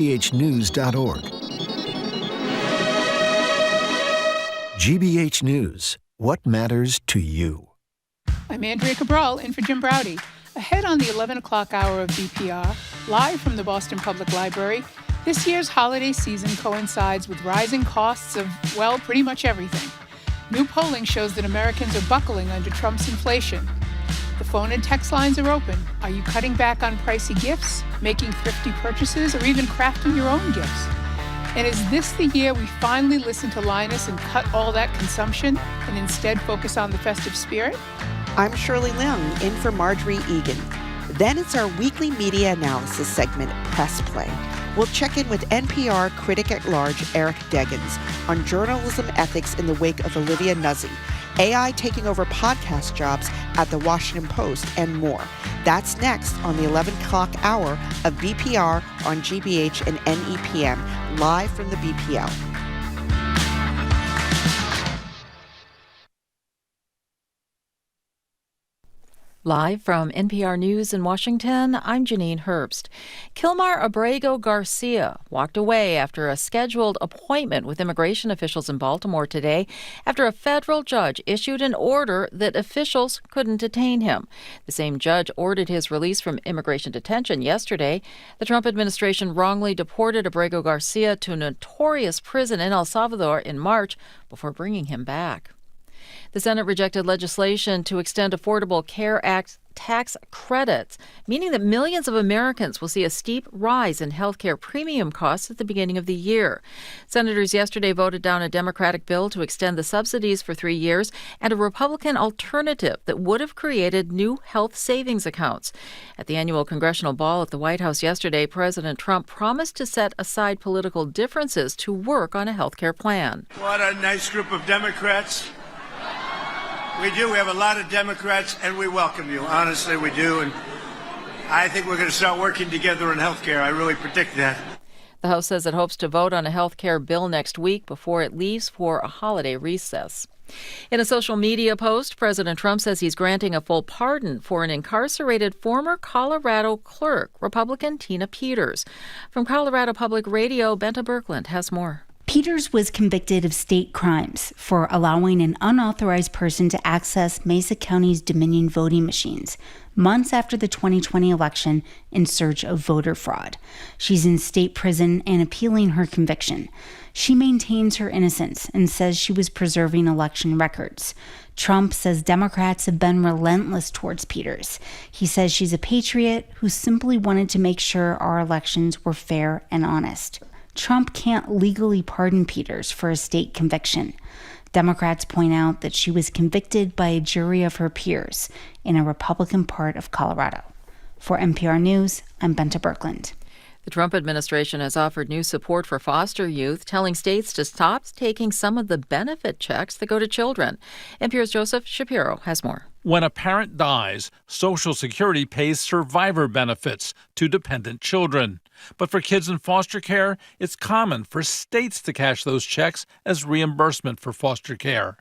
GBHnews.org. GBH News. What matters to you? I'm Andrea Cabral in for Jim Browdy. Ahead on the 11 o'clock hour of BPR, live from the Boston Public Library, this year's holiday season coincides with rising costs of, well, pretty much everything. New polling shows that Americans are buckling under Trump's inflation. The phone and text lines are open. Are you cutting back on pricey gifts, making thrifty purchases, or even crafting your own gifts? And is this the year we finally listen to Linus and cut all that consumption and instead focus on the festive spirit? I'm Shirley Leung, in for Marjorie Egan. Then it's our weekly media analysis segment, Press Play. We'll check in with NPR critic at large Eric Deggans on journalism ethics in the wake of Olivia Nuzzi, AI taking over podcast jobs at the Washington Post, and more. That's next on the 11 o'clock hour of BPR on GBH and NEPM, live from the BPL. Live from NPR News in Washington, I'm Janine Herbst. Kilmar Abrego Garcia walked away after a scheduled appointment with immigration officials in Baltimore today after a federal judge issued an order that officials couldn't detain him. The same judge ordered his release from immigration detention yesterday. The Trump administration wrongly deported Abrego Garcia to a notorious prison in El Salvador in March before bringing him back. The Senate rejected legislation to extend Affordable Care Act tax credits, meaning that millions of Americans will see a steep rise in health care premium costs at the beginning of the year. Senators yesterday voted down a Democratic bill to extend the subsidies for 3 years and a Republican alternative that would have created new health savings accounts. At the annual congressional ball at the White House yesterday, President Trump promised to set aside political differences to work on a health care plan. What a nice group of Democrats. We do. We have a lot of Democrats, and we welcome you. Honestly, we do. And I think we're going to start working together in health care. I really predict that. The House says it hopes to vote on a health care bill next week before it leaves for a holiday recess. In a social media post, President Trump says he's granting a full pardon for an incarcerated former Colorado clerk, Republican Tina Peters. From Colorado Public Radio, Benta Birkeland has more. Peters was convicted of state crimes for allowing an unauthorized person to access Mesa County's Dominion voting machines months after the 2020 election in search of voter fraud. She's in state prison and appealing her conviction. She maintains her innocence and says she was preserving election records. Trump says Democrats have been relentless towards Peters. He says she's a patriot who simply wanted to make sure our elections were fair and honest. Trump can't legally pardon Peters for a state conviction. Democrats point out that she was convicted by a jury of her peers in a Republican part of Colorado. For NPR News, I'm Benta Birkeland. The Trump administration has offered new support for foster youth, telling states to stop taking some of the benefit checks that go to children. NPR's Joseph Shapiro has more. When a parent dies, Social Security pays survivor benefits to dependent children. But for kids in foster care, it's common for states to cash those checks as reimbursement for foster care.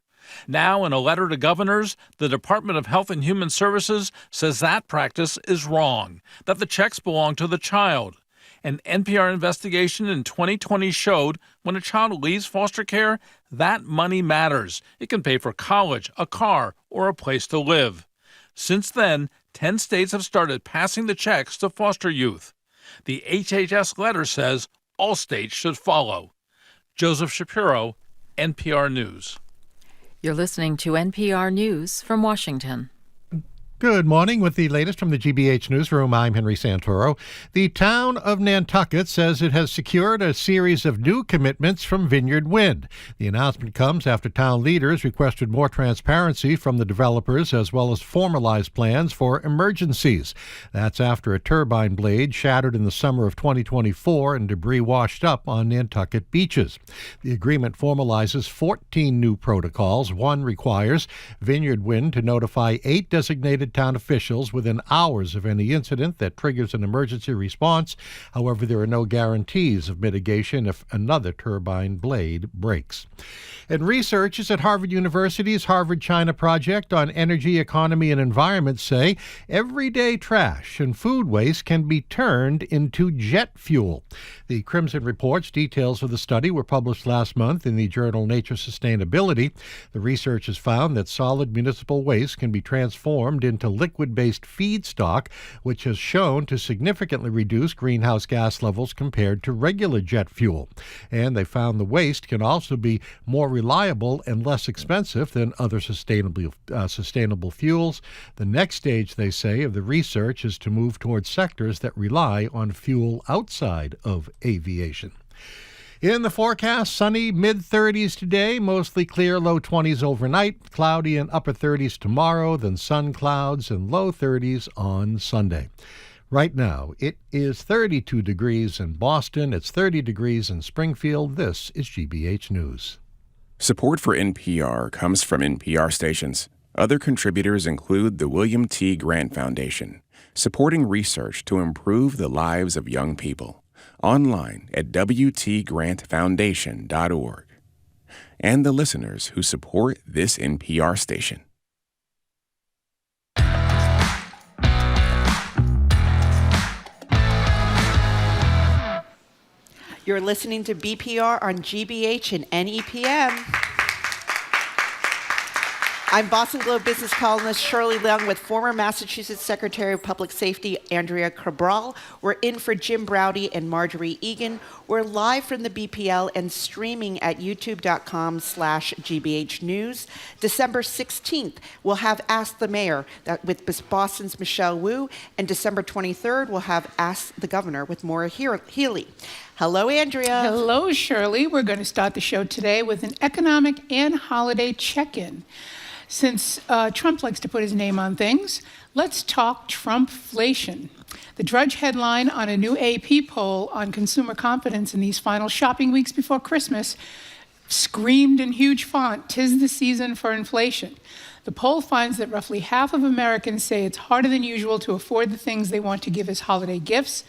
Now, in a letter to governors, the Department of Health and Human Services says that practice is wrong, that the checks belong to the child. An NPR investigation in 2020 showed when a child leaves foster care, that money matters. It can pay for college, a car, or a place to live. Since then, 10 states have started passing the checks to foster youth. The HHS letter says all states should follow. Joseph Shapiro, NPR News. You're listening to NPR News from Washington. Good morning. With the latest from the GBH Newsroom, I'm Henry Santoro. The town of Nantucket says it has secured a series of new commitments from Vineyard Wind. The announcement comes after town leaders requested more transparency from the developers as well as formalized plans for emergencies. That's after a turbine blade shattered in the summer of 2024 and debris washed up on Nantucket beaches. The agreement formalizes 14 new protocols. One requires Vineyard Wind to notify 8 designated alerted town officials within hours of any incident that triggers an emergency response. However, there are no guarantees of mitigation if another turbine blade breaks. And researchers at Harvard University's Harvard-China Project on Energy, Economy, and Environment say everyday trash and food waste can be turned into jet fuel. The Crimson Report's details of the study were published last month in the journal Nature Sustainability. The researchers found that solid municipal waste can be transformed into liquid-based feedstock, which has shown to significantly reduce greenhouse gas levels compared to regular jet fuel. And they found the waste can also be more reliable and less expensive than other sustainable fuels. The next stage, they say, of the research is to move towards sectors that rely on fuel outside of aviation. In the forecast, sunny, mid-30s today, mostly clear, low 20s overnight, cloudy and upper 30s tomorrow, then sun clouds and low 30s on Sunday. Right now, it is 32 degrees in Boston. It's 30 degrees in Springfield. This is GBH News. Support for NPR comes from NPR stations. Other contributors include the William T. Grant Foundation, supporting research to improve the lives of young people. Online at wtgrantfoundation.org. And the listeners who support this NPR station. You're listening to BPR on GBH and NEPM. I'm Boston Globe business columnist Shirley Leung with former Massachusetts Secretary of Public Safety Andrea Cabral. We're in for Jim Braude and Marjorie Egan. We're live from the BPL and streaming at youtube.com/GBH News. December 16th, we'll have Ask the Mayor with Boston's Michelle Wu, and December 23rd, we'll have Ask the Governor with Maura Healey. Hello, Andrea. Hello, Shirley. We're going to start the show today with an economic and holiday check-in. Since Trump likes to put his name on things, let's talk Trumpflation. The Drudge headline on a new AP poll on consumer confidence in these final shopping weeks before Christmas screamed in huge font, "'Tis the season for inflation." The poll finds that roughly half of Americans say it's harder than usual to afford the things they want to give as holiday gifts.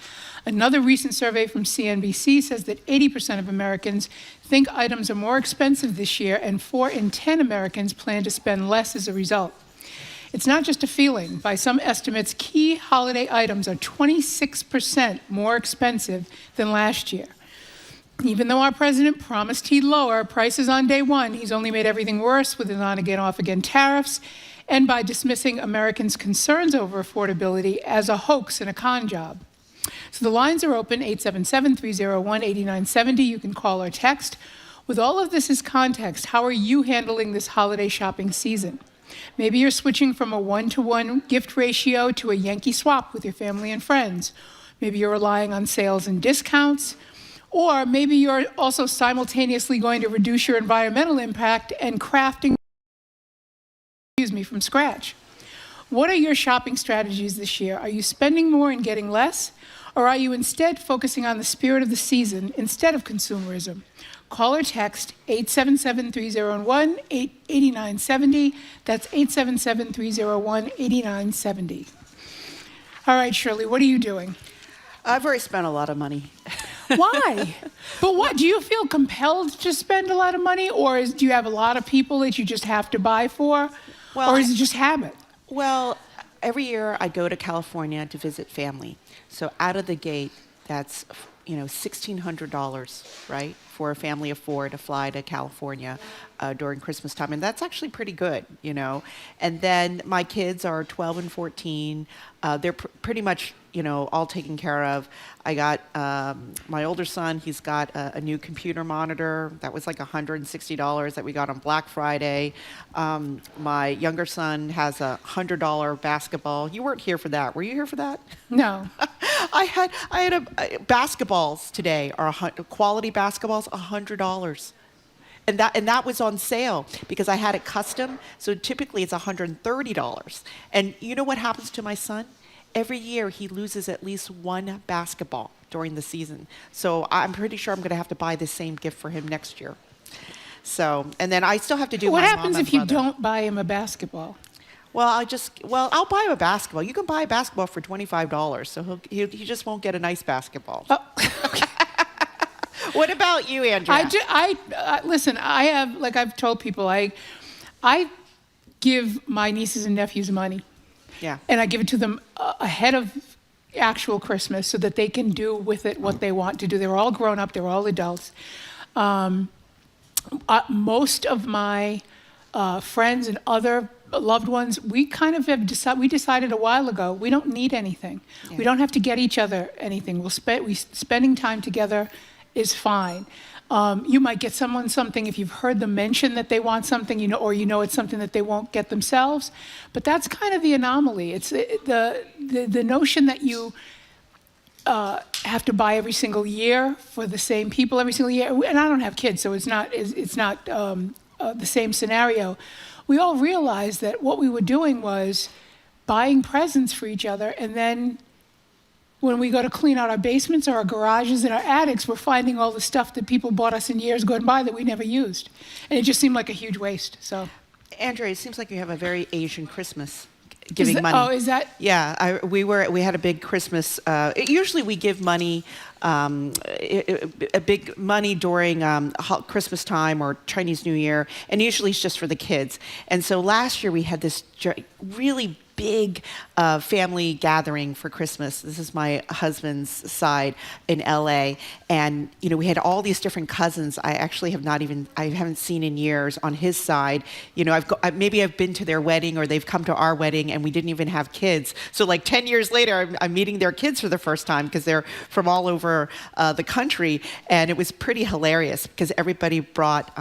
Another recent survey from CNBC says that 80% of Americans think items are more expensive this year, and 4 in 10 Americans plan to spend less as a result. It's not just a feeling. By some estimates, key holiday items are 26% more expensive than last year. Even though our president promised he'd lower prices on day one, he's only made everything worse with his on-again, off-again tariffs, and by dismissing Americans' concerns over affordability as a hoax and a con job. So the lines are open, 877-301-8970. You can call or text. With all of this as context, how are you handling this holiday shopping season? Maybe you're switching from a 1-to-1 gift ratio to a Yankee swap with your family and friends. Maybe you're relying on sales and discounts. Or maybe you're also simultaneously going to reduce your environmental impact and crafting from scratch. What are your shopping strategies this year? Are you spending more and getting less? Or are you instead focusing on the spirit of the season instead of consumerism? Call or text 877-301-8970. That's 877-301-8970. All right, Shirley, what are you doing? I've already spent a lot of money. Why? But what, do you feel compelled to spend a lot of money, or do you have a lot of people that you just have to buy for? Or is it just habit? Well, every year I go to California to visit family. So out of the gate, that's $1,600, right, for a family of 4 to fly to California during Christmas time. And that's actually pretty good, And then my kids are 12 and 14. They're pretty much, all taken care of. I got my older son, he's got a new computer monitor. That was like $160 that we got on Black Friday. My younger son has a $100 basketball. You weren't here for that. Were you here for that? No. I had basketballs today, quality basketballs, $100. And that was on sale because I had it custom. So typically it's $130. And you know what happens to my son? Every year he loses at least one basketball during the season. So I'm pretty sure I'm going to have to buy the same gift for him next year. So, and then I still have to do What my happens mom and if you brother. don't buy him a basketball? Well, I'll buy him a basketball. You can buy a basketball for $25, so he just won't get a nice basketball. Oh. What about you, Andrea? Listen, I have, like I've told people, I give my nieces and nephews money. Yeah. And I give it to them ahead of actual Christmas so that they can do with it what they want to do. They're all grown up. They're all adults. Most of my friends and other loved ones, we kind of have decided a while ago, we don't need anything. Yeah. We don't have to get each other anything. Spending time together is fine. You might get someone something if you've heard them mention that they want something, or it's something that they won't get themselves. But that's kind of the anomaly. It's the notion that you have to buy every single year for the same people every single year. And I don't have kids, so it's not the same scenario. We all realized that what we were doing was buying presents for each other, and then when we go to clean out our basements or our garages and our attics, we're finding all the stuff that people bought us in years gone by that we never used. And it just seemed like a huge waste. So, Andrea, it seems like you have a very Asian Christmas. Giving money. Oh, is that? Yeah, we had a big Christmas. Usually we give money, a big money during Christmas time or Chinese New Year, and usually it's just for the kids. And so last year we had this really big family gathering for Christmas. This is my husband's side in LA, and we had all these different cousins I actually haven't seen in years on his side. Maybe I've been to their wedding or they've come to our wedding and we didn't even have kids. So like 10 years later, I'm meeting their kids for the first time because they're from all over the country, and it was pretty hilarious because everybody brought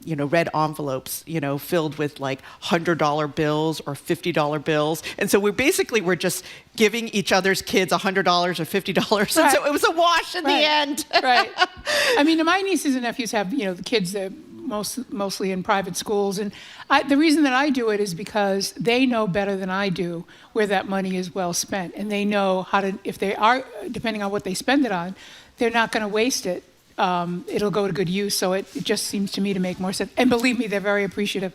red envelopes, filled with like $100 bills or $50 bills. And so we're just giving each other's kids $100 or $50. Right. And so it was a wash in the end. Right. I mean, my nieces and nephews have, the kids that mostly in private schools. And the reason that I do it is because they know better than I do where that money is well spent. And they know how to, if they are, depending on what they spend it on, they're not going to waste it. It'll go to good use. So it just seems to me to make more sense. And believe me, they're very appreciative.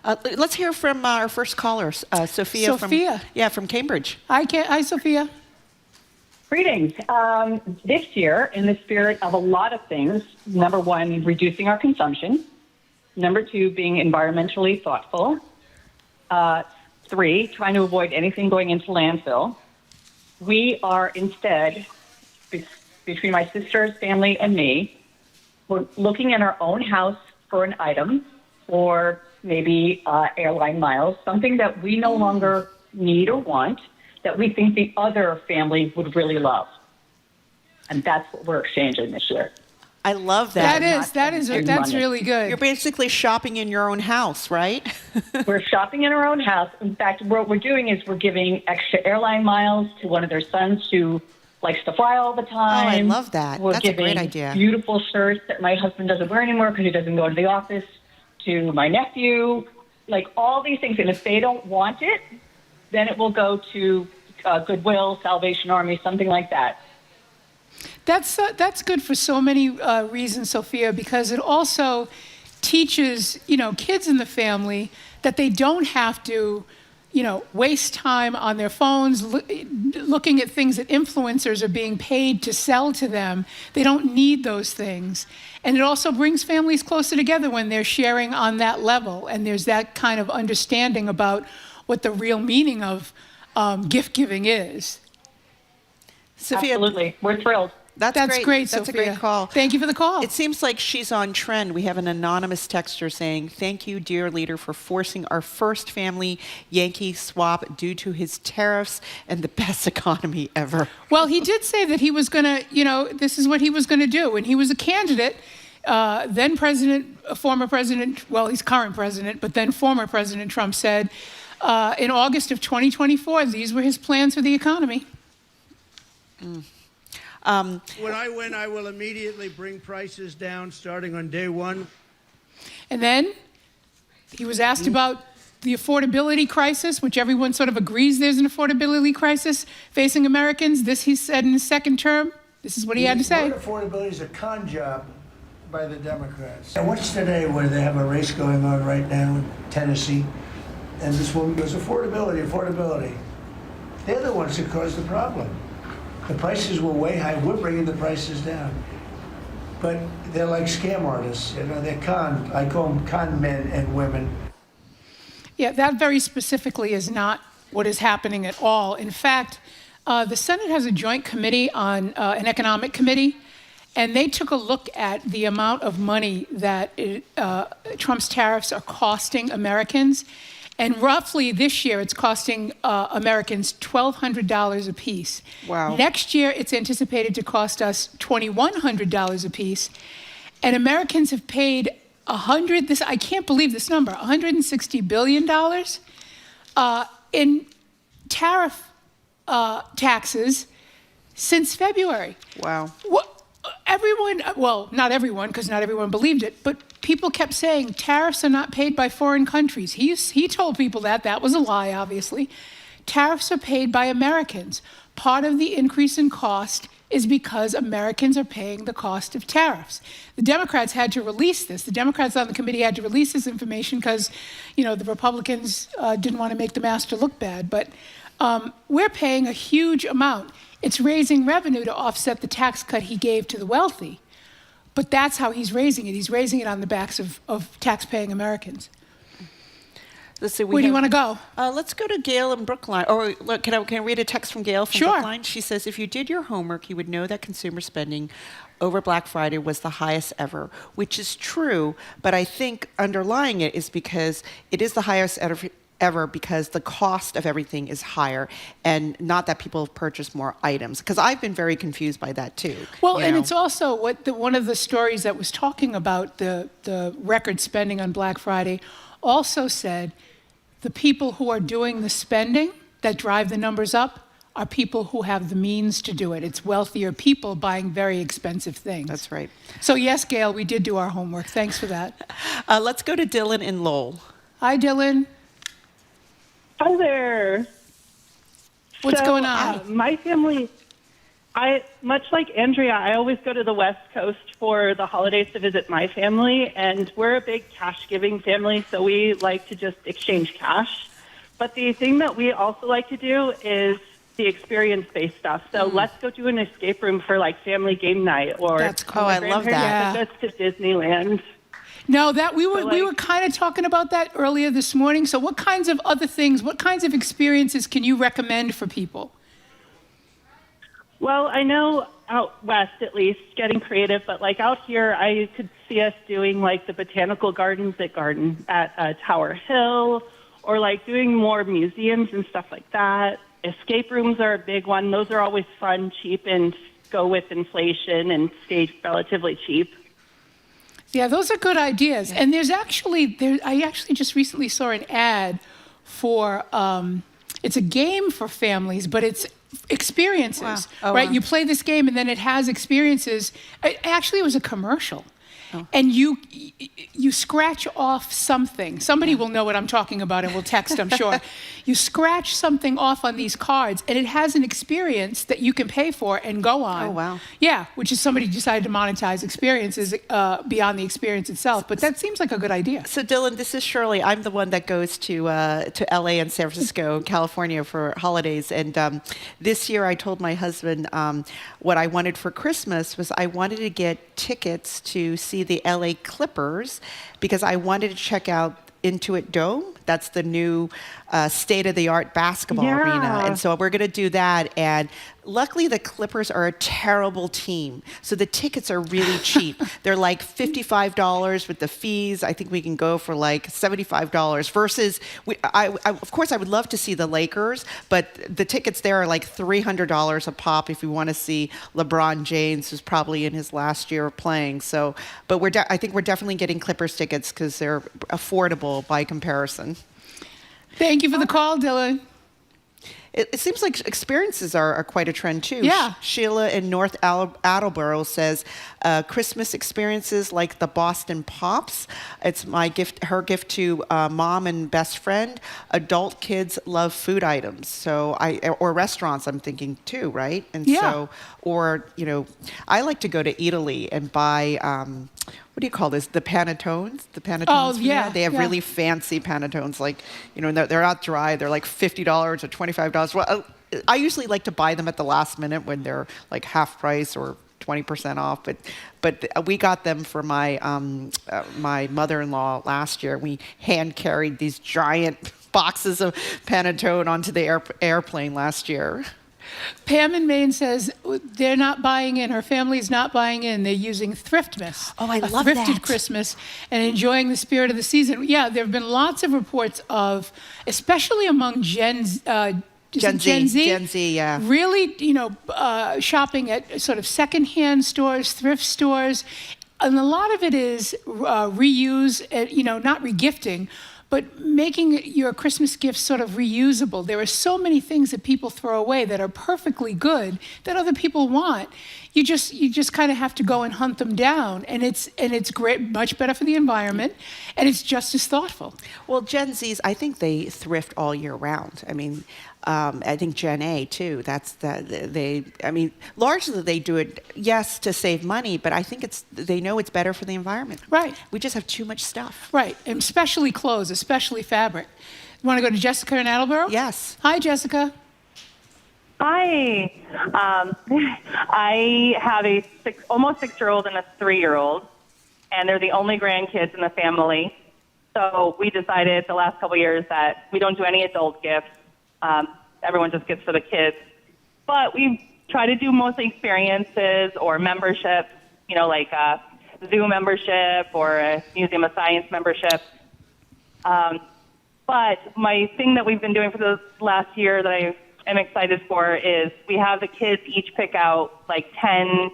Let's hear from our first caller, Sophia. From Cambridge. Hi, Sophia. Greetings. This year, in the spirit of a lot of things, number one, reducing our consumption. Number two, being environmentally thoughtful. Three, trying to avoid anything going into landfill. We are instead, between my sister's family and me, we're looking in our own house for an item or maybe airline miles, something that we no longer need or want, that we think the other family would really love. And that's what we're exchanging this year. I love that. That's really good. You're basically shopping in your own house, right? We're shopping in our own house. In fact, what we're doing is we're giving extra airline miles to one of their sons who likes to fly all the time. Oh, I love that. That's a great idea. We're giving beautiful shirts that my husband doesn't wear anymore because he doesn't go to the office, to my nephew, like all these things. And if they don't want it, then it will go to Goodwill, Salvation Army, something like that. That's good for so many reasons, Sophia, because it also teaches, kids in the family that they don't have to, waste time on their phones looking at things that influencers are being paid to sell to them. They don't need those things. And it also brings families closer together when they're sharing on that level. And there's that kind of understanding about what the real meaning of gift giving is. Sophia, absolutely. We're thrilled. That's great, Sophia. That's a great call. Thank you for the call. It seems like she's on trend. We have an anonymous texter saying, "Thank you, dear leader, for forcing our first family Yankee swap due to his tariffs and the best economy ever." Well, he did say that he was going to, this is what he was going to do. And he was a candidate. Then former president, well, he's current president, but then former President Trump said in August of 2024, these were his plans for the economy. When I win, I will immediately bring prices down starting on day one. And then he was asked about the affordability crisis, which everyone sort of agrees there's an affordability crisis facing Americans. This he said in his second term. This is what he had to say. Affordability is a con job by the Democrats. I watched today where they have a race going on right now in Tennessee, And this woman goes, affordability, affordability. They're the ones that caused the problem. The prices were way high. We're bringing the prices down. But they're like scam artists. You know, they're I call them con men and women. Yeah, that very specifically is not what is happening at all. In fact, the Senate has a joint committee on an economic committee, and they took a look at the amount of money that Trump's tariffs are costing Americans. And roughly this year, it's costing Americans $1,200 a piece. Wow. Next year, it's anticipated to cost us $2,100 a piece. And Americans have paid I can't believe this number, $160 billion in tariff taxes since February. Wow. Not everyone, because not everyone believed it, but people kept saying tariffs are not paid by foreign countries. He told people that was a lie, obviously. Tariffs are paid by Americans. Part of the increase in cost is because Americans are paying the cost of tariffs. The Democrats had to release this. The Democrats on the committee had to release this information because, the Republicans didn't want to make the master look bad. But we're paying a huge amount. It's raising revenue to offset the tax cut he gave to the wealthy. But that's how he's raising it. He's raising it on the backs of tax-paying Americans. Let's see, Where do you want to go? Let's go to Gail in Brookline. Or look, can I read a text from Gail from Sure. Brookline? She says, if you did your homework, you would know that consumer spending over Black Friday was the highest ever, which is true. But I think underlying it is because it is the highest ever because the cost of everything is higher, and not that people have purchased more items. Because I've been very confused by that too. Well, and it's also one of the stories that was talking about the record spending on Black Friday also said the people who are doing the spending that drive the numbers up are people who have the means to do it. It's wealthier people buying very expensive things. That's right. So yes, Gail, we did do our homework. Thanks for that. Let's go to Dylan in Lowell. Hi, Dylan. Hi there. What's going on? My family, much like Andrea, I always go to the West Coast for the holidays to visit my family, and we're a big cash-giving family, so we like to just exchange cash. But the thing that we also like to do is the experience-based stuff. So let's go to an escape room for like family game night, or That's cool. I love that. Take us to Disneyland. No, we were kind of talking about that earlier this morning. So what kinds of other things, what kinds of experiences can you recommend for people? Well, I know out west, at least, getting creative, but like out here, I could see us doing like the botanical gardens at Tower Hill, or like doing more museums and stuff like that. Escape rooms are a big one. Those are always fun, cheap, and go with inflation and stay relatively cheap. Yeah, those are good ideas. And I actually just recently saw an ad for, it's a game for families, but it's experiences, wow. Oh, right? wow. You play this game and then it has experiences. Actually, it was a commercial. Oh. And you scratch off something. Somebody will know what I'm talking about and will text, I'm sure. You scratch something off on these cards, and it has an experience that you can pay for and go on. Oh, wow. Yeah, which is somebody decided to monetize experiences beyond the experience itself. But that seems like a good idea. So, Dylan, this is Shirley. I'm the one that goes to LA and San Francisco, California for holidays. And this year I told my husband what I wanted for Christmas was I wanted to get tickets to see the LA Clippers because I wanted to check out Intuit Dome. That's the new state-of-the-art basketball arena. And so we're going to do that. And luckily, the Clippers are a terrible team. So the tickets are really cheap. They're like $55 with the fees. I think we can go for like $75 versus, of course, I would love to see the Lakers, but the tickets there are like $300 a pop if you want to see LeBron James, who's probably in his last year of playing. So, but I think we're definitely getting Clippers tickets because they're affordable by comparison. Thank you for the call, Dylan. It seems like experiences are quite a trend, too. Yeah. Sheila in North Attleboro says, Christmas experiences like the Boston Pops. It's her gift to mom and best friend. Adult kids love food items. Or restaurants, I'm thinking, too, right? And I like to go to Italy and buy, what do you call this? The panettones? The panettones. Oh, yeah. They have really fancy panettones. Like, they're not dry. They're like $50 or $25. Well, I usually like to buy them at the last minute when they're like half price or 20% off. But we got them for my my mother-in-law last year. We hand carried these giant boxes of panettone onto the airplane last year. Pam in Maine says they're not buying in. Her family's not buying in. They're using Thriftmas. Oh, I love thrifted that. Christmas and enjoying the spirit of the season. Yeah, there have been lots of reports of, especially among Gen Z, yeah. Really, shopping at sort of secondhand stores, thrift stores. And a lot of it is reuse, not regifting, but making your Christmas gifts sort of reusable. There are so many things that people throw away that are perfectly good that other people want. You just kind of have to go and hunt them down, and it's great, much better for the environment, and it's just as thoughtful. Well, Gen Zs, I think they thrift all year round. I mean, I think Gen A too. Largely they do it, yes, to save money, but I think they know it's better for the environment. Right. We just have too much stuff. Right, and especially clothes, especially fabric. You want to go to Jessica in Attleboro? Yes. Hi, Jessica. Hi. I have a almost 6-year-old and a 3-year-old, and they're the only grandkids in the family. So we decided the last couple of years that we don't do any adult gifts. Everyone just gets for the kids. But we try to do mostly experiences or memberships, like a zoo membership or a Museum of Science membership. But my thing that we've been doing for the last year that I am excited for is we have the kids each pick out like 10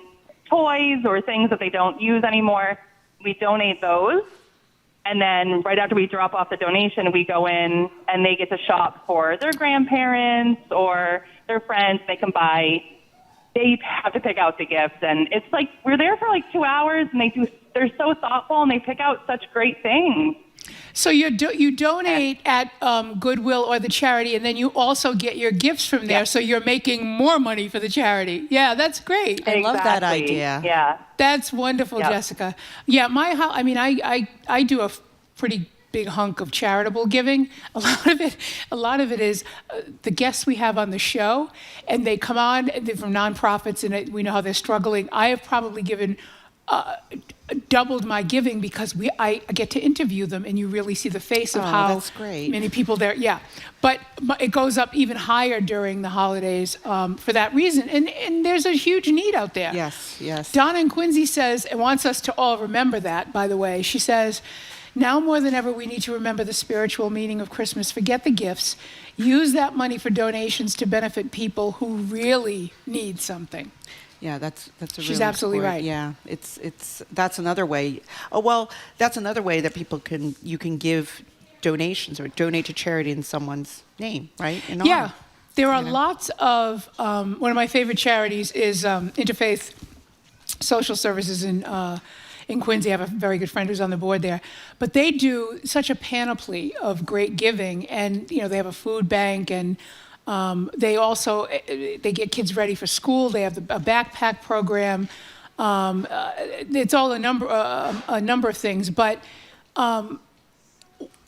toys or things that they don't use anymore. We donate those. And then right after we drop off the donation, we go in and they get to shop for their grandparents or their friends. They can buy. They have to pick out the gifts. And it's like we're there for like 2 hours, and they're so thoughtful, and they pick out such great things. So you donate at Goodwill or the charity, and then you also get your gifts from there. Yeah. So you're making more money for the charity. Yeah, that's great. Exactly. I love that idea. Yeah, that's wonderful, yep. Jessica. Yeah, I do a pretty big hunk of charitable giving. A lot of it is the guests we have on the show, and they come on. They're from nonprofits, and we know how they're struggling. I have probably given. Doubled my giving because I get to interview them, and you really see the face of how that's great. Many people there. Yeah, but it goes up even higher during the holidays for that reason. And there's a huge need out there. Yes. Donna in Quincy says and wants us to all remember that. By the way, she says, now more than ever, we need to remember the spiritual meaning of Christmas. Forget the gifts. Use that money for donations to benefit people who really need something. Yeah, that's a She's absolutely right. Yeah, that's another way. Oh, well, that's another way that you can give donations or donate to charity in someone's name, right? Yeah, there are lots of. One of my favorite charities is Interfaith Social Services in Quincy. I have a very good friend who's on the board there, but they do such a panoply of great giving, and they have a food bank and. They get kids ready for school. They have a backpack program. It's all a number of things, but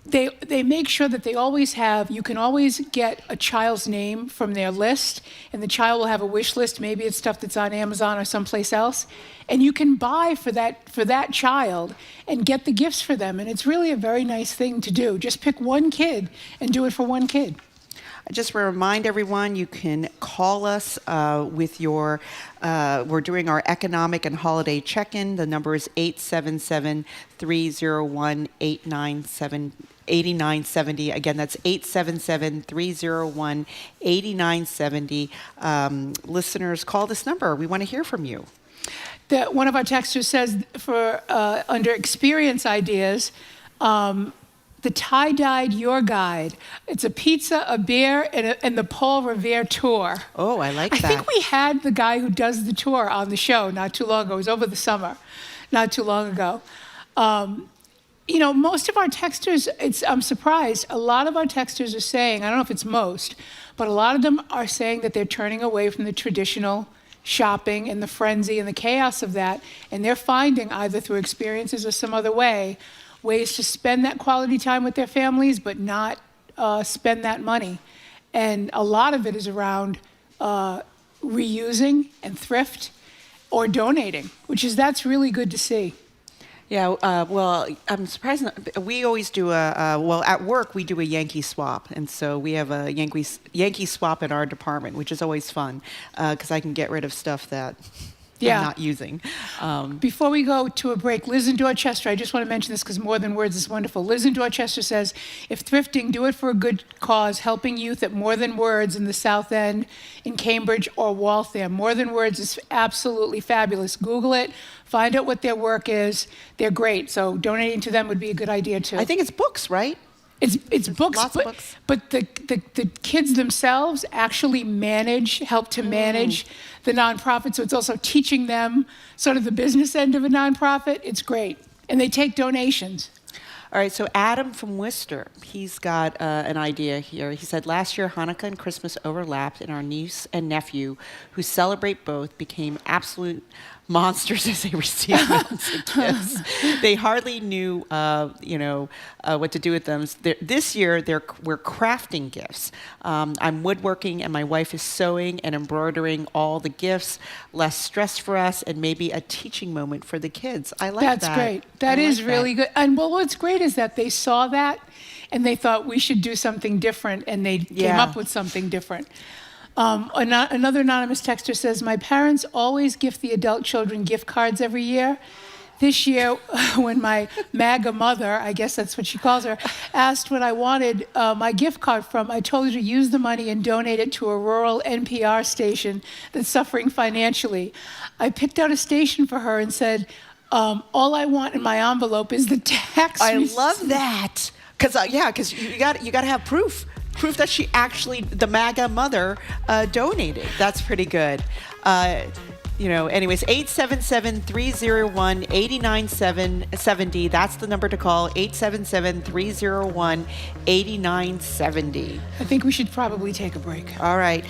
they make sure that they always have. You can always get a child's name from their list, and the child will have a wish list. Maybe it's stuff that's on Amazon or someplace else, and you can buy for that child and get the gifts for them. And it's really a very nice thing to do. Just pick one kid and do it for one kid. I just want to remind everyone, you can call us with your, we're doing our economic and holiday check-in. The number is 877-301-8970. Again, that's 877-301-8970. Listeners, call this number. We want to hear from you. One of our texters says for under experience ideas, the tie-dyed Your Guide. It's a pizza, a beer, and the Paul Revere tour. Oh, I like that. I think we had the guy who does the tour on the show not too long ago. It was over the summer, not too long ago. Most of our texters, I'm surprised, a lot of our texters are saying, I don't know if it's most, but a lot of them are saying that they're turning away from the traditional shopping and the frenzy and the chaos of that, and they're finding, either through experiences or some other way, ways to spend that quality time with their families, but not spend that money. And a lot of it is around reusing and thrift or donating, that's really good to see. Yeah, well, I'm surprised. We always do at work, we do a Yankee swap. And so we have a Yankee swap in our department, which is always fun because I can get rid of stuff that I'm not using. Before we go to a break, Liz in Dorchester, I just want to mention this because More Than Words is wonderful. Liz in Dorchester says, if thrifting, do it for a good cause, helping youth at More Than Words in the South End, in Cambridge or Waltham. More Than Words is absolutely fabulous. Google it, find out what their work is. They're great. So donating to them would be a good idea too. I think it's books, right? It's books, lots of books. But the kids themselves actually help to manage the nonprofit. So it's also teaching them sort of the business end of a nonprofit. It's great. And they take donations. All right, so Adam from Worcester, he's got an idea here. He said, last year Hanukkah and Christmas overlapped, and our niece and nephew, who celebrate both, became absolute monsters as they received millions of gifts. They hardly knew, what to do with them. This year, we're crafting gifts. I'm woodworking, and my wife is sewing and embroidering all the gifts. Less stress for us, and maybe a teaching moment for the kids. I like that. That's great. That is really good. And what's great is that they saw that, and they thought we should do something different, and they came up with something different. Another anonymous texter says, my parents always gift the adult children gift cards every year. This year, when my MAGA mother, I guess that's what she calls her, asked what I wanted my gift card from, I told her to use the money and donate it to a rural NPR station that's suffering financially. I picked out a station for her and said, all I want in my envelope is the tax receipt. I love that. Because you got to have proof that she actually, the MAGA mother, donated. That's pretty good. Anyways, 877-301-8970. That's the number to call, 877-301-8970. I think we should probably take a break. All right.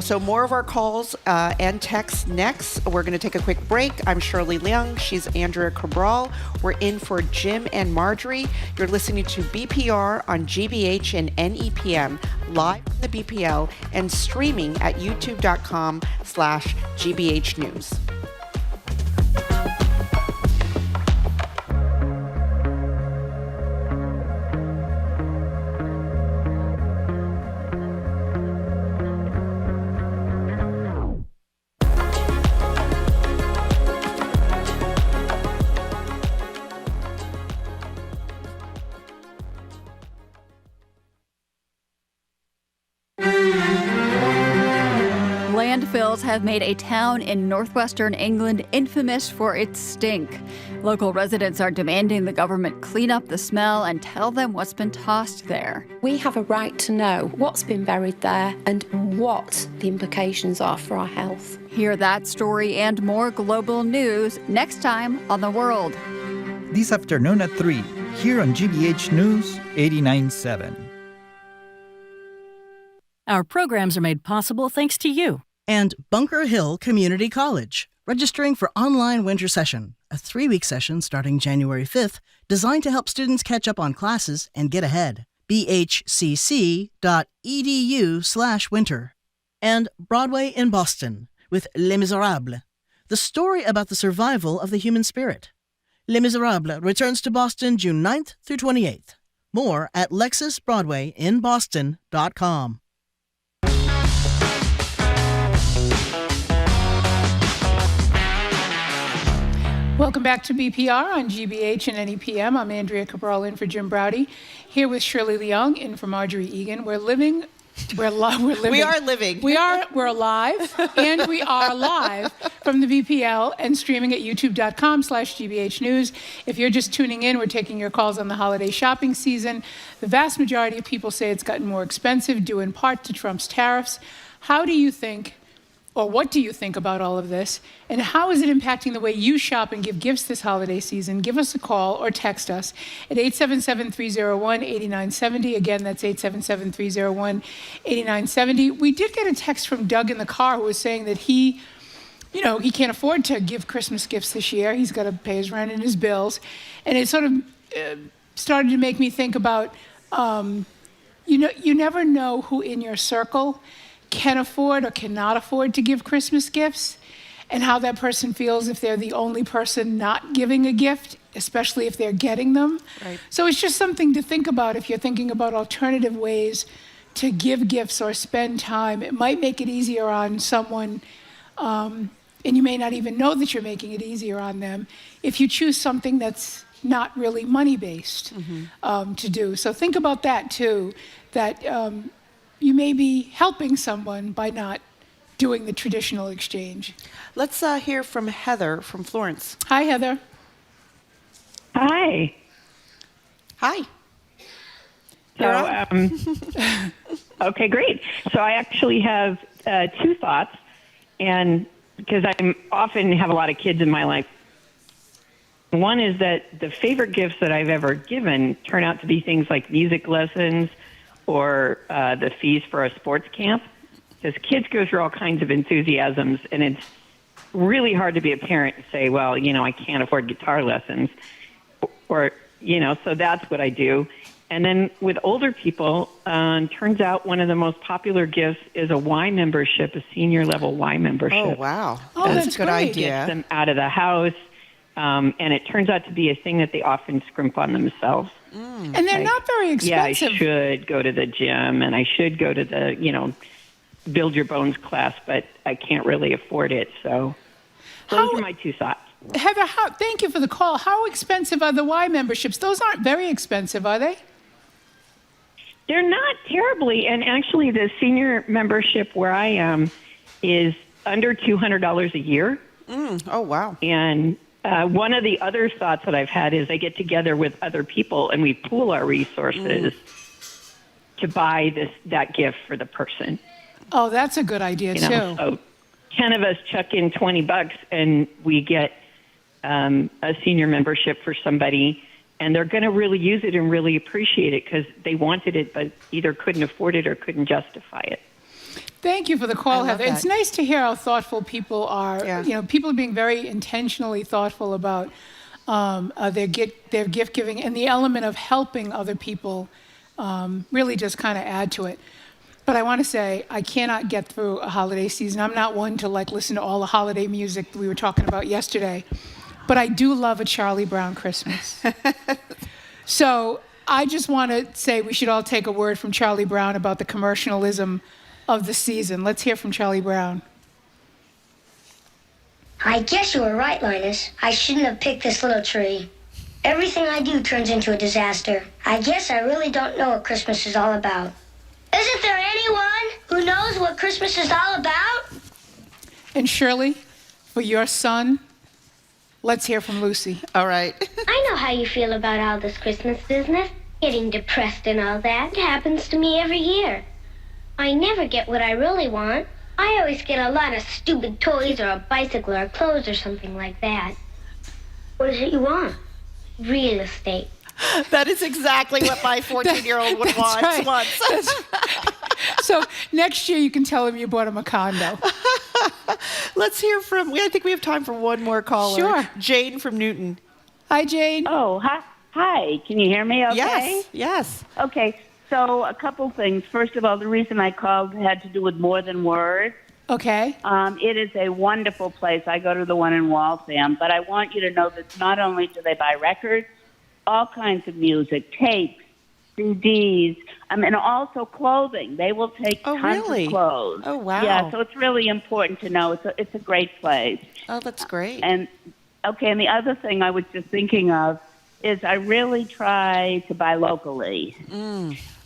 So more of our calls and texts next. We're going to take a quick break. I'm Shirley Leung. She's Andrea Cabral. We're in for Jim and Marjorie. You're listening to BPR on GBH and NEPM, live from the BPL and streaming at youtube.com/GBH News. Landfills have made a town in northwestern England infamous for its stink. Local residents are demanding the government clean up the smell and tell them what's been tossed there. We have a right to know what's been buried there and what the implications are for our health. Hear that story and more global news next time on The World. This afternoon at 3, here on GBH News 89.7. Our programs are made possible thanks to you. And Bunker Hill Community College, registering for online winter session, a 3-week session starting January 5th, designed to help students catch up on classes and get ahead. bhcc.edu/winter. And Broadway in Boston with Les Miserables, the story about the survival of the human spirit. Les Miserables returns to Boston June 9th through 28th. More at lexusbroadwayinboston.com. Welcome back to BPR on GBH and NEPM. I'm Andrea Cabral in for Jim Browdy, here with Shirley Leung in for Marjorie Egan. We're living We're living. We are living. We're alive, and we are live from the BPL and streaming at youtube.com/GBH News. If you're just tuning in, we're taking your calls on the holiday shopping season. The vast majority of people say it's gotten more expensive, due in part to Trump's tariffs. How do you think, or what do you think about all of this? And how is it impacting the way you shop and give gifts this holiday season? Give us a call or text us at 877-301-8970. Again, that's 877-301-8970. We did get a text from Doug in the car who was saying that he can't afford to give Christmas gifts this year. He's got to pay his rent and his bills. And it sort of started to make me think about, you never know who in your circle can afford or cannot afford to give Christmas gifts, and how that person feels if they're the only person not giving a gift, especially if they're getting them. Right. So it's just something to think about if you're thinking about alternative ways to give gifts or spend time. It might make it easier on someone, and you may not even know that you're making it easier on them if you choose something that's not really money-based to do. So think about that too, that you may be helping someone by not doing the traditional exchange. Let's hear from Heather from Florence. Hi, Heather. Hi. Hi. So, okay, great. So I actually have two thoughts, and because I often have a lot of kids in my life. One is that the favorite gifts that I've ever given turn out to be things like music lessons or the fees for a sports camp, because kids go through all kinds of enthusiasms, and it's really hard to be a parent and say, well, I can't afford guitar lessons, or, so that's what I do. And then with older people, turns out one of the most popular gifts is a Y membership, a senior level Y membership. Oh, wow. That's a good great. idea. Gets them out of the house, and it turns out to be a thing that they often scrimp on themselves. And they're not very expensive. Yeah, I should go to the gym, and I should go to the, Build Your Bones class, but I can't really afford it. So those are my two thoughts. Heather, thank you for the call. How expensive are the Y memberships? Those aren't very expensive, are they? They're not terribly. And actually, the senior membership where I am is under $200 a year. Oh, wow. And one of the other thoughts that I've had is I get together with other people and we pool our resources to buy that gift for the person. Oh, that's a good idea, too. So 10 of us chuck in $20 and we get a senior membership for somebody, and they're going to really use it and really appreciate it because they wanted it but either couldn't afford it or couldn't justify it. Thank you for the call, Heather. that. It's nice to hear how thoughtful people are. Yeah. People are being very intentionally thoughtful about their gift giving, and the element of helping other people really just kind of add to it. But I want to say I cannot get through a holiday season. I'm not one to listen to all the holiday music we were talking about yesterday. But I do love a Charlie Brown Christmas. So I just want to say we should all take a word from Charlie Brown about the commercialism of the season. Let's hear from Charlie Brown. I guess you were right, Linus. I shouldn't have picked this little tree. Everything I do turns into a disaster. I guess I really don't know what Christmas is all about. Isn't there anyone who knows what Christmas is all about? And Shirley, for your son, let's hear from Lucy. All right. I know how you feel about all this Christmas business. Getting depressed and all that. It happens to me every year. I never get what I really want. I always get a lot of stupid toys or a bicycle or clothes or something like that. What is it you want? Real estate. That is exactly what my 14-year-old would want. Right. So next year you can tell him you bought him a condo. Let's hear from, I think we have time for one more caller. Sure. Jane from Newton. Hi, Jane. Oh, hi. Can you hear me okay? Yes. Okay, so a couple things. First of all, the reason I called had to do with More Than Words. Okay. It is a wonderful place. I go to the one in Waltham, but I want you to know that not only do they buy records, all kinds of music, tapes, CDs, and also clothing. They will take tons of clothes. Oh, wow. Yeah, so it's really important to know. It's a great place. Oh, that's great. And the other thing I was just thinking of is I really try to buy locally.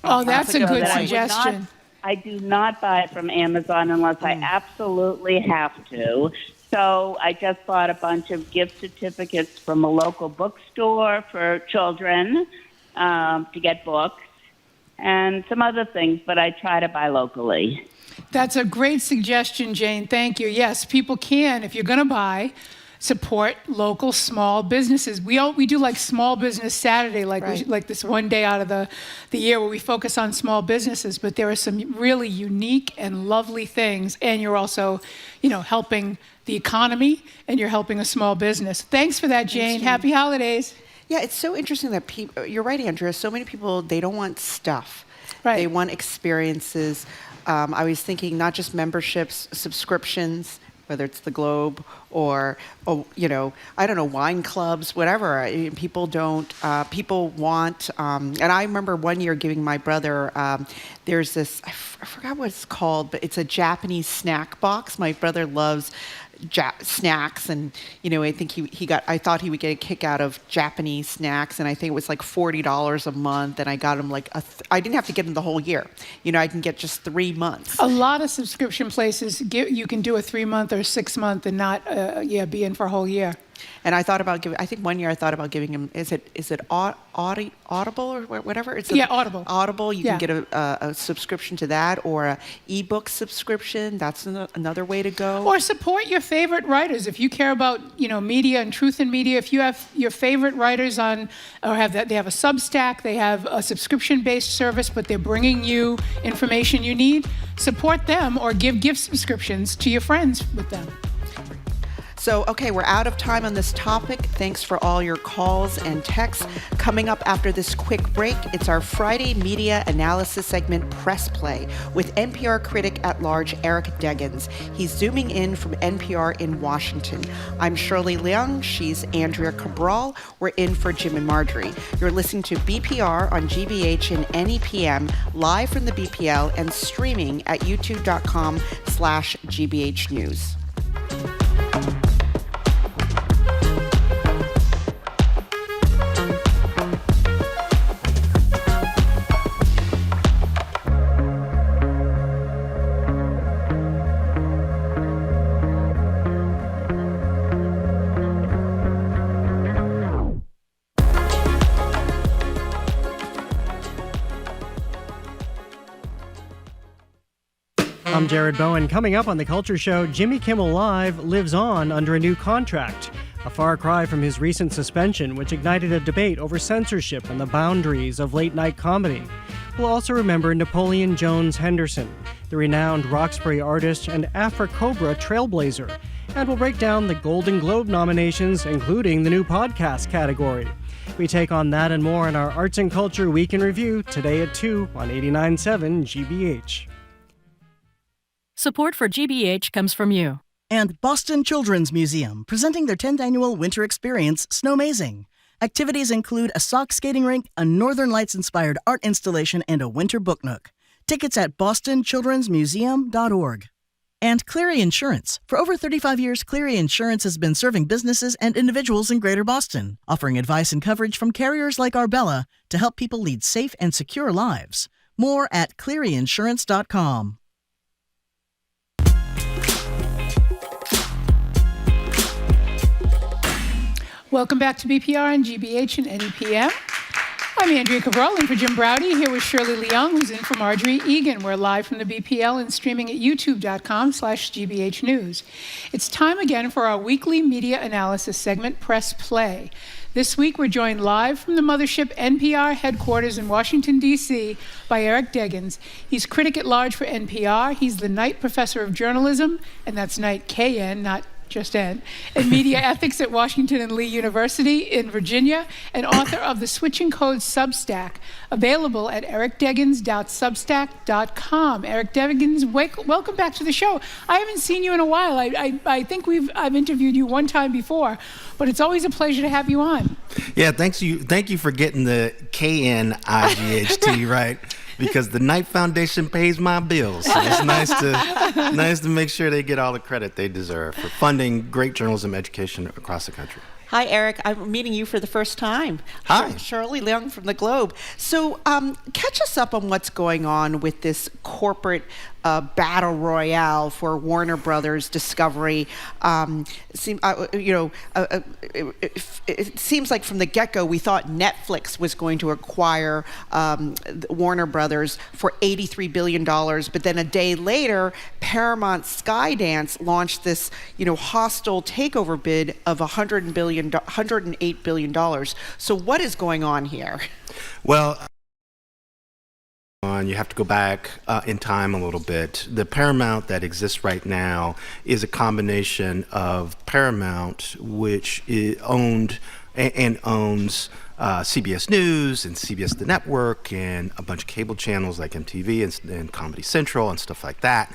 Oh, that's a good suggestion. I do not buy from Amazon unless I absolutely have to. So I just bought a bunch of gift certificates from a local bookstore for children to get books and some other things, but I try to buy locally. That's a great suggestion, Jane. Thank you. Yes, people can, if you're going to buy, support local small businesses. We do like Small Business Saturday, like this one day out of the year where we focus on small businesses. But there are some really unique and lovely things, and you're also, helping the economy, and you're helping a small business. Thanks for that, Jane. Happy holidays. Yeah, it's so interesting that people. You're right, Andrea. So many people, they don't want stuff. Right. They want experiences. I was thinking not just memberships, subscriptions, whether it's the Globe or I don't know, wine clubs, whatever. People want, and I remember one year giving my brother, there's this, I forgot what it's called, but it's a Japanese snack box. My brother loves snacks, and I think I thought he would get a kick out of Japanese snacks, and I think it was like $40 a month, and I got him I didn't have to get him the whole year. I can get just 3 months. A lot of subscription places you can do a 3-month or 6-month and not be in for a whole year. And I thought about I think one year I thought about giving him, is it Audible or whatever? Audible. Audible, you can get a subscription to that, or an ebook subscription. That's another way to go. Or support your favorite writers. If you care about, media and truth in media, if you have your favorite writers on, or they have a Substack, they have a subscription-based service, but they're bringing you information you need, support them or give gift subscriptions to your friends with them. So, okay, we're out of time on this topic. Thanks for all your calls and texts. Coming up after this quick break, it's our Friday media analysis segment, Press Play, with NPR critic at large Eric Deggans. He's zooming in from NPR in Washington. I'm Shirley Leung. She's Andrea Cabral. We're in for Jim and Marjorie. You're listening to BPR on GBH and NEPM, live from the BPL and streaming at youtube.com/GBH News. I'm Jared Bowen. Coming up on The Culture Show, Jimmy Kimmel Live lives on under a new contract. A far cry from his recent suspension, which ignited a debate over censorship and the boundaries of late-night comedy. We'll also remember Napoleon Jones Henderson, the renowned Roxbury artist and Afro-Cobra trailblazer. And we'll break down the Golden Globe nominations, including the new podcast category. We take on that and more in our Arts and Culture Week in Review, today at 2 on 89.7 GBH. Support for GBH comes from you. And Boston Children's Museum, presenting their 10th annual winter experience, Snowmazing. Activities include a sock skating rink, a Northern Lights-inspired art installation, and a winter book nook. Tickets at bostonchildrensmuseum.org. And Cleary Insurance. For over 35 years, Cleary Insurance has been serving businesses and individuals in Greater Boston, offering advice and coverage from carriers like Arbella to help people lead safe and secure lives. More at clearyinsurance.com. Welcome back to BPR and GBH and NEPM. I'm Andrea Cabral in for Jim Browdy, here with Shirley Leung, who's in for Marjorie Egan. We're live from the BPL and streaming at youtube.com/GBH News. It's time again for our weekly media analysis segment, Press Play. This week, we're joined live from the mothership NPR headquarters in Washington, D.C. by Eric Deggans. He's critic at large for NPR. He's the Knight Professor of Journalism, and that's Knight KN, not just N, and media ethics at Washington and Lee University in Virginia, and author of the Switching Codes Substack, available at ericdeggans.substack.com. Eric Deggans, welcome back to the show. I haven't seen you in a while. I think I've interviewed you one time before, but it's always a pleasure to have you on. Yeah, thank you for getting the KNIGHT right. Because the Knight Foundation pays my bills. So it's nice to make sure they get all the credit they deserve for funding great journalism education across the country. Hi, Eric. I'm meeting you for the first time. Hi. Shirley Leung from the Globe. So catch us up on what's going on with this corporate battle royale for Warner Brothers Discovery. It seems like from the get-go we thought Netflix was going to acquire Warner Brothers for $83 billion, but then a day later, Paramount Skydance launched this, hostile takeover bid of $108 billion. So what is going on here? Well, you have to go back in time a little bit. The Paramount that exists right now is a combination of Paramount, which owned and owns CBS News and CBS The Network and a bunch of cable channels like MTV and Comedy Central and stuff like that.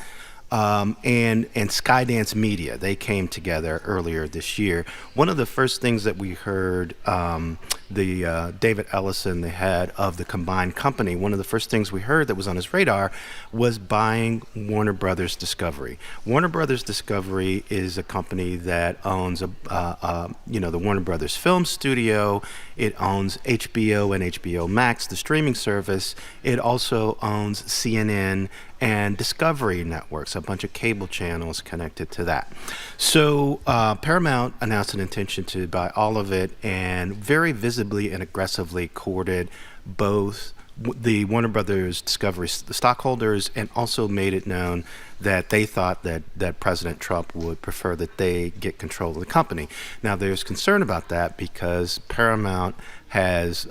And Skydance Media, they came together earlier this year. One of the first things that we heard, David Ellison, the head of the combined company, one of the first things we heard that was on his radar was buying Warner Brothers Discovery. Warner Brothers Discovery is a company that owns the Warner Brothers Film Studio. It owns HBO and HBO Max, the streaming service. It also owns CNN and Discovery Networks, a bunch of cable channels connected to that. So Paramount announced an intention to buy all of it and very visibly and aggressively courted both the Warner Brothers Discovery stockholders and also made it known that they thought that President Trump would prefer that they get control of the company. Now, there's concern about that because Paramount has,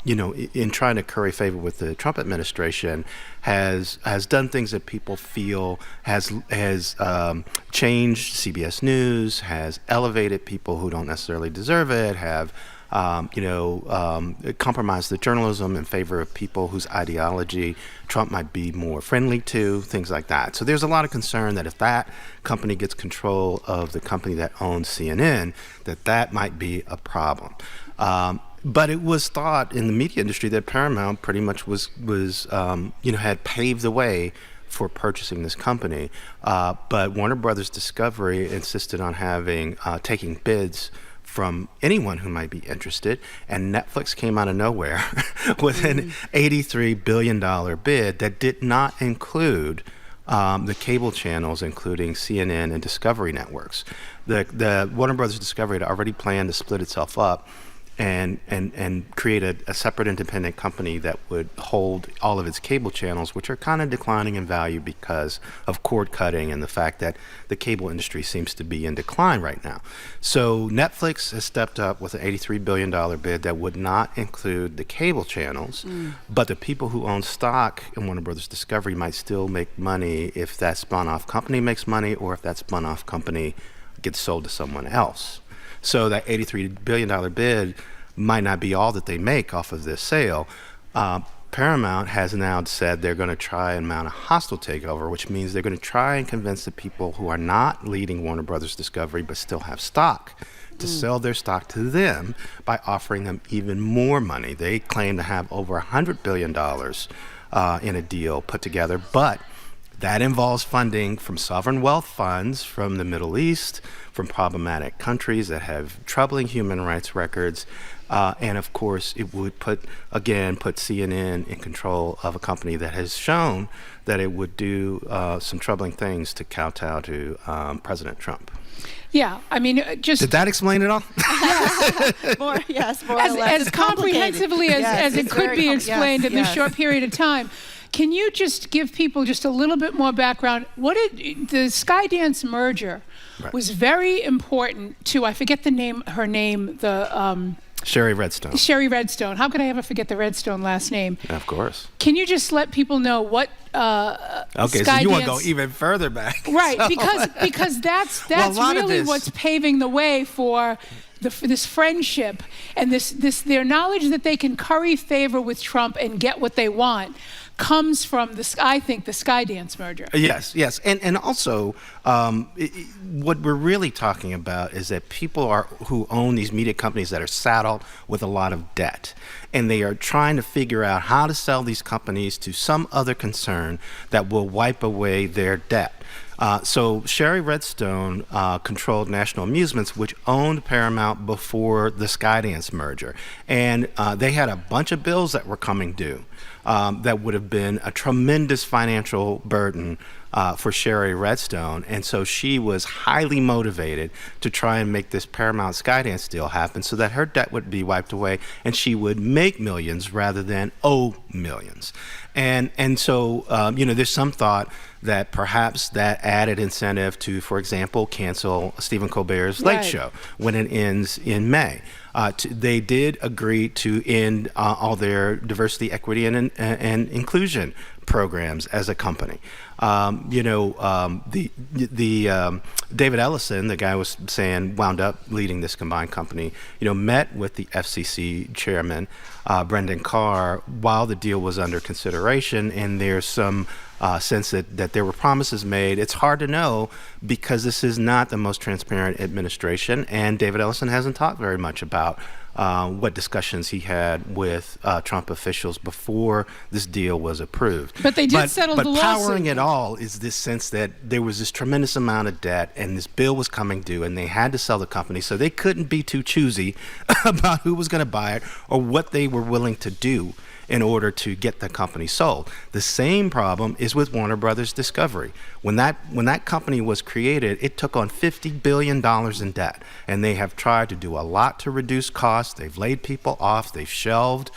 in trying to curry favor with the Trump administration, has done things that people feel has changed CBS News, has elevated people who don't necessarily deserve it, have compromise the journalism in favor of people whose ideology Trump might be more friendly to, things like that. So there's a lot of concern that if that company gets control of the company that owns CNN, that might be a problem. But it was thought in the media industry that Paramount pretty much was had paved the way for purchasing this company. But Warner Brothers Discovery insisted on taking bids from anyone who might be interested, and Netflix came out of nowhere with an $83 billion bid that did not include the cable channels, including CNN and Discovery Networks. The Warner Brothers Discovery had already planned to split itself up and create a separate independent company that would hold all of its cable channels, which are kind of declining in value because of cord cutting and the fact that the cable industry seems to be in decline right now. So Netflix has stepped up with an $83 billion bid that would not include the cable channels, but the people who own stock in Warner Brothers Discovery might still make money if that spun-off company makes money or if that spun-off company gets sold to someone else. So that $83 billion bid might not be all that they make off of this sale. Paramount has now said they're going to try and mount a hostile takeover, which means they're going to try and convince the people who are not leading Warner Brothers Discovery but still have stock to sell their stock to them by offering them even more money. They claim to have over $100 billion in a deal put together, but that involves funding from sovereign wealth funds from the Middle East, from problematic countries that have troubling human rights records. And of course, it would put CNN in control of a company that has shown that it would do some troubling things to kowtow to President Trump. Yeah, I mean, just... Did that explain it all? more or less. As comprehensively as it could be explained in this short period of time. Can you just give people just a little bit more background? The Skydance merger was very important to, I forget her name, Sherry Redstone. Sherry Redstone. How could I ever forget the Redstone last name? Of course. Can you just let people know what okay, so you want to go even further back. Right, because that's really what's paving the way for this friendship and this their knowledge that they can curry favor with Trump and get what they want comes from the Skydance merger. Yes, and also what we're really talking about is that people who own these media companies that are saddled with a lot of debt, and they are trying to figure out how to sell these companies to some other concern that will wipe away their debt. So Sherry Redstone controlled National Amusements, which owned Paramount before the Skydance merger. And they had a bunch of bills that were coming due that would have been a tremendous financial burden for Sherry Redstone. And so she was highly motivated to try and make this Paramount Skydance deal happen so that her debt would be wiped away and she would make millions rather than owe millions. And so, there's some thought that perhaps that added incentive to, for example, cancel Stephen Colbert's Late Show when it ends in May. They did agree to end all their diversity, equity, and inclusion programs as a company. David Ellison, the guy was saying, wound up leading this combined company, met with the FCC chairman, Brendan Carr, while the deal was under consideration, and there's some sense that there were promises made. It's hard to know because this is not the most transparent administration, and David Ellison hasn't talked very much about what discussions he had with Trump officials before this deal was approved. But they did settle the lawsuit. But powering it all is this sense that there was this tremendous amount of debt and this bill was coming due and they had to sell the company, so they couldn't be too choosy about who was going to buy it or what they were willing to do in order to get the company sold. The same problem is with Warner Brothers Discovery. When that company was created, it took on $50 billion in debt, and they have tried to do a lot to reduce costs. They've laid people off. They've shelved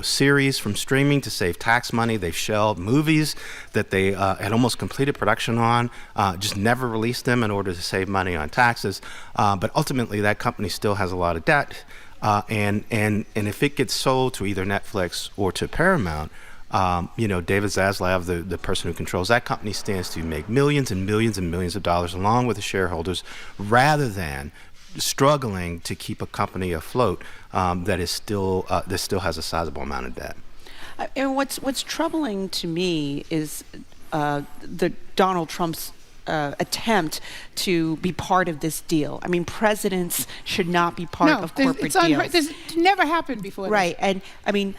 series from streaming to save tax money. They've shelved movies that they had almost completed production on, just never released them in order to save money on taxes. But ultimately, that company still has a lot of debt. And if it gets sold to either Netflix or to Paramount, David Zaslav, the person who controls that company, stands to make millions and millions and millions of dollars along with the shareholders, rather than struggling to keep a company afloat that still has a sizable amount of debt. And what's troubling to me is the Donald Trump's attempt to be part of this deal. I mean, presidents should not be part of corporate deals. This never happened before. Right, and I mean,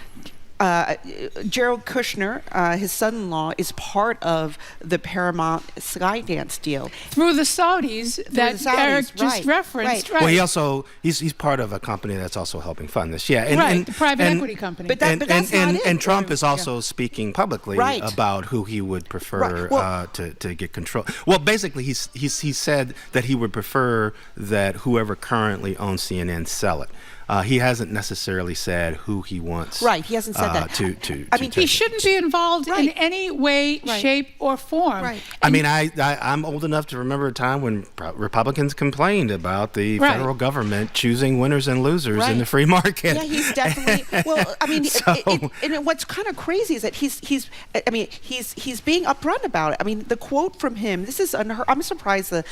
Jared Kushner, his son-in-law, is part of the Paramount Skydance deal through the Saudis that Eric just referenced. Right. Well, he's part of a company that's also helping fund this. Yeah, and the private equity company. But that's not it. And Trump is also speaking publicly about who he would prefer to get control. Well, basically, he said that he would prefer that whoever currently owns CNN sell it. He hasn't necessarily said who he wants. Right, he hasn't said that. He shouldn't be involved in any way, shape, or form. Right. I'm old enough to remember a time when Republicans complained about the federal government choosing winners and losers in the free market. Yeah, he's definitely. Well, I mean, and what's kind of crazy is that he's being upfront about it. I mean, the quote from him. This is unheard. I'm surprised the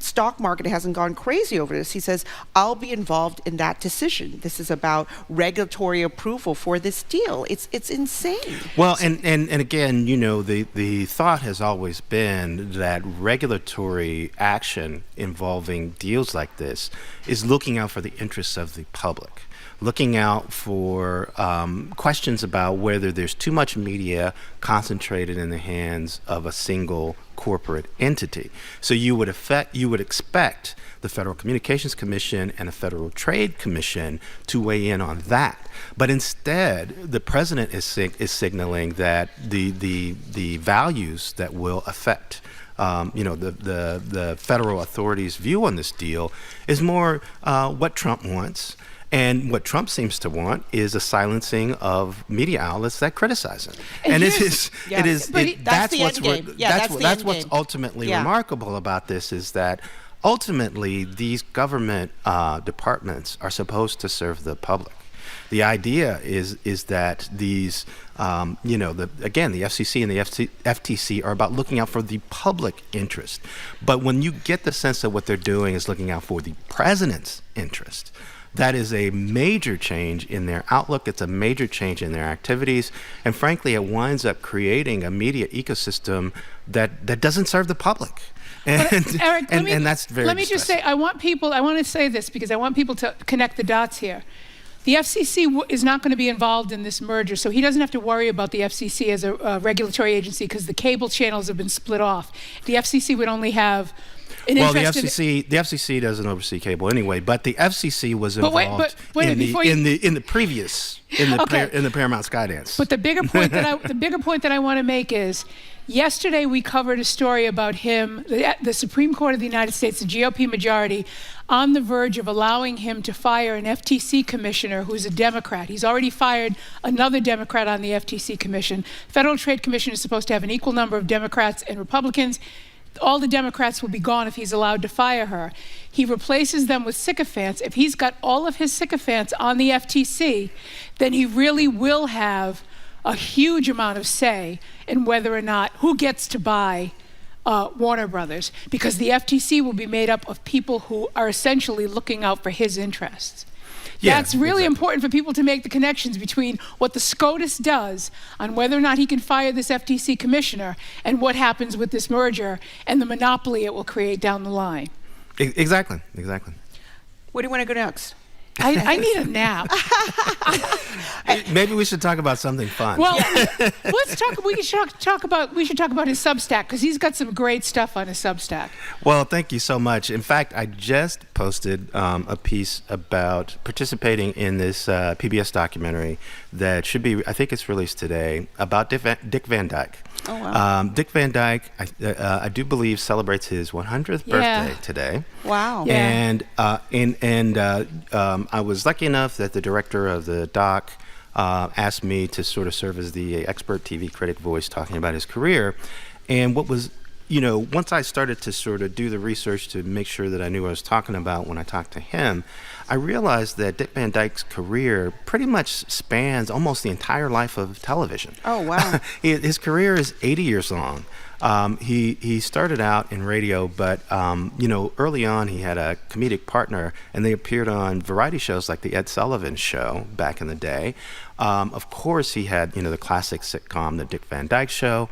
stock market hasn't gone crazy over this. He says, "I'll be involved in that decision. This is about regulatory approval for this deal." It's insane. Well, and again, the thought has always been that regulatory action involving deals like this is looking out for the interests of the public, looking out for questions about whether there's too much media concentrated in the hands of a single corporate entity. So you would expect the Federal Communications Commission and the Federal Trade Commission to weigh in on that. But instead, the president is signaling that the values that will affect the federal authorities' view on this deal is more what Trump wants. And what Trump seems to want is a silencing of media outlets that criticize him. And that's what's ultimately remarkable about this, is that ultimately these government departments are supposed to serve the public. The idea is that these, the FCC and the FTC are about looking out for the public interest. But when you get the sense that what they're doing is looking out for the president's interest, that is a major change in their outlook. It's a major change in their activities. And frankly, it winds up creating a media ecosystem that doesn't serve the public. And, Eric, and that's very Let me just say, I want to say this because I want people to connect the dots here. The FCC is not going to be involved in this merger, so he doesn't have to worry about the FCC as a regulatory agency because the cable channels have been split off. The FCC would only have an interest the FCC doesn't oversee cable anyway, but the FCC was involved in the Paramount Skydance. But the bigger point that I want to make is, yesterday we covered a story about him, the Supreme Court of the United States, the GOP majority, on the verge of allowing him to fire an FTC commissioner who's a Democrat. He's already fired another Democrat on the FTC commission. Federal Trade Commission is supposed to have an equal number of Democrats and Republicans. All the Democrats will be gone if he's allowed to fire her. He replaces them with sycophants. If he's got all of his sycophants on the FTC, then he really will have a huge amount of say in whether or not who gets to buy Warner Brothers, because the FTC will be made up of people who are essentially looking out for his interests. That's really important for people to make the connections between what the SCOTUS does on whether or not he can fire this FTC commissioner and what happens with this merger and the monopoly it will create down the line. Exactly. Where do you want to go next? I need a nap. Maybe we should talk about something fun. Well, let's talk. We should talk about his Substack, because he's got some great stuff on his Substack. Well, thank you so much. In fact, I just posted a piece about participating in this PBS documentary that should be, I think it's released today, about Dick Van Dyke. Oh, wow. Dick Van Dyke, I do believe, celebrates his 100th birthday today. Wow. Yeah. And I was lucky enough that the director of the doc asked me to sort of serve as the expert TV critic voice talking about his career. And what was, once I started to sort of do the research to make sure that I knew what I was talking about when I talked to him, I realized that Dick Van Dyke's career pretty much spans almost the entire life of television. Oh, wow. His career is 80 years long. He started out in radio, but early on he had a comedic partner, and they appeared on variety shows like the Ed Sullivan Show back in the day. Of course, he had the classic sitcom, The Dick Van Dyke Show.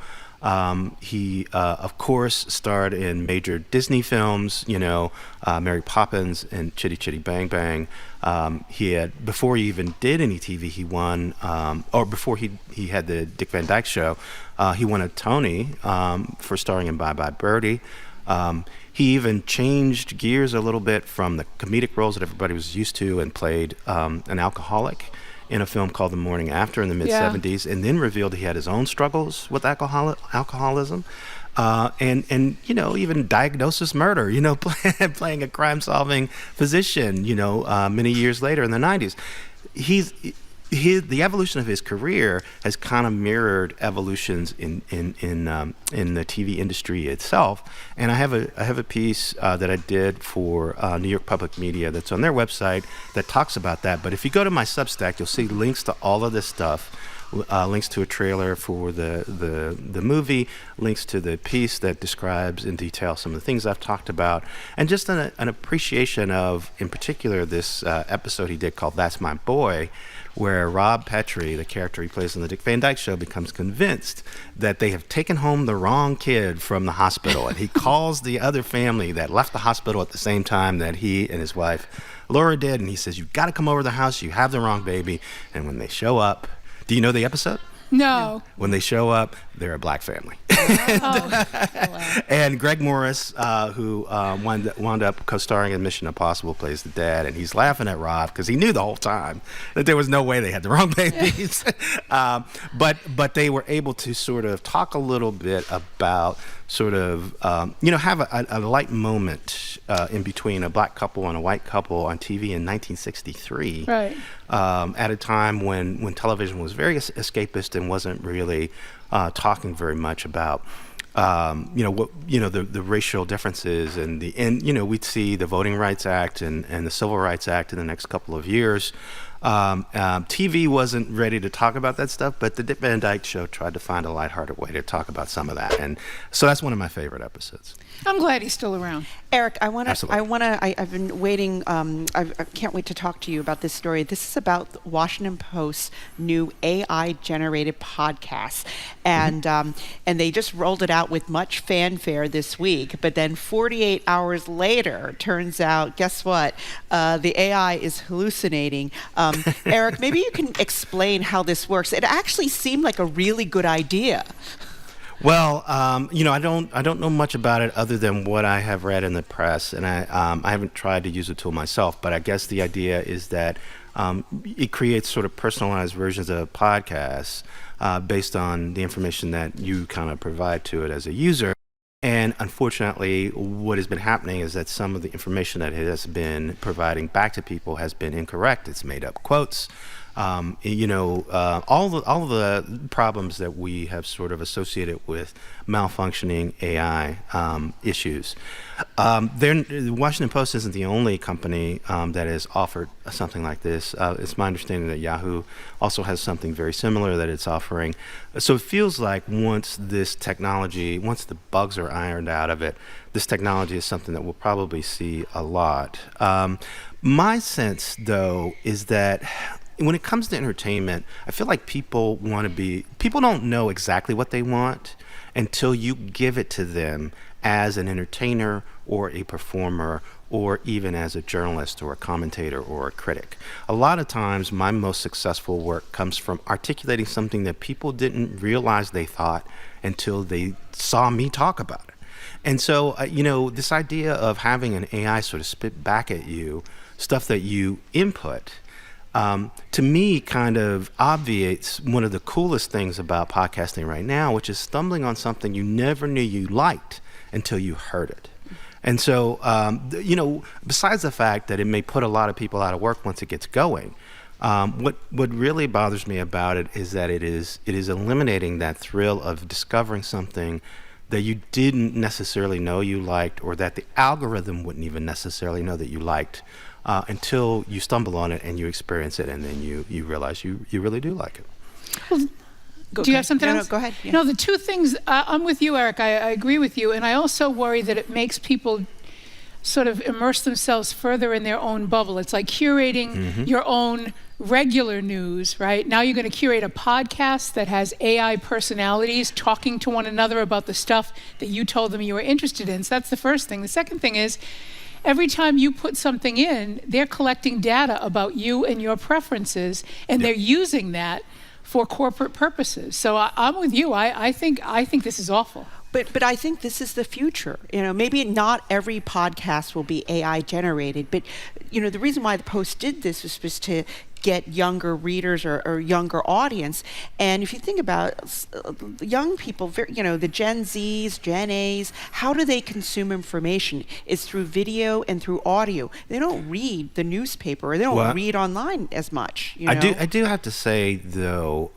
He, of course, starred in major Disney films, Mary Poppins and Chitty Chitty Bang Bang. He had, before he even did any TV, he won, or before he had the Dick Van Dyke Show, he won a Tony for starring in Bye Bye Birdie. He even changed gears a little bit from the comedic roles that everybody was used to and played an alcoholic in a film called The Morning After in the mid-'70s, and then revealed he had his own struggles with alcoholism. And even diagnosis murder, playing a crime-solving physician, many years later in the 90s. The evolution of his career has kind of mirrored evolutions in the TV industry itself. And I have a piece that I did for New York Public Media that's on their website that talks about that. But if you go to my Substack, you'll see links to all of this stuff. Links to a trailer for the movie, links to the piece that describes in detail some of the things I've talked about, and just an appreciation of, in particular, this episode he did called That's My Boy, where Rob Petrie, the character he plays on the Dick Van Dyke Show, becomes convinced that they have taken home the wrong kid from the hospital, and he calls the other family that left the hospital at the same time that he and his wife Laura did, and he says, "You've got to come over to the house, you have the wrong baby." And when they show up, do you know the episode? No. When they show up, they're a black family. Oh. And Greg Morris, who wound up co-starring in Mission Impossible, plays the dad, and he's laughing at Rob because he knew the whole time that there was no way they had the wrong babies. But they were able to sort of talk a little bit about sort of, have a light moment in between a black couple and a white couple on TV in 1963. Right. At a time when television was very escapist and wasn't really talking very much about the racial differences and we'd see the Voting Rights Act and the Civil Rights Act in the next couple of years. TV wasn't ready to talk about that stuff, but the Dick Van Dyke Show tried to find a lighthearted way to talk about some of that, and so that's one of my favorite episodes. I'm glad he's still around. Eric, I've been waiting. I can't wait to talk to you about this story. This is about the Washington Post's new AI-generated podcast, and they just rolled it out with much fanfare this week. But then 48 hours later, turns out, guess what? The AI is hallucinating. Eric, maybe you can explain how this works. It actually seemed like a really good idea. Well, I don't know much about it other than what I have read in the press, and I haven't tried to use the tool myself. But I guess the idea is that it creates sort of personalized versions of podcasts based on the information that you kind of provide to it as a user. And unfortunately, what has been happening is that some of the information that it has been providing back to people has been incorrect. It's made up quotes. All the problems that we have sort of associated with malfunctioning AI issues. The Washington Post isn't the only company that has offered something like this. It's my understanding that Yahoo also has something very similar that it's offering. So it feels like once the bugs are ironed out of it, this technology is something that we'll probably see a lot. My sense, though, is that when it comes to entertainment, I feel like people don't know exactly what they want until you give it to them as an entertainer or a performer or even as a journalist or a commentator or a critic. A lot of times my most successful work comes from articulating something that people didn't realize they thought until they saw me talk about it. And so, this idea of having an AI sort of spit back at you stuff that you input, to me, kind of obviates one of the coolest things about podcasting right now, which is stumbling on something you never knew you liked until you heard it. And so, besides the fact that it may put a lot of people out of work once it gets going, what really bothers me about it is that it is eliminating that thrill of discovering something that you didn't necessarily know you liked, or that the algorithm wouldn't even necessarily know that you liked. Until you stumble on it and you experience it, and then you realize you really do like it. Well, do you have something else? No, go ahead. Yeah. No, the two things, I'm with you, Eric. I agree with you. And I also worry that it makes people sort of immerse themselves further in their own bubble. It's like curating your own regular news, right? Now you're going to curate a podcast that has AI personalities talking to one another about the stuff that you told them you were interested in. So that's the first thing. The second thing is, every time you put something in, they're collecting data about you and your preferences, and they're using that for corporate purposes. So I'm with you. I think this is awful. But I think this is the future. Maybe not every podcast will be AI generated, but the reason why the Post did this was to get younger readers or younger audience. And if you think about young people, the Gen Zs, Gen As, how do they consume information? It's through video and through audio. They don't read the newspaper, or they don't read online as much. I do have to say, though,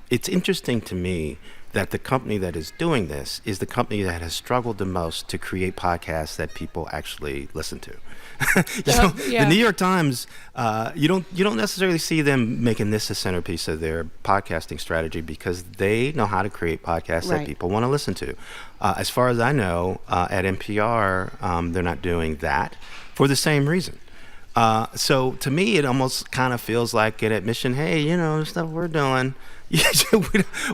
it's interesting to me that the company that is doing this is the company that has struggled the most to create podcasts that people actually listen to. The New York Times, you don't necessarily see them making this a centerpiece of their podcasting strategy, because they know how to create podcasts that people want to listen to. As far as I know, at NPR, they're not doing that for the same reason. So to me, it almost kind of feels like an admission, hey, the stuff we're doing,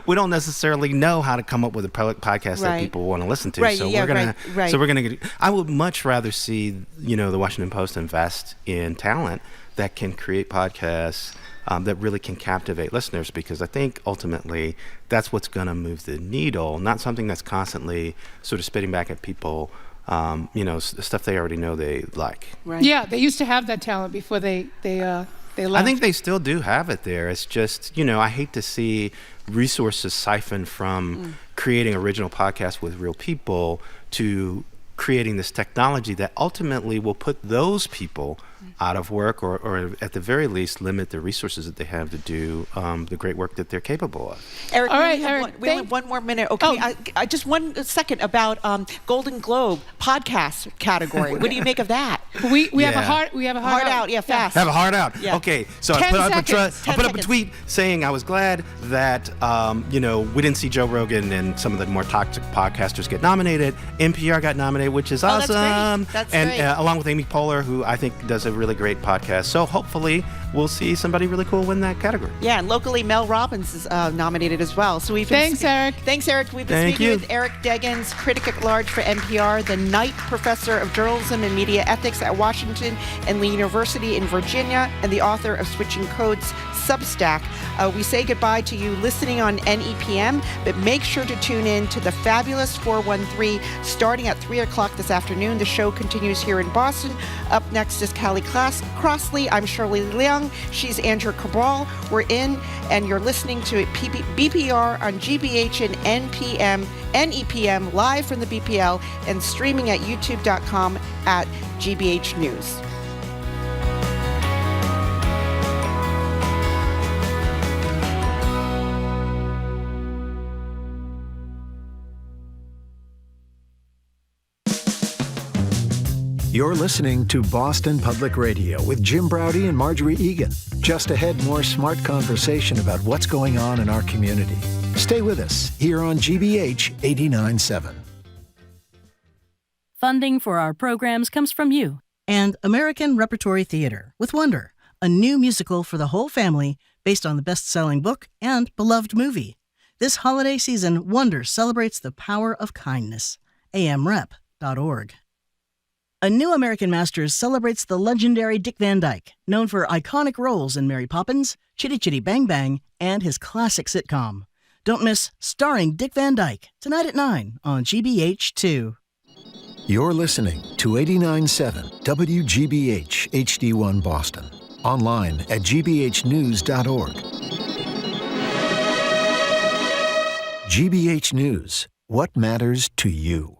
we don't necessarily know how to come up with a podcast that people want to listen to. So we're gonna. I would much rather see the Washington Post invest in talent that can create podcasts that really can captivate listeners, because I think ultimately that's what's going to move the needle, not something that's constantly sort of spitting back at people. Stuff they already know they like. Right. Yeah, they used to have that talent before they left. I think they still do have it there. It's just, I hate to see resources siphoned from creating original podcasts with real people to creating this technology that ultimately will put those people out of work, or at the very least limit the resources that they have to do the great work that they're capable of. Eric, we only have one more minute. Okay, I just 1 second about Golden Globe podcast category. What do you make of that? We have a heart out. Yeah, fast. Have a heart out. Yeah. Okay, so I put up a tweet saying I was glad that we didn't see Joe Rogan and some of the more toxic podcasters get nominated. NPR got nominated, which is awesome. That's great. Along with Amy Poehler, who I think does a really great podcast. So hopefully we'll see somebody really cool win that category. Yeah, and locally, Mel Robbins is nominated as well. So we've been Eric. Thanks, Eric. We've been speaking with Eric Deggans, critic at large for NPR, the Knight Professor of Journalism and Media Ethics at Washington and Lee University in Virginia, and the author of Switching Codes Substack. We say goodbye to you listening on NEPM, but make sure to tune in to the Fabulous 413 starting at 3 o'clock this afternoon. The show continues here in Boston. Up next is Callie Crossley. I'm Shirley Leung. She's Andrea Cabral. We're in, and you're listening to BPR on GBH and NEPM, live from the BPL, and streaming at youtube.com at GBH News. You're listening to Boston Public Radio with Jim Braude and Marjorie Egan. Just ahead, more smart conversation about what's going on in our community. Stay with us here on GBH 89.7. Funding for our programs comes from you. And American Repertory Theater with Wonder, a new musical for the whole family based on the best-selling book and beloved movie. This holiday season, Wonder celebrates the power of kindness. amrep.org. A New American Masters celebrates the legendary Dick Van Dyke, known for iconic roles in Mary Poppins, Chitty Chitty Bang Bang, and his classic sitcom. Don't miss Starring Dick Van Dyke, tonight at 9 on GBH2. You're listening to 89.7 WGBH HD1 Boston. Online at gbhnews.org. GBH News. What matters to you?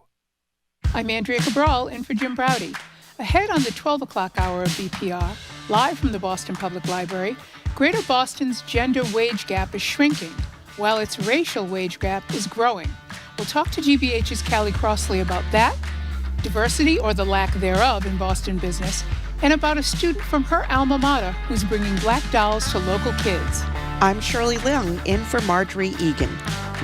I'm Andrea Cabral, in for Jim Braude. Ahead on the 12 o'clock hour of BPR, live from the Boston Public Library, Greater Boston's gender wage gap is shrinking, while its racial wage gap is growing. We'll talk to GBH's Callie Crossley about that, diversity or the lack thereof in Boston business, and about a student from her alma mater who's bringing black dolls to local kids. I'm Shirley Leung, in for Marjorie Egan.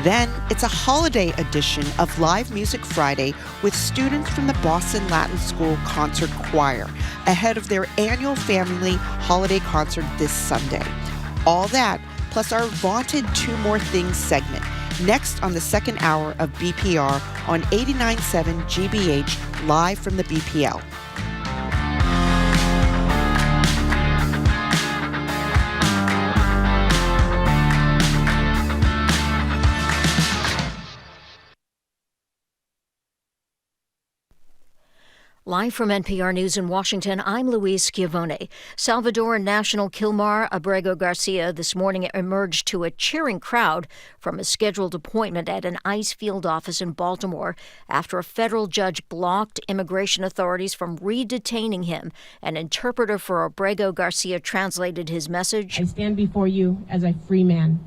Then it's a holiday edition of Live Music Friday with students from the Boston Latin School Concert Choir ahead of their annual family holiday concert this Sunday. All that, plus our vaunted Two More Things segment, next on the second hour of BPR on 89.7 GBH, live from the BPL. Live from NPR News in Washington, I'm Louise Schiavone. Salvadoran national Kilmar Abrego Garcia this morning emerged to a cheering crowd from a scheduled appointment at an ICE field office in Baltimore after a federal judge blocked immigration authorities from re-detaining him. An interpreter for Abrego Garcia translated his message. I stand before you as a free man,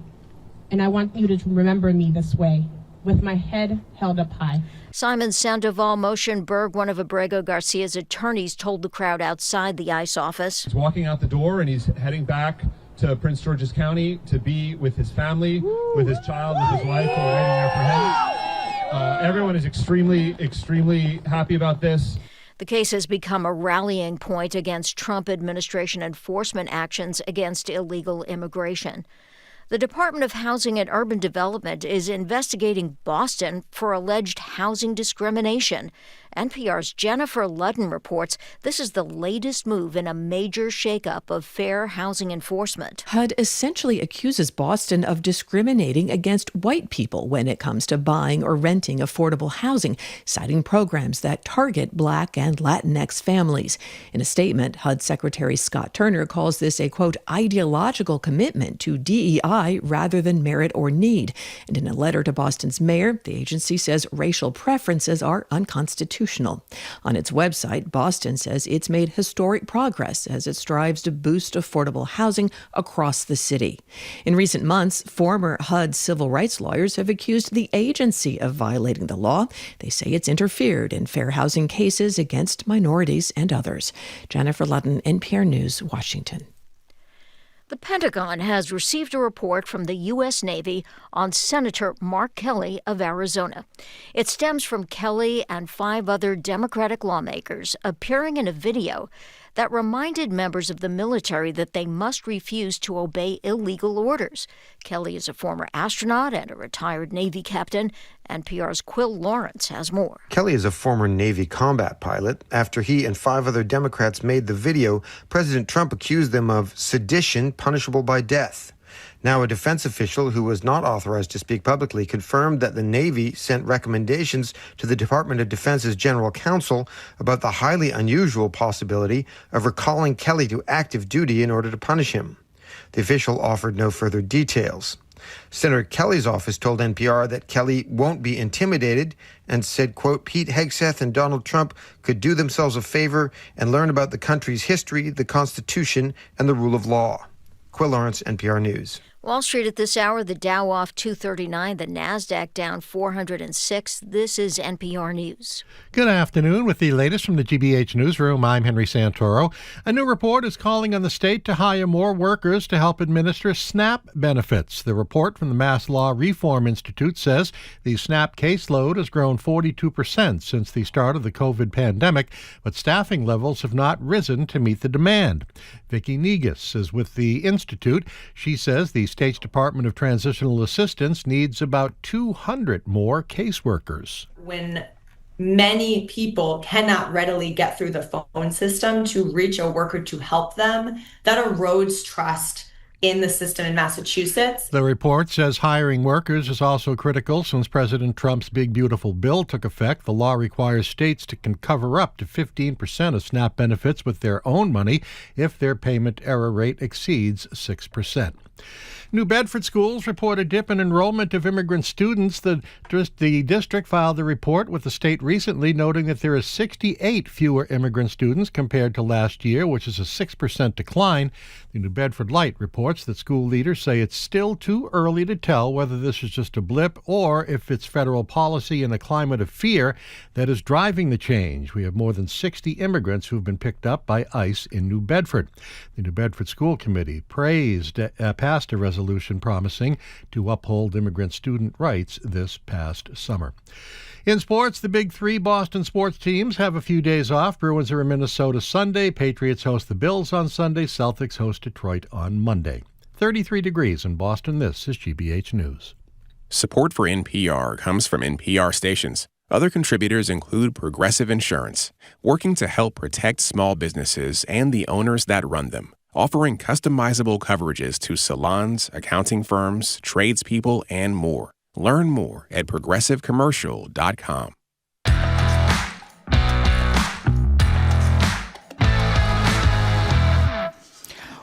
and I want you to remember me this way, with my head held up high. Simon Sandoval Motionberg, one of Abrego Garcia's attorneys, told the crowd outside the ICE office. He's walking out the door and he's heading back to Prince George's County to be with his family, with his child, with his wife, who are waiting there for him. Everyone is extremely happy about this. The case has become a rallying point against Trump administration enforcement actions against illegal immigration. The Department of Housing and Urban Development is investigating Boston for alleged housing discrimination. NPR's Jennifer Ludden reports this is the latest move in a major shakeup of fair housing enforcement. HUD essentially accuses Boston of discriminating against white people when it comes to buying or renting affordable housing, citing programs that target Black and Latinx families. In a statement, HUD Secretary Scott Turner calls this a, quote, ideological commitment to DEI rather than merit or need. And in a letter to Boston's mayor, the agency says racial preferences are unconstitutional. On its website, Boston says it's made historic progress as it strives to boost affordable housing across the city. In recent months, former HUD civil rights lawyers have accused the agency of violating the law. They say it's interfered in fair housing cases against minorities and others. Jennifer Ludden, NPR News, Washington. The Pentagon has received a report from the U.S. Navy on Senator Mark Kelly of Arizona. It stems from Kelly and 5 other Democratic lawmakers appearing in a video that reminded members of the military that they must refuse to obey illegal orders. Callie is a former astronaut and a retired Navy captain. NPR's Quill Lawrence has more. Callie is a former Navy combat pilot. After he and 5 other Democrats made the video, President Trump accused them of sedition punishable by death. Now, a defense official who was not authorized to speak publicly confirmed that the Navy sent recommendations to the Department of Defense's General Counsel about the highly unusual possibility of recalling Callie to active duty in order to punish him. The official offered no further details. Senator Kelly's office told NPR that Callie won't be intimidated and said, quote, Pete Hegseth and Donald Trump could do themselves a favor and learn about the country's history, the Constitution, and the rule of law. Quill Lawrence, NPR News. Wall Street at this hour, the Dow off 239, the NASDAQ down 406. This is NPR News. Good afternoon. With the latest from the GBH Newsroom, I'm Henry Santoro. A new report is calling on the state to hire more workers to help administer SNAP benefits. The report from the Mass Law Reform Institute says the SNAP caseload has grown 42% since the start of the COVID pandemic, but staffing levels have not risen to meet the demand. Vicki Negus is with the Institute. She says the State's Department of Transitional Assistance needs about 200 more caseworkers. When many people cannot readily get through the phone system to reach a worker to help them, that erodes trust in the system in Massachusetts. The report says hiring workers is also critical since President Trump's Big Beautiful Bill took effect. The law requires states to can cover up to 15% of SNAP benefits with their own money if their payment error rate exceeds 6%. New Bedford schools report a dip in enrollment of immigrant students. The district filed a report with the state recently, noting that there are 68 fewer immigrant students compared to last year, which is a 6% decline. The New Bedford Light reports that school leaders say it's still too early to tell whether this is just a blip or if it's federal policy and a climate of fear that is driving the change. We have more than 60 immigrants who've been picked up by ICE in New Bedford. The New Bedford School Committee passed a resolution promising to uphold immigrant student rights this past summer. In sports, the big 3 Boston sports teams have a few days off. Bruins are in Minnesota Sunday. Patriots host the Bills on Sunday. Celtics host Detroit on Monday. 33 degrees in Boston. This is GBH News. Support for NPR comes from NPR stations. Other contributors include Progressive Insurance, working to help protect small businesses and the owners that run them, offering customizable coverages to salons, accounting firms, tradespeople, and more. Learn more at progressivecommercial.com.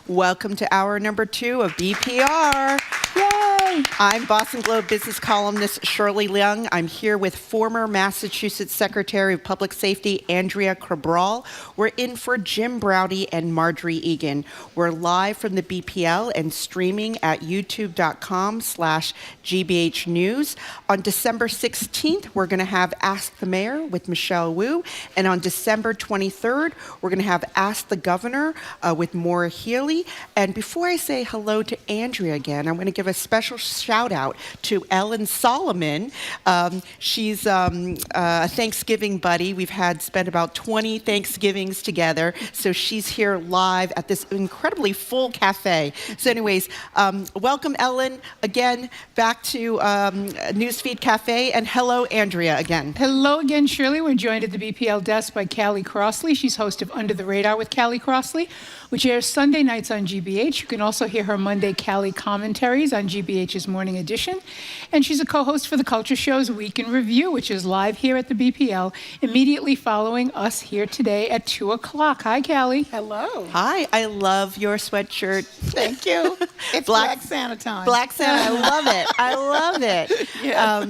Welcome to hour number 2 of BPR. Yay! I'm Boston Globe business columnist Shirley Leung. I'm here with former Massachusetts Secretary of Public Safety Andrea Cabral. We're in for Jim Braude and Marjorie Egan. We're live from the BPL and streaming at youtube.com/GBH News. On December 16th, we're going to have Ask the Mayor with Michelle Wu. And on December 23rd, we're going to have Ask the Governor with Maura Healey. And before I say hello to Andrea again, I'm going to give a special shout out to Ellen Solomon. She's a Thanksgiving buddy. We've spent about 20 Thanksgivings together. So she's here live at this incredibly full cafe. So anyways, welcome Ellen again back to Newsfeed Cafe, and hello Andrea again. Hello again, Shirley. We're joined at the BPL desk by Callie Crossley. She's host of Under the Radar with Callie Crossley, which airs Sunday nights on GBH. You can also hear her Monday Callie commentaries on GBH's Morning Edition. And she's a co-host for the Culture Show's Week in Review, which is live here at the BPL, immediately following us here today at 2 o'clock. Hi, Callie. Hello. Hi, I love your sweatshirt. Thank you. It's Black Santa time. Black Santa, I love it. I love it. Yeah.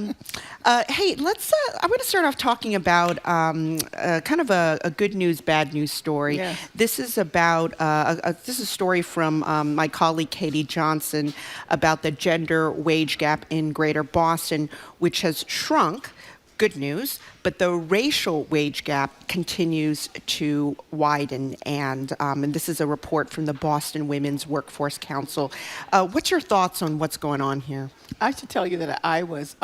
Hey, I'm going to start off talking about kind of a good news, bad news story. Yeah. This is about, this is a story from my colleague Katie Johnson about the gender wage gap in Greater Boston, which has shrunk. Good news, but the racial wage gap continues to widen, and this is a report from the Boston Women's Workforce Council. What's your thoughts on what's going on here? I should tell you that I was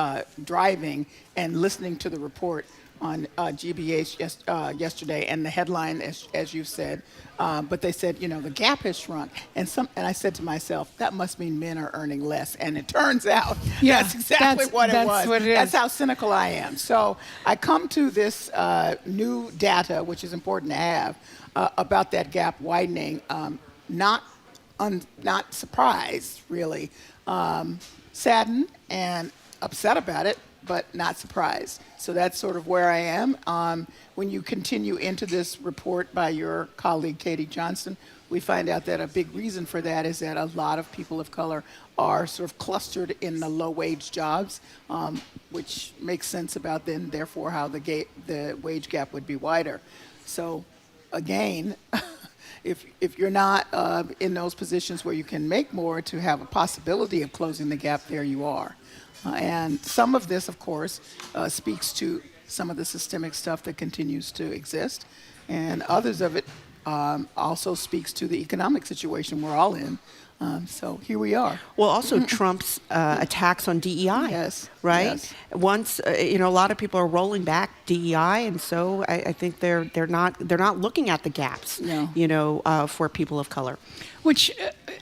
driving and listening to the report on GBH yesterday, and the headline, as you said, but they said, the gap has shrunk, and I said to myself, that must mean men are earning less, and it turns out that's exactly what it was. What it is. That's how cynical I am. So I come to this new data, which is important to have, about that gap widening. Not surprised, really. Saddened and upset about it, but not surprised. So that's sort of where I am. When you continue into this report by your colleague, Katie Johnston, we find out that a big reason for that is that a lot of people of color are sort of clustered in the low-wage jobs, which makes sense about then, therefore, how the wage gap would be wider. So, again, if you're not in those positions where you can make more to have a possibility of closing the gap, there you are. And some of this, of course, speaks to some of the systemic stuff that continues to exist, and others of it also speaks to the economic situation we're all in. So here we are. Well, also Trump's attacks on DEI. Yes. Right. Yes. Once a lot of people are rolling back DEI, and so I think they're not looking at the gaps. No. For people of color. Which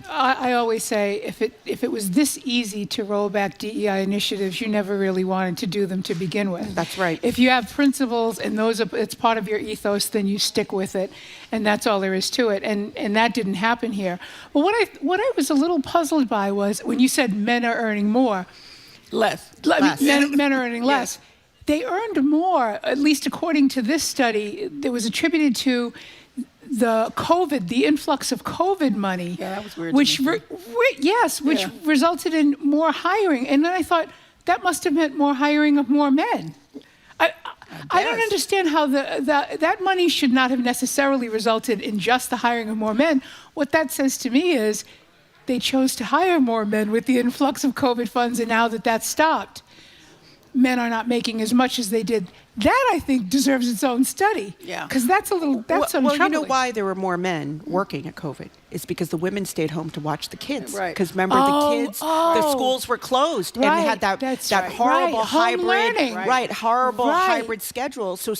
I always say, if it was this easy to roll back DEI initiatives, you never really wanted to do them to begin with. That's right. If you have principles and it's part of your ethos, then you stick with it, and that's all there is to it. And that didn't happen here. But what I was a little puzzled by was when you said men are earning more. Less. Men are earning less. Yes. They earned more, at least according to this study, that was attributed to the influx of COVID money. Yeah, that was weird. Which resulted in more hiring. And then I thought that must have meant more hiring of more men. I don't understand how that money should not have necessarily resulted in just the hiring of more men. What that says to me is they chose to hire more men with the influx of COVID funds, and now that that's stopped, men are not making as much as they did. That, I think, deserves its own study. Yeah. Because that's untroubling. Well, you know why there were more men working at COVID? It's because the women stayed home to watch the kids. Right. Because remember, the schools were closed, and they had that horrible hybrid, horrible hybrid schedule. So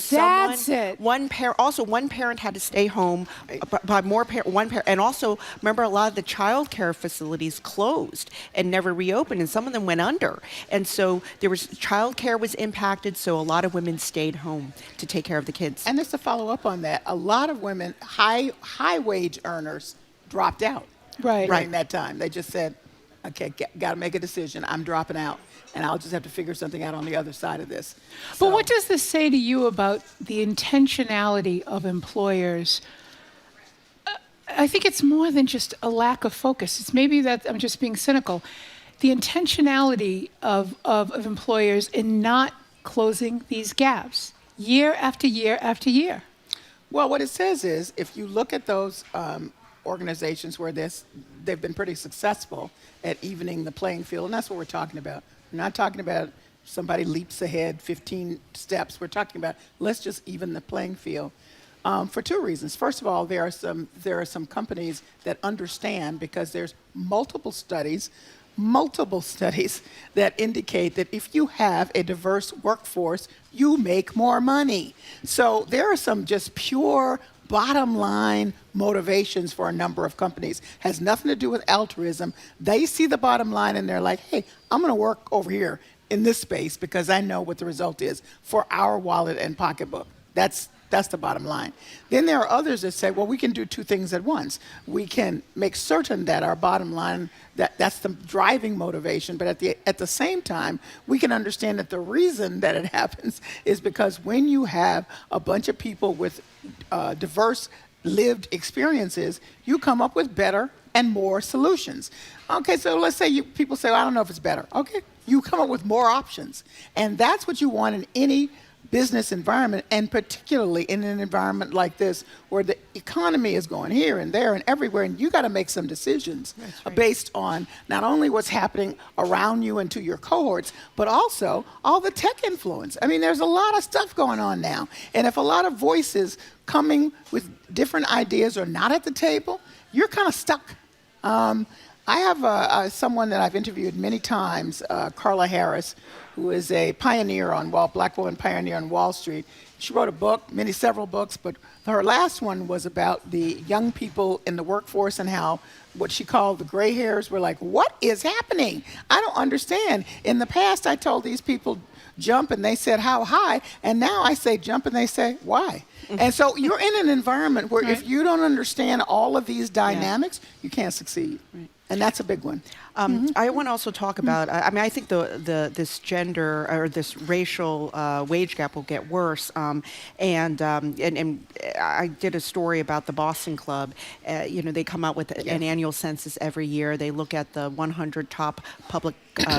one parent had to stay home, one parent, and also remember a lot of the child care facilities closed and never reopened, and some of them went under, and so child care was impacted. So a lot of women stayed home to take care of the kids. And just to follow up on that, a lot of women, high wage earners, dropped out during that time. They just said, okay, got to make a decision. I'm dropping out, and I'll just have to figure something out on the other side of this. But what does this say to you about the intentionality of employers? I think it's more than just a lack of focus. It's maybe that I'm just being cynical. The intentionality of employers in not closing these gaps year after year after year. Well, what it says is, if you look at those organizations where they've been pretty successful at evening the playing field, and that's what we're talking about. We're not talking about somebody leaps ahead 15 steps. We're talking about let's just even the playing field for two reasons. First of all, there are some companies that understand, because there's multiple studies that indicate that if you have a diverse workforce, you make more money. So there are some just pure bottom line motivations for a number of companies. Has nothing to do with altruism. They see the bottom line and they're like, hey, I'm going to work over here in this space because I know what the result is for our wallet and pocketbook. That's the bottom line. Then there are others that say, well, we can do two things at once. We can make certain that our bottom line, that's the driving motivation, but at the same time, we can understand that the reason that it happens is because when you have a bunch of people with diverse lived experiences, you come up with better and more solutions. Okay, so let's say people say, well, I don't know if it's better. Okay, you come up with more options. And that's what you want in any business environment, and particularly in an environment like this where the economy is going here and there and everywhere, and you got to make some decisions based on not only what's happening around you and to your cohorts, but also all the tech influence. I mean, there's a lot of stuff going on now, and if a lot of voices coming with different ideas are not at the table, you're kind of stuck. I have someone that I've interviewed many times, Carla Harris, who is a pioneer black woman pioneer on Wall Street. She wrote a book, several books, but her last one was about the young people in the workforce and how what she called the gray hairs were like, what is happening? I don't understand. In the past, I told these people jump and they said how high, and now I say jump and they say why. And so you're in an environment where if you don't understand all of these dynamics, you can't succeed. Right. And that's a big one. I want to also talk about, I think this gender or this racial wage gap will get worse. And I did a story about the Boston Club. They come out with an annual census every year. They look at the 100 top public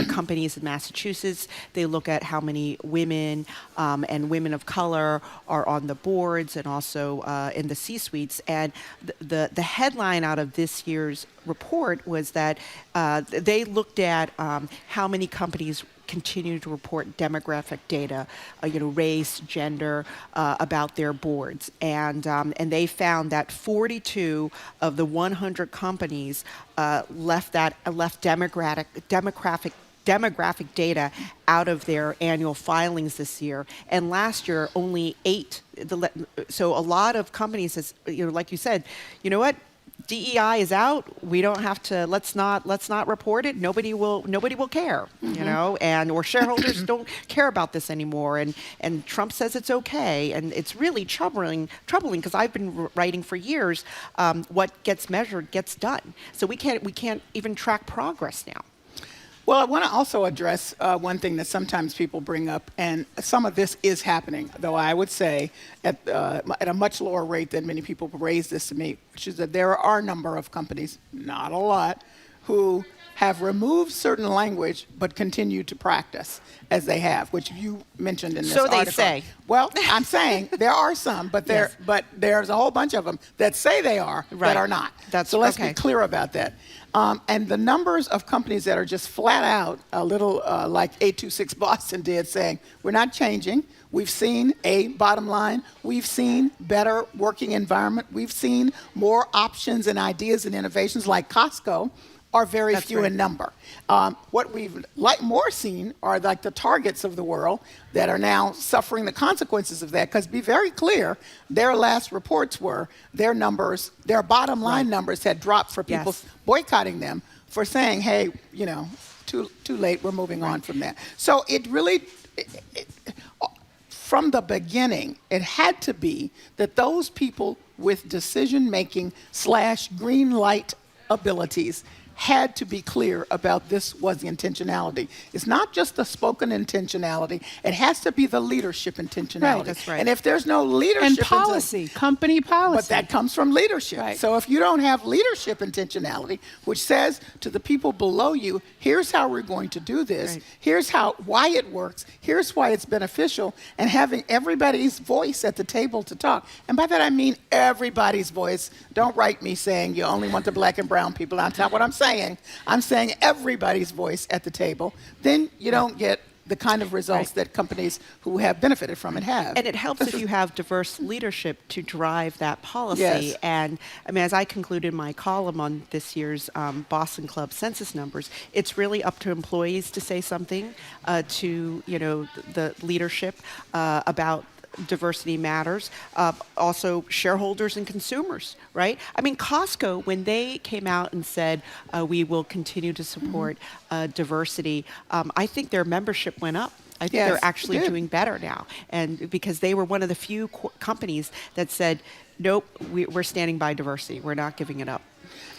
companies in Massachusetts. They look at how many women and women of color are on the boards and also in the C-suites. And the headline out of this year's report was that they looked at how many companies continue to report demographic data, race, gender, about their boards, and they found that 42 of the 100 companies left demographic data out of their annual filings this year, and last year only 8. So a lot of companies, like you said, you know what? DEI is out. We don't have to. Let's not report it. Nobody will care. And or shareholders don't care about this anymore. And Trump says it's okay. And it's really troubling because I've been writing for years. What gets measured gets done. So we can't even track progress now. Well, I want to also address one thing that sometimes people bring up, and some of this is happening, though I would say at a much lower rate than many people raise this to me, which is that there are a number of companies, not a lot, who have removed certain language but continue to practice as they have, which you mentioned in this article. So they say. Well, I'm saying there are some, but there's a whole bunch of them that say they are, that are not. So let's be clear about that. And the numbers of companies that are just flat out a little like 826 Boston did, saying, we're not changing. We've seen a bottom line. We've seen better working environment. We've seen more options and ideas and innovations like Costco are very few in number. What we've more seen are like the Targets of the world that are now suffering the consequences of that, because be very clear, their last reports were their numbers, their bottom line numbers had dropped for people boycotting them for saying, hey, too late, we're moving on from that. So it really, from the beginning, it had to be that those people with decision-making / green light abilities had to be clear about this was the intentionality. It's not just the spoken intentionality. It has to be the leadership intentionality. Right, that's right. And if there's no leadership... And policy, company policy. But that comes from leadership. Right. So if you don't have leadership intentionality, which says to the people below you, here's how we're going to do this, here's why it works, here's why it's beneficial, and having everybody's voice at the table to talk. And by that I mean everybody's voice. Don't write me saying you only want the black and brown people. That's not what I'm saying. I'm saying everybody's voice at the table. Then you don't get the kind of results that companies who have benefited from it have. And it helps if you have diverse leadership to drive that policy. Yes. And I mean, as I concluded my column on this year's Boston Club census numbers, it's really up to employees to say something to the leadership about diversity matters, also shareholders and consumers, right? I mean, Costco, when they came out and said, we will continue to support diversity, I think their membership went up. I think they're actually doing better now. And because they were one of the few companies that said, nope, we're standing by diversity. We're not giving it up.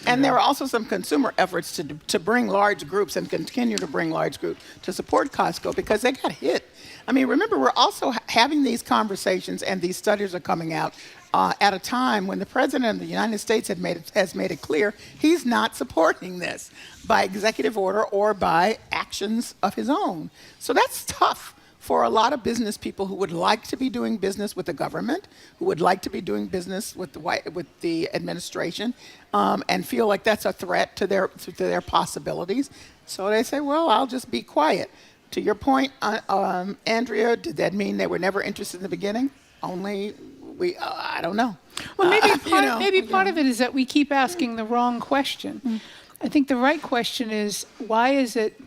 And there are also some consumer efforts to bring large groups and continue to bring large groups to support Costco because they got hit. I mean, remember, we're also having these conversations and these studies are coming out at a time when the President of the United States has made it clear he's not supporting this by executive order or by actions of his own. So that's tough for a lot of business people who would like to be doing business with the government, who would like to be doing business with the administration, and feel like that's a threat to their possibilities. So they say, well, I'll just be quiet. To your point, Andrea, did that mean they were never interested in the beginning? I don't know. Well, maybe part of it is that we keep asking the wrong question. I think the right question is, why is it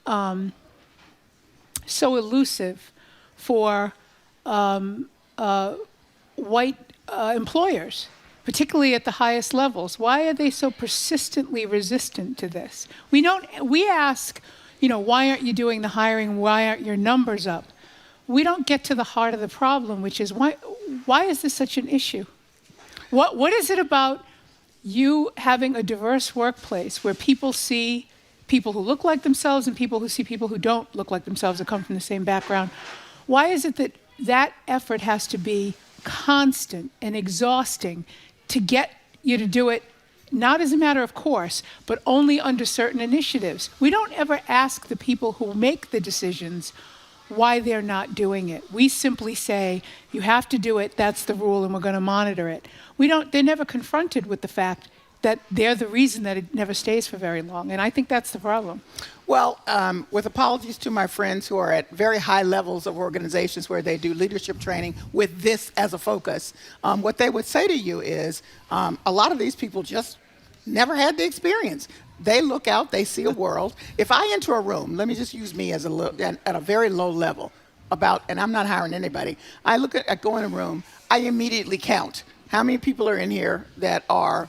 so elusive for white employers, particularly at the highest levels? Why are they so persistently resistant to this? We ask, why aren't you doing the hiring? Why aren't your numbers up? We don't get to the heart of the problem, which is why is this such an issue? What is it about you having a diverse workplace where people see people who look like themselves and people who see people who don't look like themselves or come from the same background? Why is it that effort has to be constant and exhausting to get you to do it, not as a matter of course, but only under certain initiatives? We don't ever ask the people who make the decisions why they're not doing it. We simply say, you have to do it, that's the rule, and we're going to monitor it. They're never confronted with the fact that they're the reason that it never stays for very long, and I think that's the problem. Well, with apologies to my friends who are at very high levels of organizations where they do leadership training with this as a focus, what they would say to you is a lot of these people just never had the experience. They look out, they see a world. If I enter a room, let me just use me as at a very low level and I'm not hiring anybody. I go in a room, I immediately count how many people are in here that are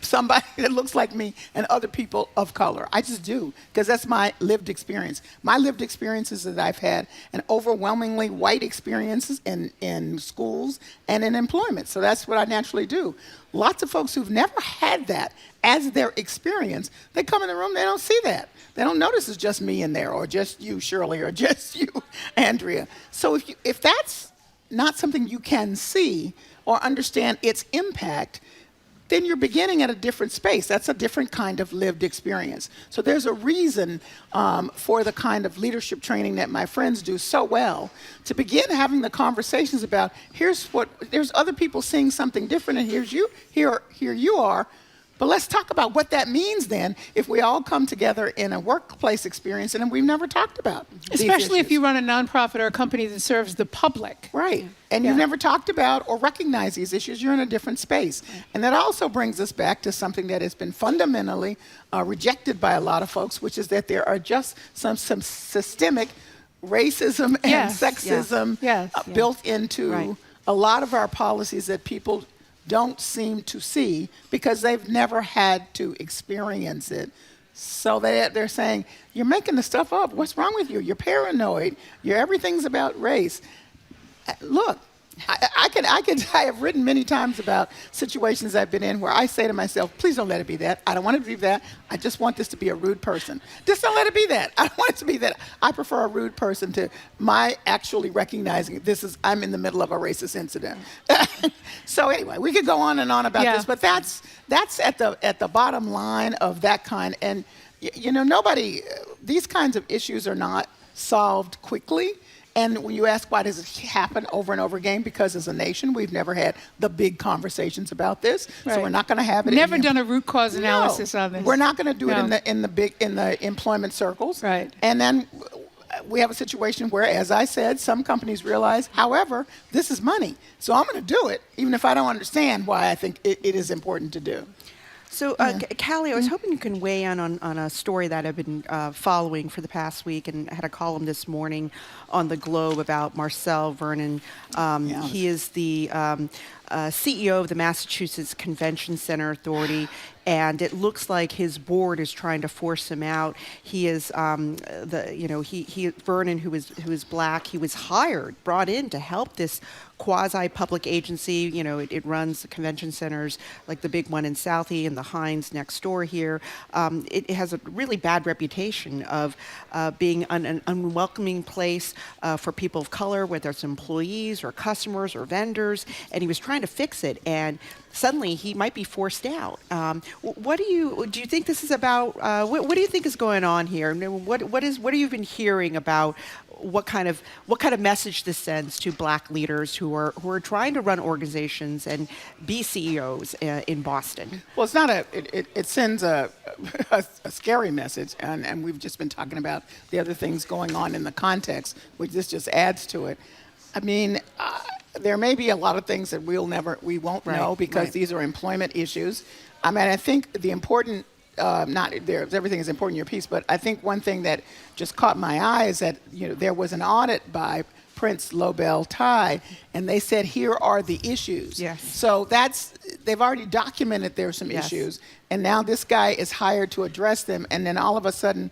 somebody that looks like me and other people of color. I just do, because that's my lived experience. My lived experience is that I've had an overwhelmingly white experiences in schools and in employment. So that's what I naturally do. Lots of folks who've never had that as their experience, they come in the room, they don't see that. They don't notice it's just me in there, or just you, Shirley, or just you, Andrea. So if that's not something you can see or understand its impact, then you're beginning at a different space. That's a different kind of lived experience. So there's a reason for the kind of leadership training that my friends do so well, to begin having the conversations about, there's other people seeing something different, and here you are. But let's talk about what that means then if we all come together in a workplace experience and we've never talked about Especially if you run a nonprofit or a company that serves the public. Right. And you've never talked about or recognized these issues, you're in a different space. And that also brings us back to something that has been fundamentally rejected by a lot of folks, which is that there are just some systemic racism and sexism built into a lot of our policies that people don't seem to see because they've never had to experience it. So they're saying, you're making the stuff up. What's wrong with you? You're paranoid. Everything's about race. Look, I have written many times about situations I've been in where I say to myself, please don't let it be that. I don't want it to be that. I just want this to be a rude person. Just don't let it be that. I don't want it to be that. I prefer a rude person to my actually recognizing I'm in the middle of a racist incident. So anyway, we could go on and on about this, but that's at the bottom line of that kind. And these kinds of issues are not solved quickly. And when you ask why does it happen over and over again, because as a nation, we've never had the big conversations about this. Right. So we're not going to have it. Never done a root cause analysis on this. We're not going to do it in the employment circles. Right. And then we have a situation where, as I said, some companies realize, however, this is money. So I'm going to do it, even if I don't understand why I think it is important to do. So, Callie, I was hoping you can weigh in on a story that I've been following for the past week, and I had a column this morning on the Globe about Marcel Vernon. He is the CEO of the Massachusetts Convention Center Authority, and it looks like his board is trying to force him out. He is Vernon, who is black. He was brought in to help this quasi-public agency. It runs the convention centers, like the big one in Southie and the Hines next door here. It has a really bad reputation of being an unwelcoming place for people of color, whether it's employees or customers or vendors, and he was trying to fix it, and suddenly he might be forced out. What do you think this is about? What do you think is going on here? What have you been hearing about what kind of message this sends to black leaders who are trying to run organizations and be CEOs in Boston? Well, it's not it sends a scary message, and we've just been talking about the other things going on in the context, which this just adds to it. I mean, there may be a lot of things that we won't know because these are employment issues. I mean, I think the important not there, everything is important in your piece, but I think one thing that just caught my eye is that there was an audit by Prince Lobel Tai, and they said here are the issues. Yes. So they've already documented there's some issues, and now this guy is hired to address them, and then all of a sudden,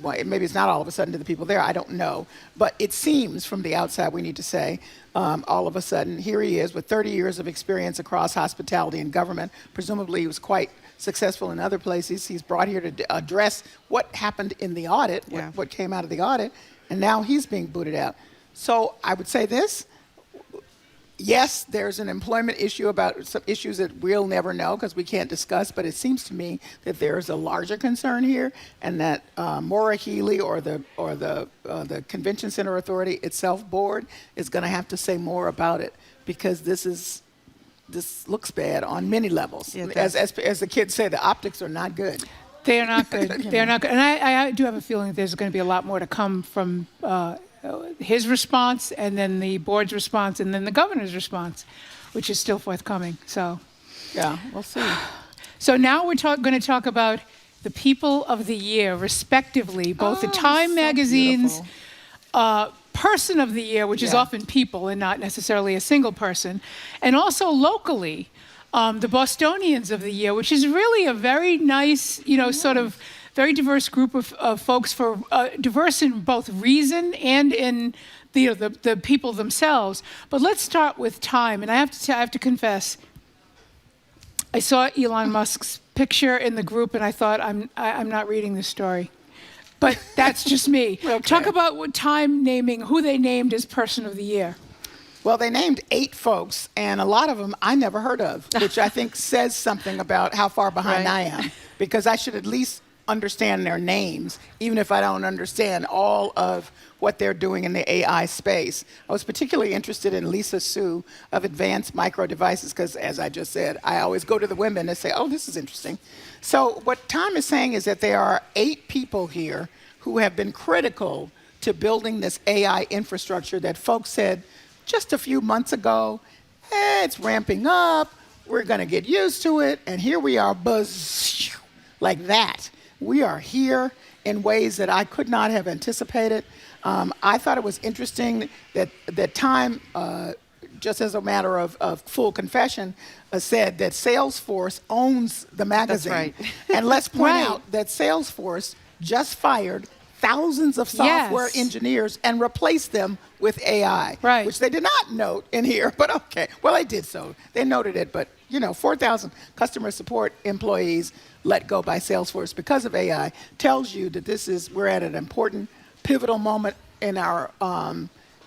well, maybe it's not all of a sudden to the people there, I don't know, but it seems from the outside, we need to say, all of a sudden, here he is with 30 years of experience across hospitality and government. Presumably he was quite successful in other places. He's brought here to address what happened in the audit, what came out of the audit, and now he's being booted out. So I would say this. Yes, there's an employment issue about some issues that we'll never know because we can't discuss, but it seems to me that there's a larger concern here, and that Maura Healey or the Convention Center Authority itself board is going to have to say more about it, because this looks bad on many levels. As the kids say, the optics are not good. They are not good. They're not good. And I do have a feeling that there's going to be a lot more to come from his response, and then the board's response, and then the governor's response, which is still forthcoming. So, yeah, we'll see. So now we're going to talk about the People of the Year, respectively, both the Time Magazine's Person of the Year, which is often people and not necessarily a single person, and also locally, the Bostonians of the Year, which is really a very nice, sort of very diverse group of folks, for diverse in both reason and in the people themselves. But let's start with Time, and I have to confess, I saw Elon Musk's picture in the group, and I thought I'm not reading this story. But that's just me. Okay. Talk about what Time naming, who they named as Person of the Year. Well, they named 8 folks, and a lot of them I never heard of, which I think says something about how far behind I am, because I should at least understand their names, even if I don't understand all of what they're doing in the AI space. I was particularly interested in Lisa Su of Advanced Micro Devices, because, as I just said, I always go to the women and say, oh, this is interesting. So what Time is saying is that there are 8 people here who have been critical to building this AI infrastructure that folks said just a few months ago, it's ramping up, we're going to get used to it, and here we are, buzz, like that. We are here in ways that I could not have anticipated. I thought it was interesting that Time, just as a matter of full confession, said that Salesforce owns the magazine. That's right. And let's point out that Salesforce just fired thousands of software engineers and replaced them with AI, which they did not note in here, but okay. Well, they did so. They noted it, but 4,000 customer support employees let go by Salesforce because of AI tells you that we're at an important pivotal moment in our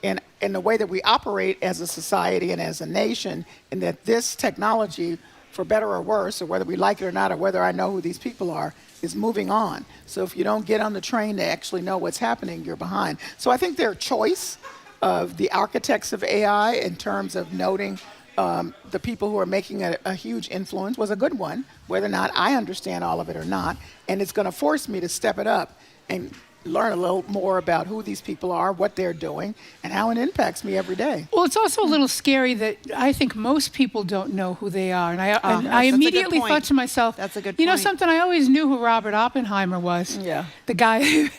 in the way that we operate as a society and as a nation, and that this technology, for better or worse, or whether we like it or not, or whether I know who these people are, is moving on. So if you don't get on the train to actually know what's happening, you're behind. So I think their choice of the architects of AI in terms of noting the people who are making a huge influence was a good one, whether or not I understand all of it or not. And it's going to force me to step it up and learn a little more about who these people are, what they're doing, and how it impacts me every day. Well, it's also a little scary that I think most people don't know who they are. And I immediately thought to myself, that's a good point. Something, I always knew who Robert Oppenheimer was. Yeah. The guy,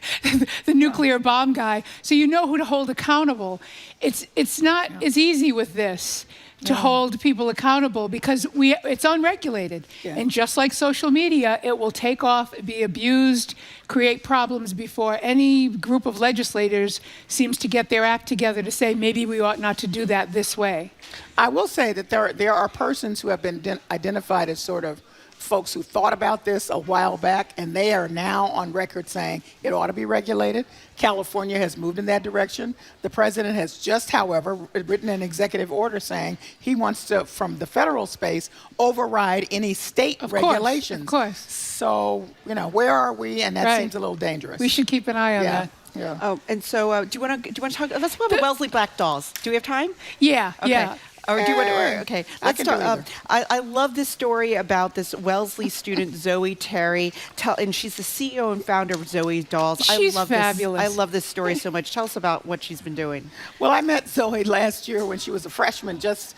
the nuclear bomb guy. So you know who to hold accountable. It's not as easy with this to hold people accountable because it's unregulated. Yeah. And just like social media, it will take off, be abused, create problems before any group of legislators seems to get their act together to say maybe we ought not to do that this way. I will say that there are persons who have been identified as sort of folks who thought about this a while back, and they are now on record saying it ought to be regulated. California has moved in that direction. The president has just, however, written an executive order saying he wants to, from the federal space, override any state regulations. Of course. So, where are we? And that seems a little dangerous. We should keep an eye on that. Yeah. Oh, and so do you want to talk? Let's talk about Wellesley Black dolls. Do we have time? Yeah. Okay. Yeah. Or do whatever. Okay, let's start. I love this story about this Wellesley student, Zoe Terry, and she's the CEO and founder of Zoe's Dolls. She's fabulous. I love this story so much. Tell us about what she's been doing. Well, I met Zoe last year when she was a freshman, just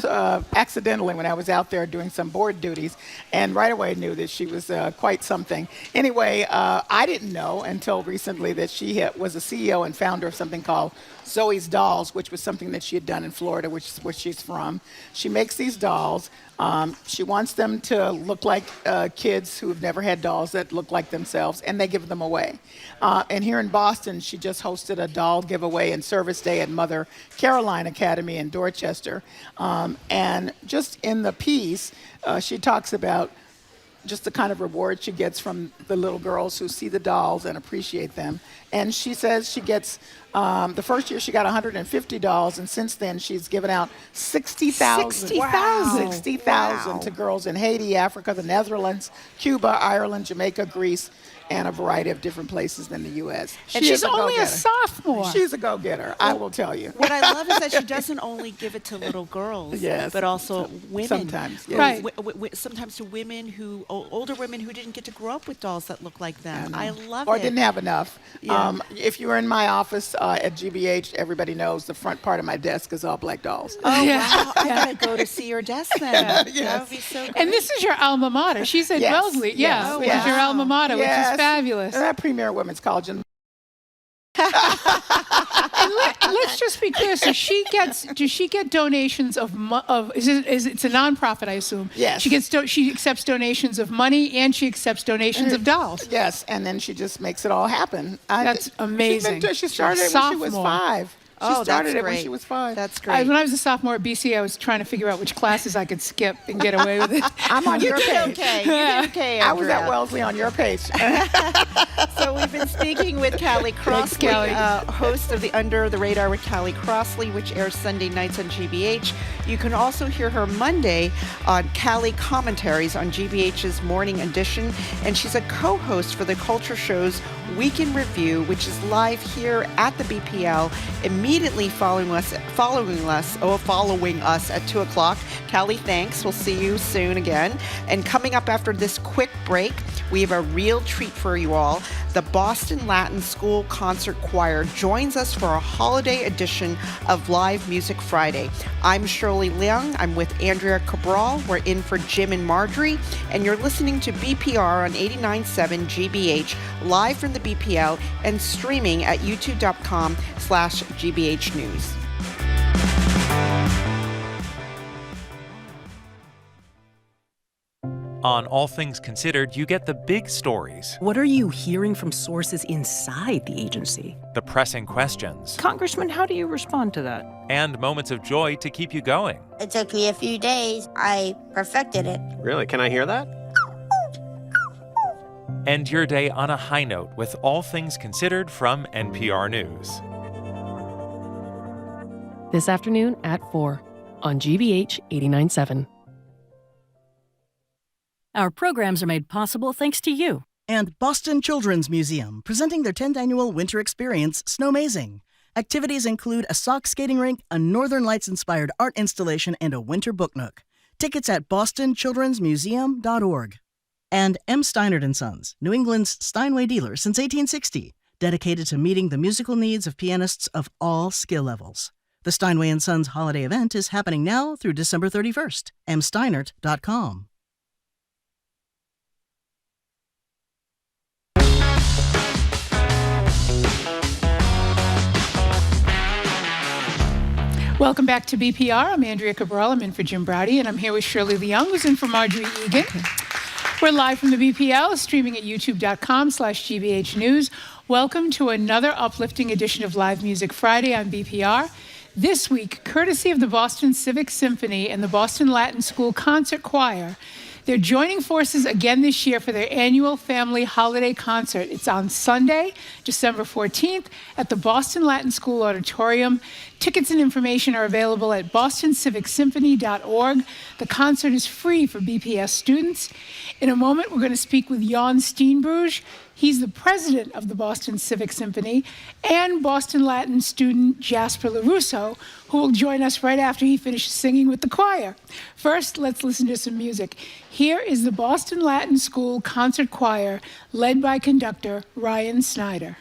accidentally when I was out there doing some board duties, and right away knew that she was quite something. Anyway, I didn't know until recently that she was a CEO and founder of something called Zoe's Dolls, which was something that she had done in Florida, which is where she's from. She makes these dolls. She wants them to look like kids who have never had dolls that look like themselves, and they give them away. And here in Boston, she just hosted a doll giveaway and service day at Mother Caroline Academy in Dorchester. And just in the piece, she talks about just the kind of reward she gets from the little girls who see the dolls and appreciate them. And she says she gets, the first year she got 150 dolls, and since then she's given out 60,000. 60,000. 60,000 to girls in Haiti, Africa, the Netherlands, Cuba, Ireland, Jamaica, Greece, and a variety of different places in the U.S. And she's only a sophomore. She's a go-getter, I will tell you. What I love is that she doesn't only give it to little girls, but also women. Sometimes, yes. Right. Sometimes to women older women who didn't get to grow up with dolls that look like them. I love it. Or didn't have enough. Yeah. If you were in my office at GBH, everybody knows the front part of my desk is all black dolls. Oh, wow. I gotta go to see your desk then. Yes. That would be so good. And this is your alma mater. She's at Wellesley. Yes. Which is your alma mater, which is fabulous. And that Premier Women's College. And let's just be clear. So does she get donations of it's a nonprofit, I assume? Yes. She accepts donations of money, and she accepts donations of dolls. Yes, and then she just makes it all happen. That's amazing. She started it when she was 5. She started it when she was 5. That's great. When I was a sophomore at BC, I was trying to figure out which classes I could skip and get away with it. I'm on your page. Okay. You did okay, I was at Wellesley on your page. So we've been speaking with Callie Crossley, host of the Under the Radar with Callie Crossley, which airs Sunday nights on GBH. You can also hear her Monday on Callie Commentaries on GBH's Morning Edition, and she's a co-host for the Culture Show's Week in Review, which is live here at the BPL immediately following us at 2 o'clock. Callie, thanks. We'll see you soon again. And coming up after this quick break, we have a real treat for you all. The Boston Latin School Concert Choir joins us for a holiday edition of Live Music Friday. I'm Shirley Leung. I'm with Andrea Cabral. We're in for Jim and Marjorie. And you're listening to BPR on 89.7 GBH, live from the BPL and streaming at youtube.com/GBH News. On All Things Considered, you get the big stories. What are you hearing from sources inside the agency? The pressing questions. Congressman, how do you respond to that? And moments of joy to keep you going. It took me a few days. I perfected it. Really? Can I hear that? End your day on a high note with All Things Considered from NPR News. This afternoon at 4 on GBH 89.7. Our programs are made possible thanks to you. And Boston Children's Museum, presenting their 10th annual winter experience, Snowmazing. Activities include a sock skating rink, a Northern Lights-inspired art installation, and a winter book nook. Tickets at bostonchildrensmuseum.org. And M. Steinert & Sons, New England's Steinway dealer since 1860, dedicated to meeting the musical needs of pianists of all skill levels. The Steinway & Sons holiday event is happening now through December 31st. msteinert.com. Welcome back to BPR. I'm Andrea Cabral. I'm in for Jim Browdy, and I'm here with Shirley Leung, who's in for Marjorie Egan. We're live from the BPL, streaming at youtube.com/GBH News. Welcome to another uplifting edition of Live Music Friday on BPR. This week, courtesy of the Boston Civic Symphony and the Boston Latin School Concert Choir, they're joining forces again this year for their annual family holiday concert. It's on Sunday, December 14th at the Boston Latin School Auditorium. Tickets and information are available at bostonCivicSymphony.org. The concert is free for BPS students. In a moment, we're going to speak with Jan Steenbruge. He's the president of the Boston Civic Symphony, and Boston Latin student Jasper LaRusso, who will join us right after he finishes singing with the choir. First, let's listen to some music. Here is the Boston Latin School Concert Choir, led by conductor Ryan Snyder.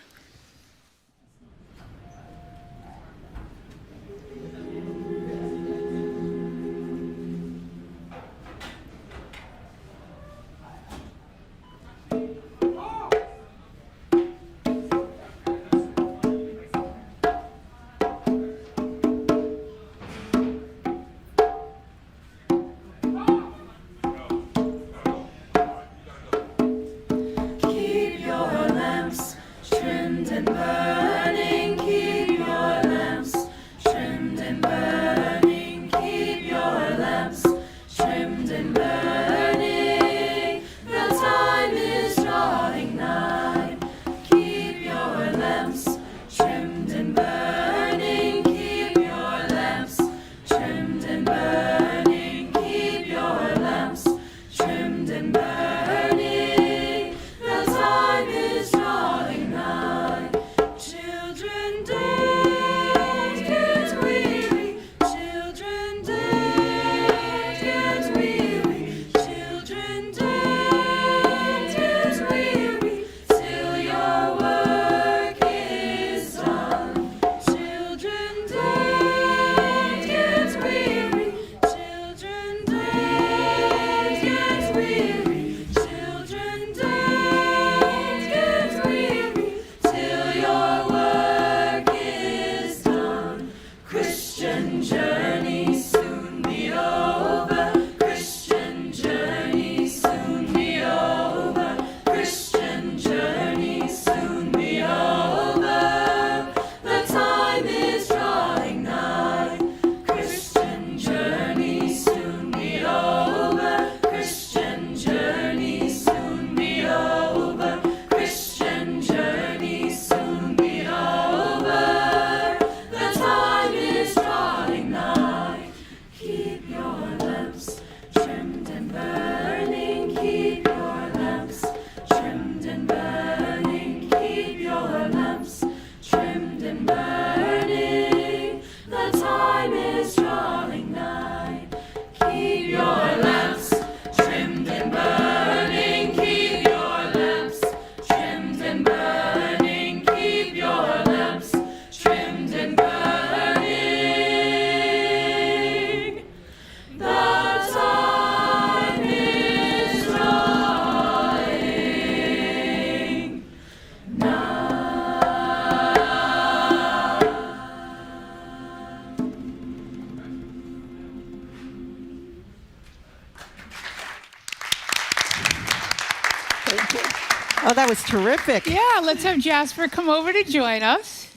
Oh, that was terrific. Yeah, let's have Jasper come over to join us.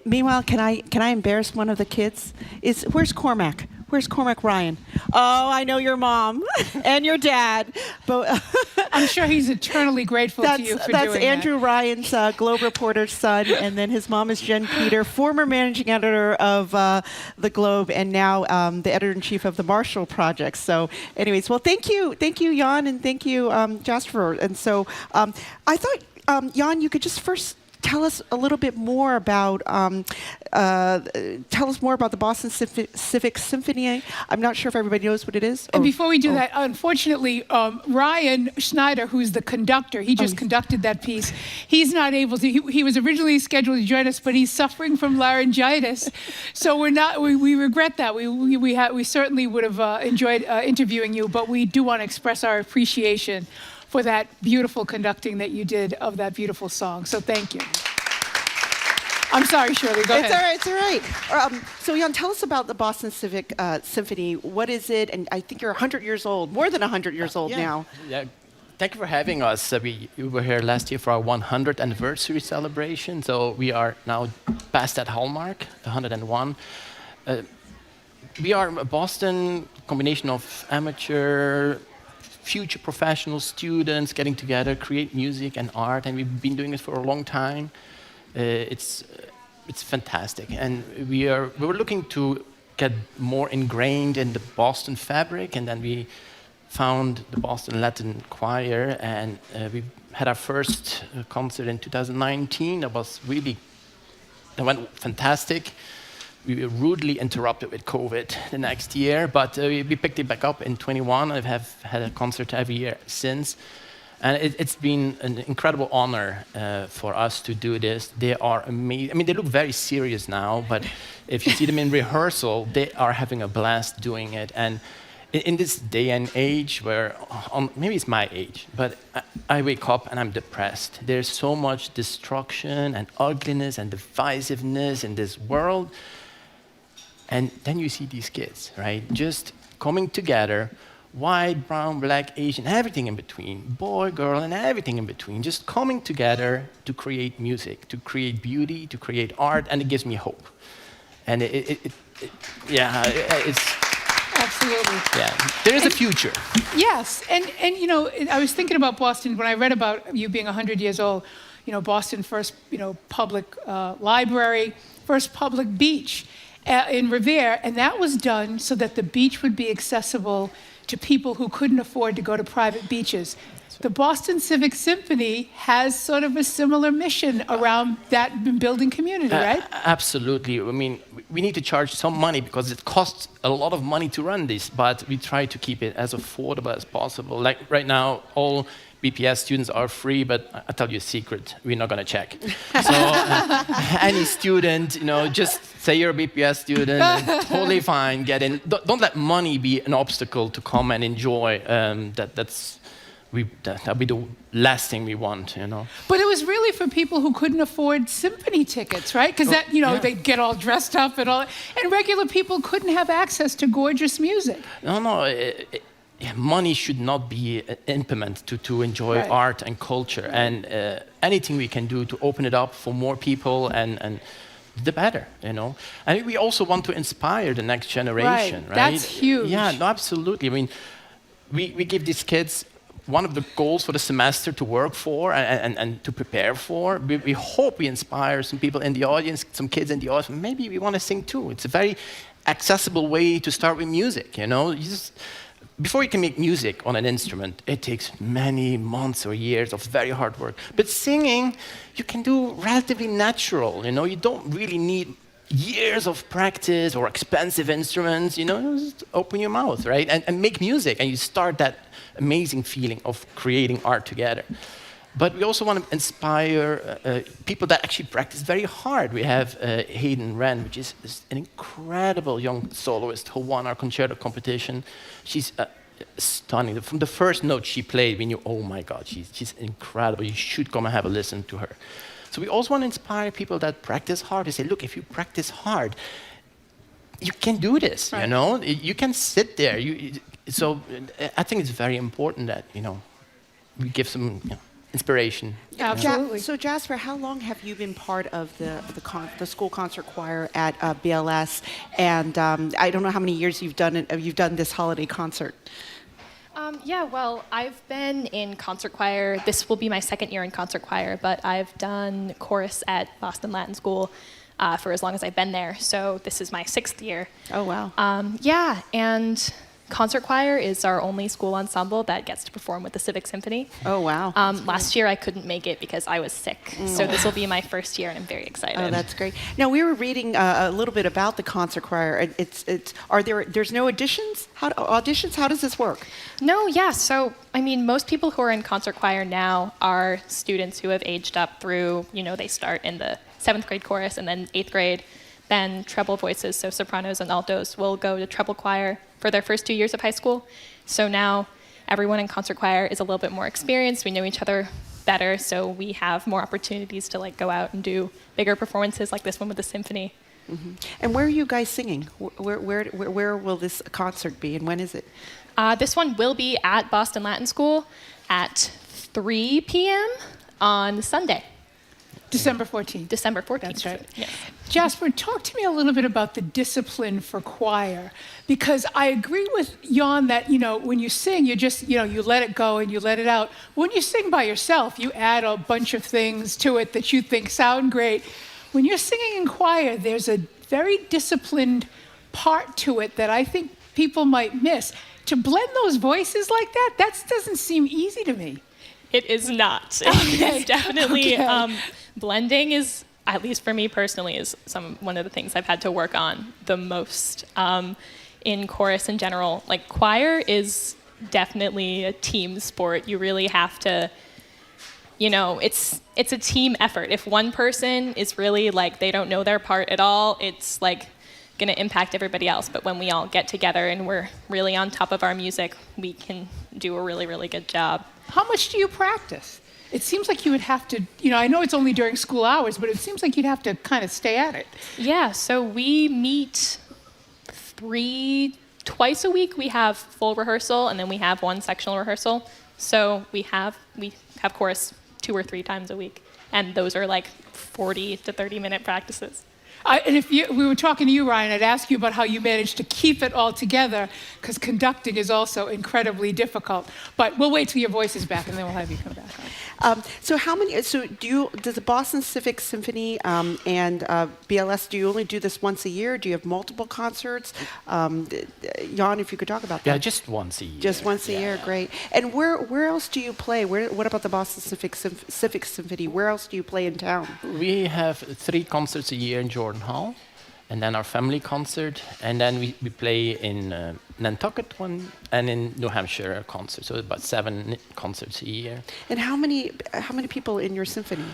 Meanwhile, can I embarrass one of the kids? Where's Cormac? Where's Cormac Ryan? Oh, I know your mom and your dad. But I'm sure he's eternally grateful to you for doing that. That's Andrew Ryan's Globe reporter's son, and then his mom is Jen Peter, former managing editor of the Globe, and now the editor-in-chief of the Marshall Project. So anyways, well, thank you, Jan, and thank you, Jasper. And so I thought, Jan, you could just first tell us a little bit more about the Boston Civic Symphony. I'm not sure if everybody knows what it is. And before we do that, unfortunately, Ryan Schneider, who's the conductor, he just conducted that piece. He's not able to. He was originally scheduled to join us, but he's suffering from laryngitis, so we're not. We regret that. We certainly would have enjoyed interviewing you, but we do want to express our appreciation for that beautiful conducting that you did of that beautiful song. So thank you. I'm sorry, Shirley, go ahead. It's all right. So Jan, tell us about the Boston Civic Symphony. What is it? And I think you're 100 years old, more than 100 years old now. Yeah. Thank you for having us. We were here last year for our 100th anniversary celebration. So we are now past that hallmark, 101. We are a Boston combination of amateur, future professional students getting together, create music and art, and we've been doing it for a long time. It's fantastic, and we were looking to get more ingrained in the Boston fabric, and then we found the Boston Latin Choir, and we had our first concert in 2019. That went fantastic. We were rudely interrupted with COVID the next year, but we picked it back up in 21. I have had a concert every year since. And it's been an incredible honor for us to do this. They are amazing. I mean, they look very serious now, but if you see them in rehearsal, they are having a blast doing it. And in this day and age where, maybe it's my age, but I wake up and I'm depressed. There's so much destruction and ugliness and divisiveness in this world. And then you see these kids, right? Just coming together, white, brown, black, Asian, everything in between, boy, girl, and everything in between, just coming together to create music, to create beauty, to create art, and it gives me hope. And it's absolutely. Yeah, there is a future. Yes, and you know, I was thinking about Boston when I read about you being 100 years old. You know, Boston first, public library, first public beach in Revere, and that was done so that the beach would be accessible to people who couldn't afford to go to private beaches. The Boston Civic Symphony has sort of a similar mission around that building community, right? Absolutely. I mean, we need to charge some money because it costs a lot of money to run this, but we try to keep it as affordable as possible. Like right now, all BPS students are free, but I'll tell you a secret, we're not going to check. So any student, just say you're a BPS student, and totally fine, get in. Don't let money be an obstacle to come and enjoy. That'll be the last thing we want, But it was really for people who couldn't afford symphony tickets, right? Because they'd get all dressed up and regular people couldn't have access to gorgeous music. No. Money should not be an impediment to enjoy art and culture. And anything we can do to open it up for more people and the better, And we also want to inspire the next generation, right? That's huge. Yeah, no, absolutely. I mean, we give these kids one of the goals for the semester to work for and to prepare for. We hope we inspire some people in the audience, some kids in the audience. Maybe we want to sing too. It's a very accessible way to start with music, Before you can make music on an instrument, it takes many months or years of very hard work. But singing, you can do relatively natural, You don't really need years of practice or expensive instruments, Just open your mouth, right? And make music, and you start that amazing feeling of creating art together. But we also want to inspire people that actually practice very hard. We have Hayden Wren, which is an incredible young soloist who won our concerto competition. She's stunning. From the first note she played, we knew, oh my God, she's incredible. You should come and have a listen to her. So we also want to inspire people that practice hard. We say, look, if you practice hard, you can do this, You can sit there. So I think it's very important that, we give some inspiration. Absolutely. So Jasper, how long have you been part of the school concert choir at BLS? And I don't know how many years you've done this holiday concert. Well, I've been in concert choir. This will be my second year in concert choir, but I've done chorus at Boston Latin School for as long as I've been there. So this is my 6th year. Oh, wow. And concert choir is our only school ensemble that gets to perform with the Civic Symphony. Oh, wow. Last year I couldn't make it because I was sick. So this will be my first year and I'm very excited. Oh, that's great. Now, we were reading a little bit about the concert choir. There's no auditions? How does this work? No, So, most people who are in concert choir now are students who have aged up through, they start in the 7th grade chorus and then 8th grade. Then treble voices, so sopranos and altos, will go to treble choir for their first 2 years of high school. So now everyone in concert choir is a little bit more experienced. We know each other better, so we have more opportunities to go out and do bigger performances like this one with the symphony. Mm-hmm. And where are you guys singing? Where will this concert be, and when is it? This one will be at Boston Latin School at 3 p.m. on Sunday. December 14th. December 14th. That's right. Yes. Jasper, talk to me a little bit about the discipline for choir, because I agree with Jan that, when you sing, you just, you let it go and you let it out. When you sing by yourself, you add a bunch of things to it that you think sound great. When you're singing in choir, there's a very disciplined part to it that I think people might miss. To blend those voices like that doesn't seem easy to me. It is not. It's definitely blending is, at least for me personally, is one of the things I've had to work on the most in chorus in general. Like choir is definitely a team sport. You really have to, it's a team effort. If one person is really like they don't know their part at all, it's like going to impact everybody else. But when we all get together and we're really on top of our music, we can do a really, really good job. How much do you practice? It seems like you would have to, I know it's only during school hours, but it seems like you'd have to kind of stay at it. Yeah, so we meet twice a week. We have full rehearsal, and then we have one sectional rehearsal. So we have chorus 2 or 3 times a week, and those are like 40 to 30-minute practices. And if we were talking to you, Ryan, I'd ask you about how you managed to keep it all together, because conducting is also incredibly difficult. But we'll wait till your voice is back, and then we'll have you come back on. Does the Boston Civic Symphony and BLS, do you only do this once a year? Do you have multiple concerts? Jan, if you could talk about that. Yeah, just once a year. Just once a year, great. And where else do you play? What about the Boston Civic Symphony? Where else do you play in town? We have 3 concerts a year in Jordan Hall, and then our family concert, and then we play in Nantucket one, and in New Hampshire a concert. So about 7 concerts a year. And how many people in your symphony?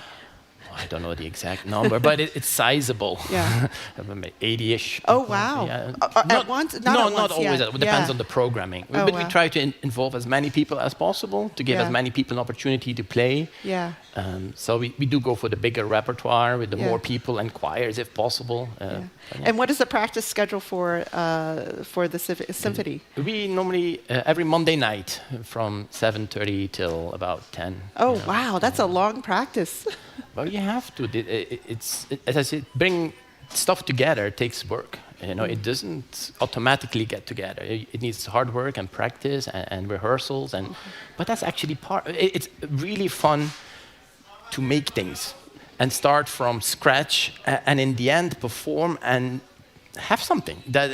I don't know the exact number, but it's sizable. Yeah. 80-ish. Oh, wow. Yeah. At once? Not always. It depends on the programming. But we try to involve as many people as possible to give as many people an opportunity to play. Yeah. So we do go for the bigger repertoire with the more people and choirs if possible. And what is the practice schedule for the symphony? We normally, every Monday night from 7:30 till about 10. Oh, wow. That's a long practice. Well, you have to. As I said, bring stuff together takes work. It doesn't automatically get together. It needs hard work and practice and rehearsals. But that's actually it's really fun to make things and start from scratch and in the end perform and have something that.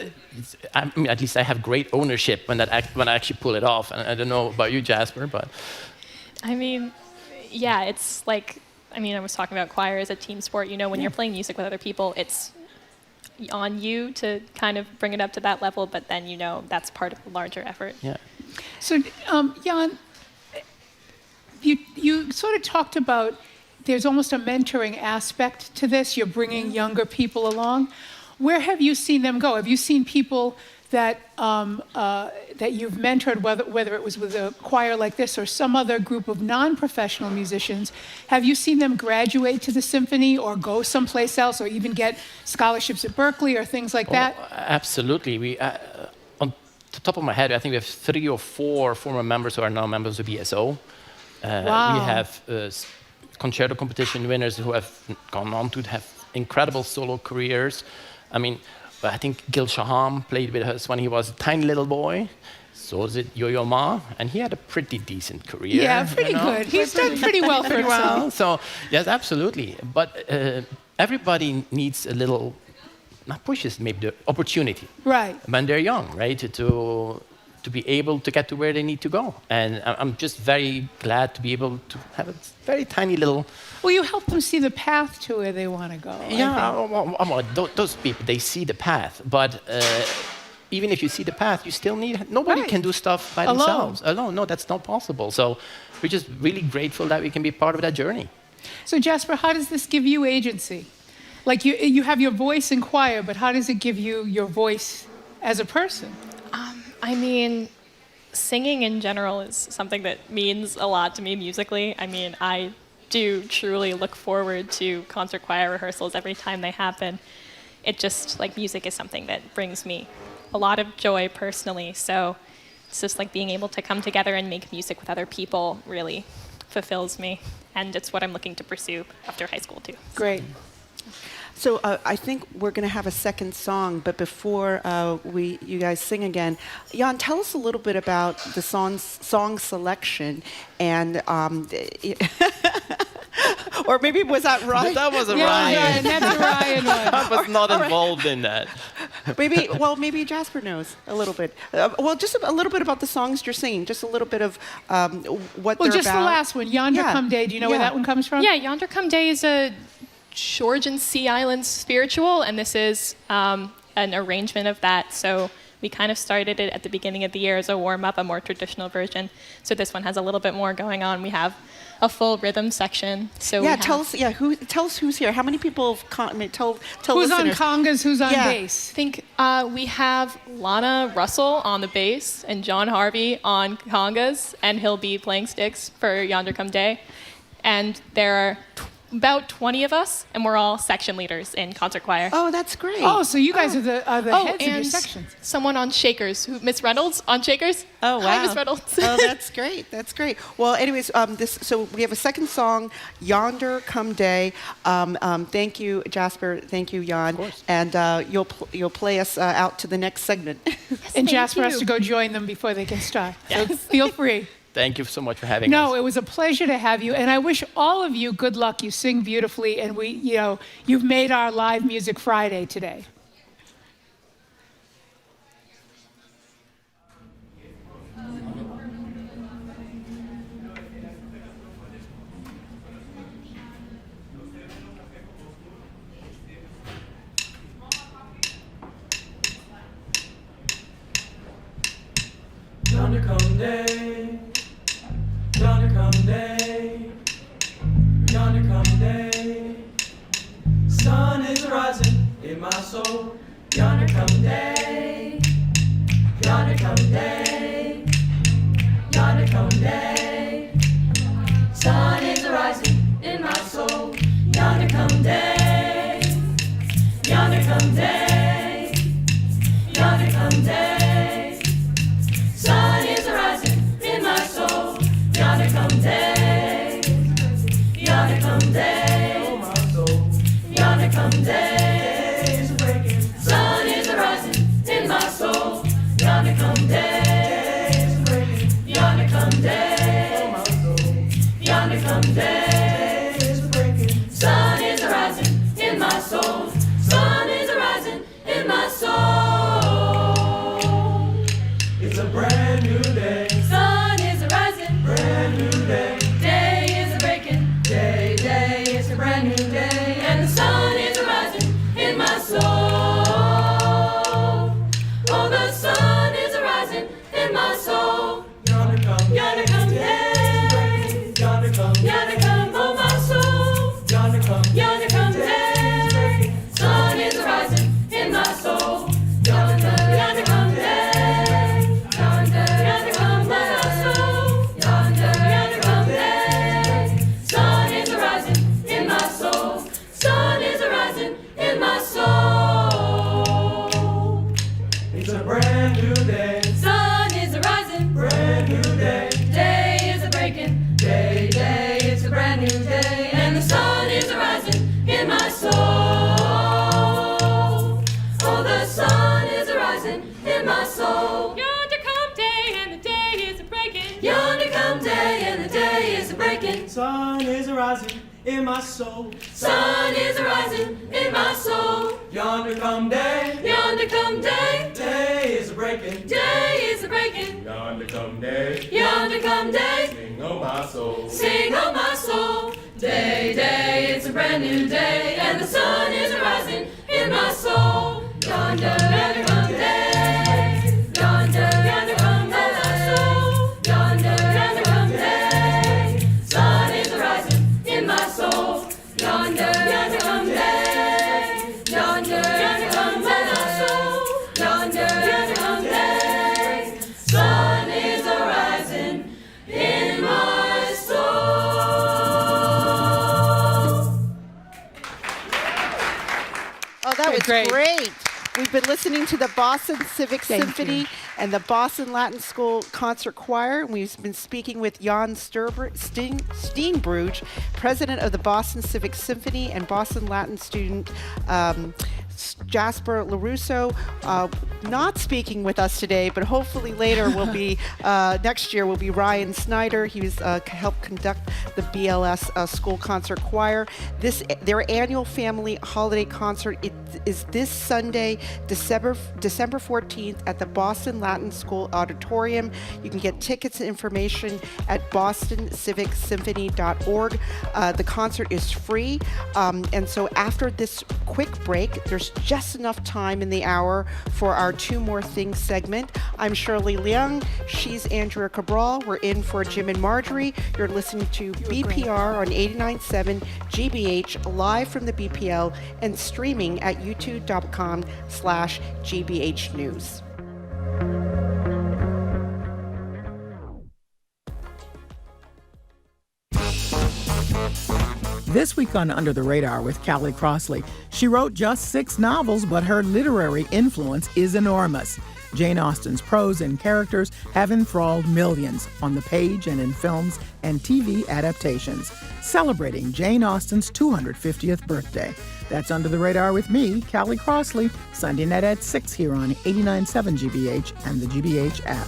At least I have great ownership when I actually pull it off. And I don't know about you, Jasper, but. It's like. I was talking about choir as a team sport. When you're playing music with other people, it's on you to kind of bring it up to that level, but then that's part of the larger effort. Yeah. So, Jan, you sort of talked about there's almost a mentoring aspect to this. You're bringing younger people along. Where have you seen them go? Have you seen people that you've mentored, whether it was with a choir like this or some other group of non-professional musicians? Have you seen them graduate to the symphony or go someplace else or even get scholarships at Berkeley or things like that? Absolutely. We, on the top of my head, I think we have 3 or 4 former members who are now members of BSO. Wow. We have concerto competition winners who have gone on to have incredible solo careers. I think Gil Shaham played with us when he was a tiny little boy. So did Yo-Yo Ma, and he had a pretty decent career. Yeah, pretty good. He's done pretty well for himself. So, yes, absolutely. But everybody needs a little, not pushes, maybe the opportunity. Right. When they're young, right? To be able to get to where they need to go. And I'm just very glad to be able to have a very tiny little... Well, you help them see the path to where they want to go. Yeah, those people, they see the path. But even if you see the path, you still need... Nobody can do stuff by themselves. Alone. No, that's not possible. So we're just really grateful that we can be part of that journey. So Jasper, how does this give you agency? Like you have your voice in choir, but how does it give you your voice as a person? Singing in general is something that means a lot to me musically. I do truly look forward to concert choir rehearsals every time they happen. It just, music is something that brings me a lot of joy personally. So it's just being able to come together and make music with other people really fulfills me. And it's what I'm looking to pursue after high school, too. Great. So I think we're going to have a second song, but before you guys sing again, Jan, tell us a little bit about the song selection and, or maybe was that Ryan? That was Ryan. Ryan. That's a Ryan one. I was not involved in that. Maybe Jasper knows a little bit. Just a little bit about the songs you're singing. Just a little bit of what they're just about. the last one, Yonder Come Day. Do you know where that one comes from? Yeah, Yonder Come Day is a Georgian Sea Islands spiritual, and this is an arrangement of that. So we kind of started it at the beginning of the year as a warm-up, a more traditional version. So this one has a little bit more going on. We have a full rhythm section. So tell us who's here. How many people have tell who's listeners. on congas, who's on bass? I think we have Lana Russell on the bass and John Harvey on congas, and he'll be playing sticks for Yonder Come Day. And there are about 20 of us, and we're all section leaders in concert choir. Oh, that's great. Oh, so you guys are the heads of your and sections. Someone on Shakers, Miss Reynolds on Shakers. Oh, wow. Hi, Miss Reynolds. Oh, that's great. That's great. Well, anyways, so we have a second song, Yonder Come Day. Thank you, Jasper. Thank you, Jan. Of course. And you'll play us out to the next segment. And Jasper has to go join them before they can start. Yes. So feel free. Thank you so much for having us. No, it was a pleasure to have you, and I wish all of you good luck. You sing beautifully, and you've made our live music Friday today. Yonder come day. Yonder come day, yonder come day. Sun is rising in my soul. Yonder come day, yonder come day, yonder come day. Sun is rising in my soul. Yonder come day, yonder come day, yonder come day. Sun is rising in my soul. Yonder come day, yonder come day, oh my soul. Yonder come day is breaking. Sun is rising in my soul. Yonder come day is breaking. Yonder come day, oh my soul. Yonder come day is breaking. Sun is rising in my soul. Sun is rising in my soul. It's a brand new day. Sun is rising. Brand new day. Day is a breaking. Day is a brand new day. And the sun is rising in my soul. Oh, the sun is rising in my soul. Yonder come day. Yonder come, oh my soul. Yonder come day. Sun is rising in my soul. Yonder come day. Yonder come my soul. Yonder come day. Sun is rising in my soul. Sun is rising in my soul. It's a brand new day. Sun is rising. Brand new day. Day is a breaking. Day is a brand new day. And the sun is rising in my soul. Oh, the sun is rising in my soul. Yonder come day and the day is a breaking. Yonder come day and the day is a breaking. Sun is rising in my soul. Sun is rising in my soul. Yonder come day. Yonder come day. Day is a breaking. Day is a breaking. Yonder come day. Yonder come day. Sing, oh my soul. Sing, oh my soul. Day, it's a brand new day, and the sun is rising in my soul. Yonder come day. Yonder come my soul. Yonder come day. Sun is rising in my soul. Yonder come day. Yonder come my soul. Yonder come day. Sun is rising in my soul. Oh, that was great. We've been listening to the Boston Civic Symphony and the Boston Latin School Concert Choir. And we've been speaking with Jan Steenbroek, president of the Boston Civic Symphony and Boston Latin Student Jasper LaRusso, not speaking with us today, but hopefully later will be, next year will be Ryan Snyder. He was helped conduct the BLS School Concert Choir. Their annual family holiday concert is this Sunday, December 14th at the Boston Latin School Auditorium. You can get tickets and information at bostonCivicSymphony.org. The concert is free, and so after this quick break, there's just enough time in the hour for our Two More Things segment. I'm Shirley Leung. She's Andrea Cabral. We're in for Jim and Marjorie. You're listening to BPR on 89.7 GBH, live from the BPL and streaming at youtube.com/GBH News. This week on Under the Radar with Callie Crossley, she wrote just 6 novels, but her literary influence is enormous. Jane Austen's prose and characters have enthralled millions on the page and in films and TV adaptations, celebrating Jane Austen's 250th birthday. That's Under the Radar with me, Callie Crossley, Sunday night at 6 here on 89.7 GBH and the GBH app.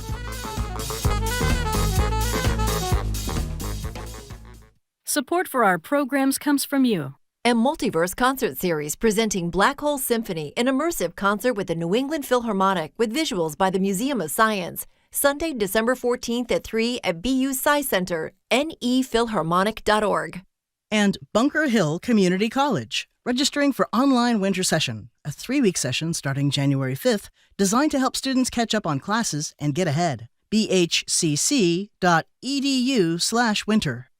Support for our programs comes from you. A Multiverse concert series presenting Black Hole Symphony, an immersive concert with the New England Philharmonic with visuals by the Museum of Science. Sunday, December 14th at 3 at BU Sci Center, nephilharmonic.org. And Bunker Hill Community College, registering for online winter session, a 3-week session starting January 5th, designed to help students catch up on classes and get ahead. bhcc.edu/winter.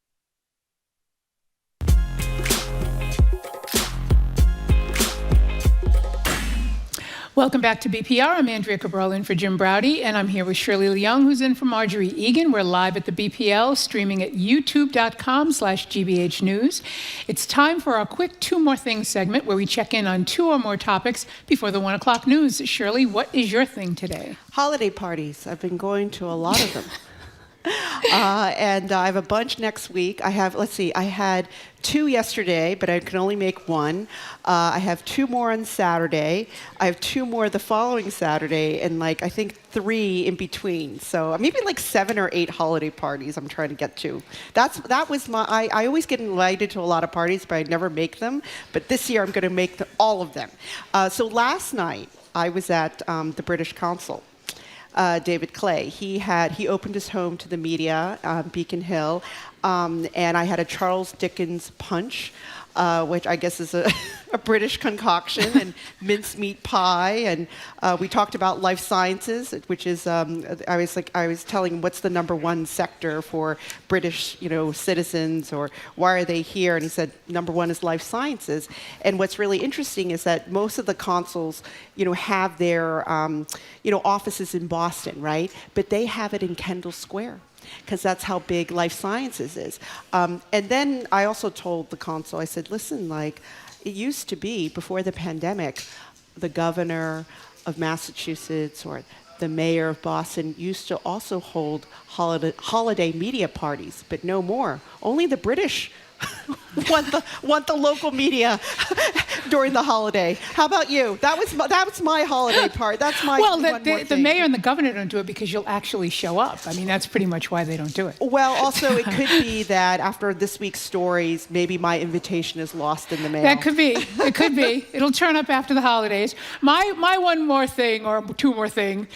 Welcome back to BPR. I'm Andrea Cabral in for Jim Browdy, and I'm here with Shirley Leung, who's in for Marjorie Egan. We're live at the BPL, streaming at youtube.com/GBH News. It's time for our quick Two More Things segment, where we check in on 2 or more topics before the 1 o'clock news. Shirley, what is your thing today? Holiday parties. I've been going to a lot of them. And I have a bunch next week. I had 2 yesterday, but I can only make 1. I have 2 more on Saturday. I have 2 more the following Saturday, and I think 3 in between. So maybe 7 or 8 holiday parties I'm trying to get to. That was I always get invited to a lot of parties, but I never make them. But this year I'm going to make all of them. So last night I was at the British Consul. David Clay. He opened his home to the media, Beacon Hill, and I had a Charles Dickens punch, which I guess is a British concoction, and mincemeat pie, and we talked about life sciences, which is I was telling him what's the number 1 sector for British citizens, or why are they here, and he said number 1 is life sciences. And what's really interesting is that most of the consuls have their offices in Boston, right? But they have it in Kendall Square, because that's how big life sciences is. And then I also told the consul, I said, listen, it used to be, before the pandemic, the governor of Massachusetts or the mayor of Boston used to also hold holiday media parties, but no more. Only the British want the local media during the holiday. How about you? That was my holiday part. That's my the mayor and the governor don't do it because you'll actually show up. I mean, that's pretty much why they don't do it. Well, also it could be that after this week's stories, maybe my invitation is lost in the mail. That could be. It could be. It'll turn up after the holidays. My 1 more thing, or 2 more thing,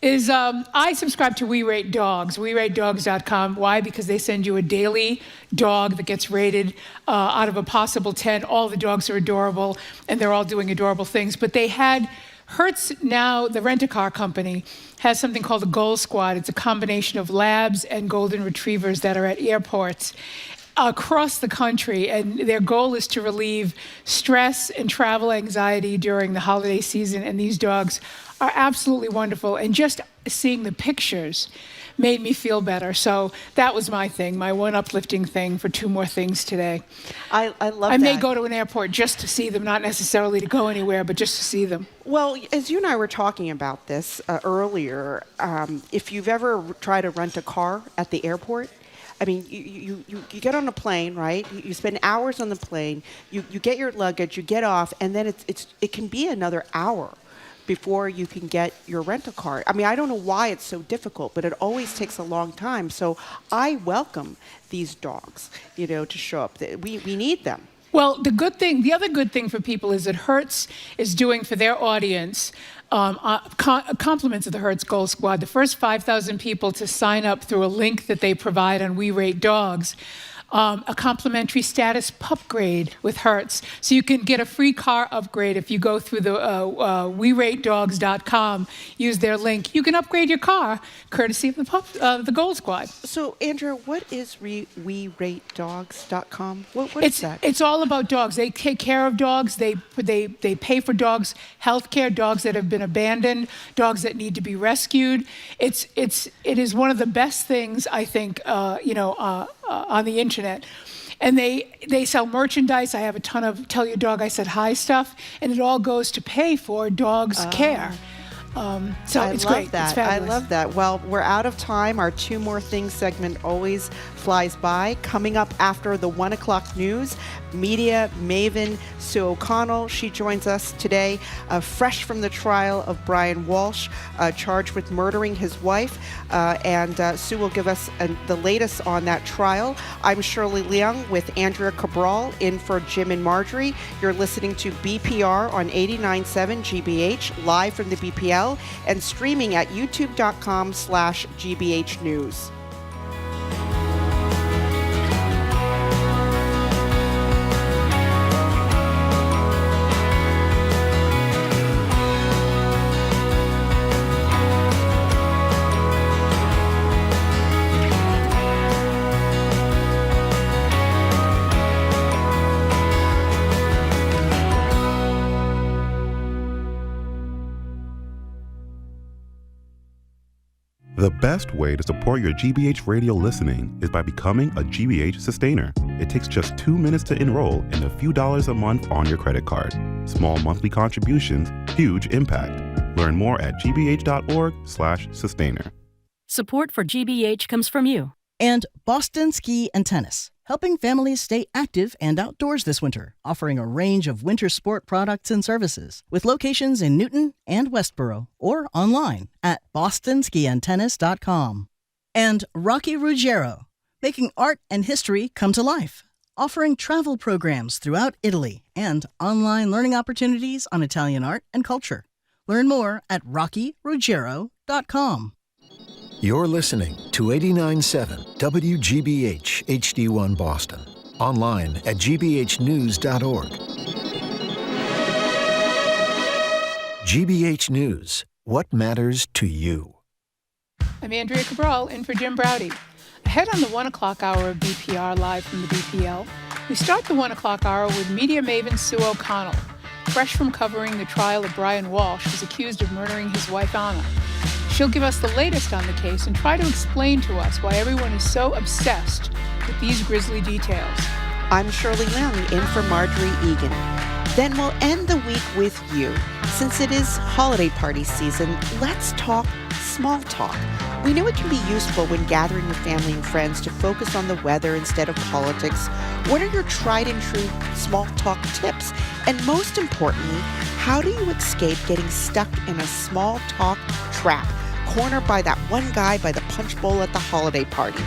is I subscribe to We Rate Dogs, WeRateDogs.com. Why? Because they send you a daily dog that gets rated out of a possible 10. All the dogs are adorable, and they're all doing adorable things. But they had Hertz, now the rent-a-car company, has something called the Gold Squad. It's a combination of labs and golden retrievers that are at airports across the country, and their goal is to relieve stress and travel anxiety during the holiday season, and these dogs are absolutely wonderful, and just seeing the pictures made me feel better. So that was my thing, my 1 uplifting thing for 2 more things today. I love that. I may go to an airport just to see them, not necessarily to go anywhere, but just to see them. Well, as you and I were talking about this earlier, if you've ever tried to rent a car at the airport, I mean, you get on a plane, right? You spend hours on the plane. You get your luggage, you get off, and then it can be another hour before you can get your rental car. I mean, I don't know why it's so difficult, but it always takes a long time. So I welcome these dogs, to show up. We need them. Well, the other good thing for people is that Hertz is doing for their audience compliments of the Hertz Gold Squad. The first 5,000 people to sign up through a link that they provide on We Rate Dogs, a complimentary status pup grade with Hertz. So you can get a free car upgrade if you go through the WeRateDogs.com, use their link. You can upgrade your car courtesy of the Gold Squad. So, Andrea, what is WeRateDogs.com? What is that? It's all about dogs. They take care of dogs. They pay for dogs' health care, dogs that have been abandoned, dogs that need to be rescued. It is one of the best things, I think, on the internet. And they sell merchandise. I have a ton of Tell Your Dog I Said Hi stuff, and it all goes to pay for dogs' care. So it's great. It's fabulous. I love that. Well, we're out of time. Our Two More Things segment always flies by. Coming up after the 1 o'clock news, media maven Sue O'Connell. She joins us today, fresh from the trial of Brian Walsh, charged with murdering his wife. And Sue will give us the latest on that trial. I'm Shirley Leung with Andrea Cabral in for Jim and Marjorie. You're listening to BPR on 89.7 GBH, live from the BPL, and streaming at youtube.com/GBH News. The best way to support your GBH radio listening is by becoming a GBH sustainer. It takes just 2 minutes to enroll and a few dollars a month on your credit card. Small monthly contributions, huge impact. Learn more at gbh.org/sustainer. Support for GBH comes from you. And Boston Ski and Tennis, helping families stay active and outdoors this winter, offering a range of winter sport products and services with locations in Newton and Westboro or online at bostonskiandtennis.com. And Rocky Ruggiero, making art and history come to life, offering travel programs throughout Italy and online learning opportunities on Italian art and culture. Learn more at rockyruggiero.com. You're listening to 89.7 WGBH HD1 Boston. Online at gbhnews.org. GBH News. What matters to you? I'm Andrea Cabral in for Jim Browdy. Ahead on the 1 o'clock hour of BPR, live from the BPL, we start the 1 o'clock hour with media maven Sue O'Connell, fresh from covering the trial of Brian Walsh, who's accused of murdering his wife Anna. She'll give us the latest on the case and try to explain to us why everyone is so obsessed with these grisly details. I'm Shirley Leung in for Marjorie Egan. Then we'll end the week with you. Since it is holiday party season, let's talk small talk. We know it can be useful when gathering with family and friends to focus on the weather instead of politics. What are your tried and true small talk tips? And most importantly, how do you escape getting stuck in a small talk trap, cornered by that one guy by the punch bowl at the holiday party?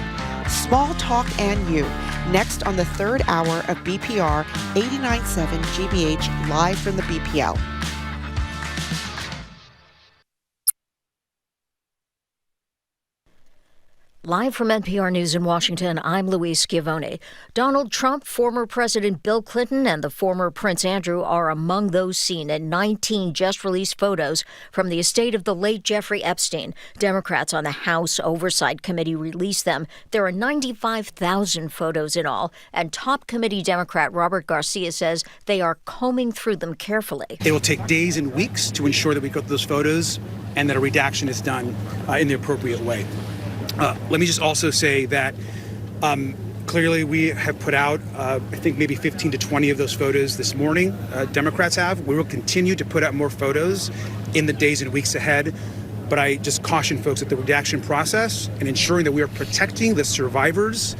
Small talk and you, next on the third hour of BPR 89.7 GBH, live from the BPL. Live from NPR News in Washington, I'm Louise Schiavone. Donald Trump, former President Bill Clinton, and the former Prince Andrew are among those seen in 19 just-released photos from the estate of the late Jeffrey Epstein. Democrats on the House Oversight Committee released them. There are 95,000 photos in all, and top committee Democrat Robert Garcia says they are combing through them carefully. It will take days and weeks to ensure that we go through those photos and that a redaction is done in the appropriate way. Let me just also say that clearly we have put out, I think maybe 15 to 20 of those photos this morning. Democrats have. We will continue to put out more photos in the days and weeks ahead. But I just caution folks that the redaction process and ensuring that we are protecting the survivors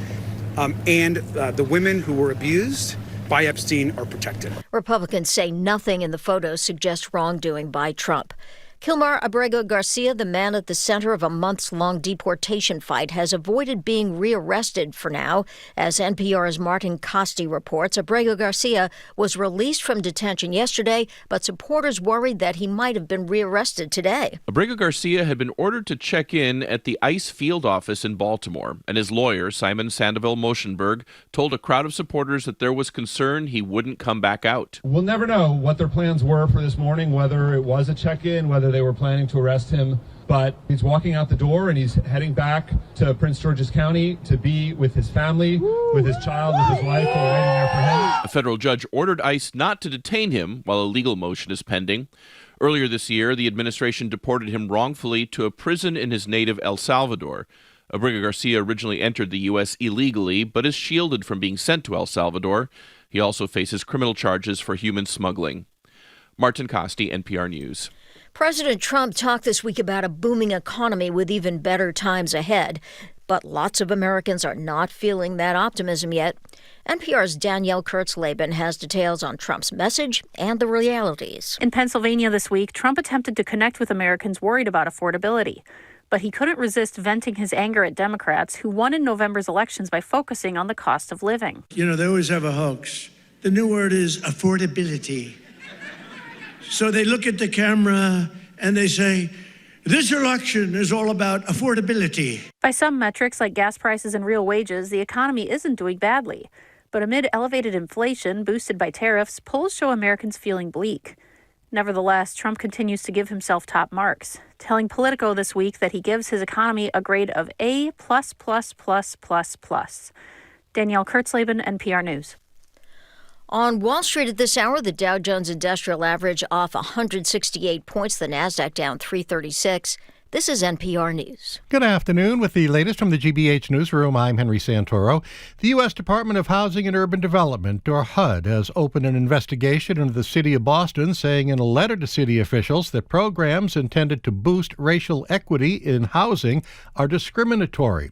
and the women who were abused by Epstein are protected. Republicans say nothing in the photos suggests wrongdoing by Trump. Kilmar Abrego Garcia, the man at the center of a months-long deportation fight, has avoided being rearrested for now. As NPR's Martin Costi reports, Abrego Garcia was released from detention yesterday, but supporters worried that he might have been rearrested today. Abrego Garcia had been ordered to check in at the ICE field office in Baltimore, and his lawyer, Simon Sandoval-Moschenberg, told a crowd of supporters that there was concern he wouldn't come back out. We'll never know what their plans were for this morning, whether it was a check-in, whether they were planning to arrest him, but he's walking out the door and he's heading back to Prince George's County to be with his family, with his child, with his wife, who are waiting there for him. A federal judge ordered ICE not to detain him while a legal motion is pending. Earlier this year, the administration deported him wrongfully to a prison in his native El Salvador. Abrego Garcia originally entered the U.S. illegally, but is shielded from being sent to El Salvador. He also faces criminal charges for human smuggling. Martin Costi, NPR News. President Trump talked this week about a booming economy with even better times ahead. But lots of Americans are not feeling that optimism yet. NPR's Danielle Kurtzleben has details on Trump's message and the realities. In Pennsylvania this week, Trump attempted to connect with Americans worried about affordability. But he couldn't resist venting his anger at Democrats who won in November's elections by focusing on the cost of living. You know, they always have a hoax. The new word is affordability. So they look at the camera and they say, this election is all about affordability. By some metrics like gas prices and real wages, the economy isn't doing badly. But amid elevated inflation boosted by tariffs, polls show Americans feeling bleak. Nevertheless, Trump continues to give himself top marks, telling Politico this week that he gives his economy a grade of A++++++. Danielle Kurtzleben, NPR News. On Wall Street at this hour, the Dow Jones Industrial Average off 168 points, the Nasdaq down 336. This is NPR News. Good afternoon. With the latest from the GBH Newsroom, I'm Henry Santoro. The U.S. Department of Housing and Urban Development, or HUD, has opened an investigation into the city of Boston, saying in a letter to city officials that programs intended to boost racial equity in housing are discriminatory.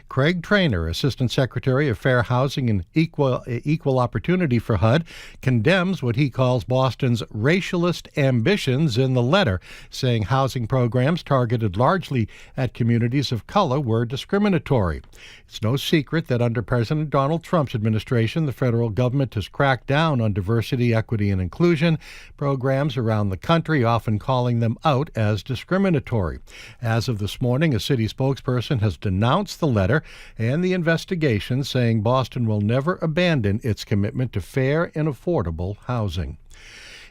Craig Traynor, Assistant Secretary of Fair Housing and Equal Opportunity for HUD, condemns what he calls Boston's racialist ambitions in the letter, saying housing programs targeted largely at communities of color were discriminatory. It's no secret that under President Donald Trump's administration, the federal government has cracked down on diversity, equity, and inclusion programs around the country, often calling them out as discriminatory. As of this morning, a city spokesperson has denounced the letter and the investigation, saying Boston will never abandon its commitment to fair and affordable housing.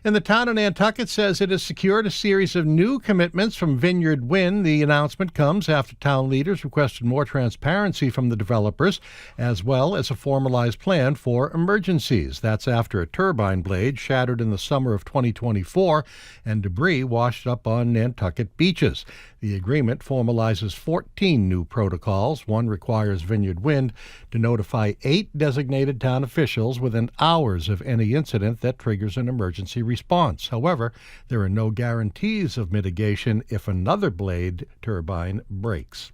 And the town of Nantucket says it has secured a series of new commitments from Vineyard Wind. The announcement comes after town leaders requested more transparency from the developers, as well as a formalized plan for emergencies. That's after a turbine blade shattered in the summer of 2024 and debris washed up on Nantucket beaches. The agreement formalizes 14 new protocols. One requires Vineyard Wind to notify 8 designated town officials within hours of any incident that triggers an emergency response. However, there are no guarantees of mitigation if another blade turbine breaks.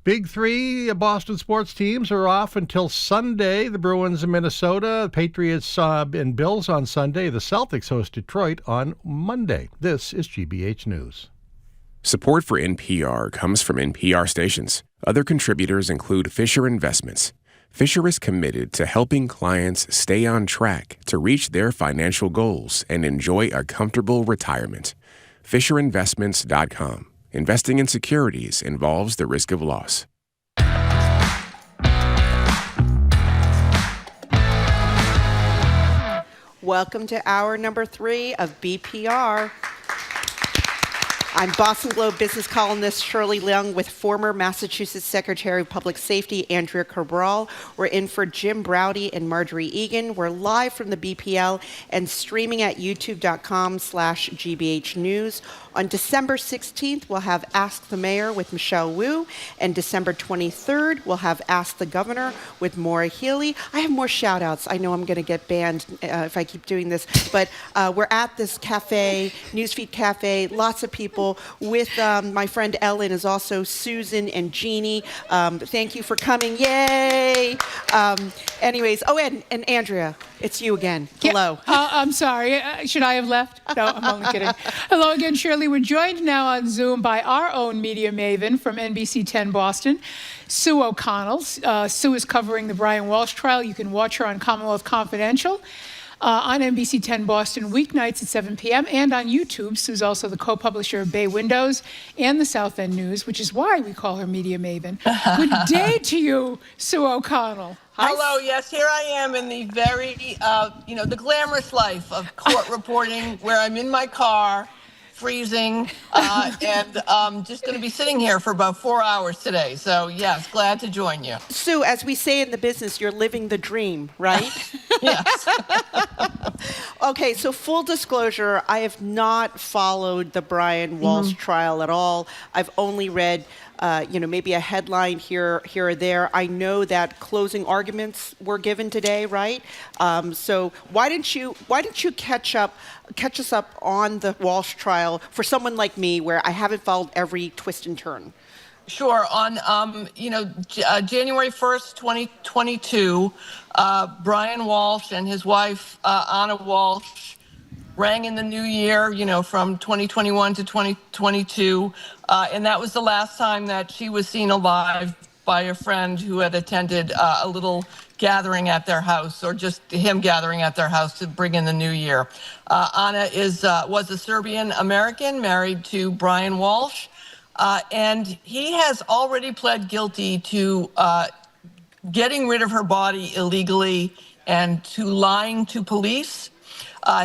Big three Boston sports teams are off until Sunday. The Bruins in Minnesota, the Patriots and Bills on Sunday. The Celtics host Detroit on Monday. This is GBH News. Support for NPR comes from NPR stations. Other contributors include Fisher Investments. Fisher is committed to helping clients stay on track to reach their financial goals and enjoy a comfortable retirement. FisherInvestments.com. Investing in securities involves the risk of loss. Welcome to hour number 3 of BPR. I'm Boston Globe business columnist Shirley Leung with former Massachusetts Secretary of Public Safety Andrea Cabral. We're in for Jim Braude and Marjorie Egan. We're live from the BPL and streaming at youtube.com/GBH News. On December 16th, we'll have Ask the Mayor with Michelle Wu, and December 23rd, we'll have Ask the Governor with Maura Healey. I have more shout-outs. I know I'm going to get banned if I keep doing this, but we're at this cafe, Newsfeed Cafe, lots of people. table with my friend Ellen is also Susan and Jeannie. Thank you for coming. Yay! Anyways, and Andrea, it's you again. Hello. I'm sorry. Should I have left? No, I'm only kidding. Hello again, Shirley. We're joined now on Zoom by our own media maven from NBC 10 Boston, Sue O'Connell. Sue is covering the Brian Walsh trial. You can watch her on Commonwealth Confidential on NBC 10 Boston weeknights at 7 p.m. and on YouTube. Sue's also the co-publisher of Bay Windows and the South End News, which is why we call her media maven. Good day to you, Sue O'Connell. Hello, yes, here I am in the very, the glamorous life of court reporting where I'm in my car, freezing, and just going to be sitting here for about 4 hours today. So, yes, glad to join you. Sue, as we say in the business, you're living the dream, right? Yes. Okay, so full disclosure, I have not followed the Brian Walsh trial at all. I've only read maybe a headline here or there. I know that closing arguments were given today, right? So why didn't you catch us up on the Walsh trial for someone like me, where I haven't followed every twist and turn? Sure. On January 1st, 2022, Brian Walsh and his wife Anna Walsh rang in the new year, from 2021 to 2022, and that was the last time that she was seen alive by a friend who had attended a little gathering at their house, or just him gathering at their house to bring in the new year. Anna was a Serbian American married to Brian Walsh, and he has already pled guilty to getting rid of her body illegally and to lying to police.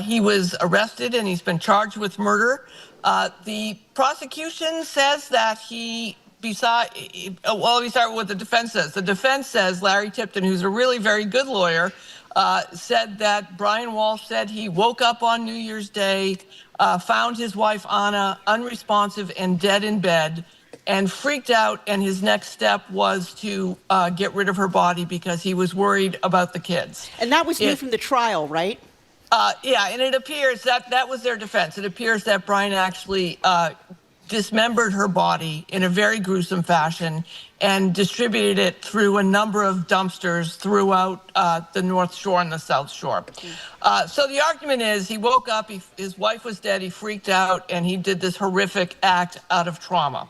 He was arrested and he's been charged with murder. The prosecution says that we start with what the defense says. The defense says Larry Tipton, who's a really very good lawyer, said that Brian Walsh said he woke up on New Year's Day, found his wife Anna unresponsive and dead in bed, and freaked out, and his next step was to get rid of her body because he was worried about the kids. And that was new from the trial, right? Yeah, and it appears that was their defense. It appears that Brian actually dismembered her body in a very gruesome fashion and distributed it through a number of dumpsters throughout the North Shore and the South Shore. So the argument is he woke up, his wife was dead, he freaked out, and he did this horrific act out of trauma.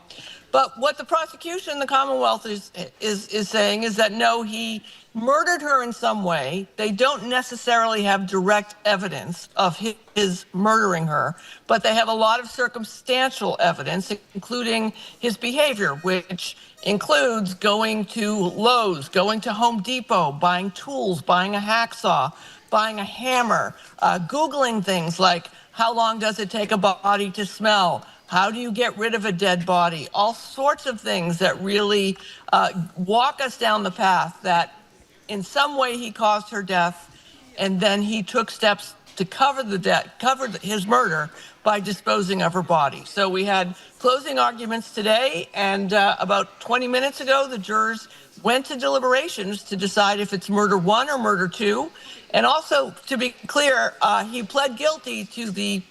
But what the prosecution, the Commonwealth, is saying is that no, he murdered her in some way. They don't necessarily have direct evidence of his murdering her, but they have a lot of circumstantial evidence, including his behavior, which includes going to Lowe's, going to Home Depot, buying tools, buying a hacksaw, buying a hammer, Googling things like, how long does it take a body to smell? How do you get rid of a dead body? All sorts of things that really walk us down the path that in some way he caused her death, and then he took steps to cover his murder by disposing of her body. So we had closing arguments today, and about 20 minutes ago, the jurors went to deliberations to decide if it's murder one or murder two. And also, to be clear, he pled guilty to the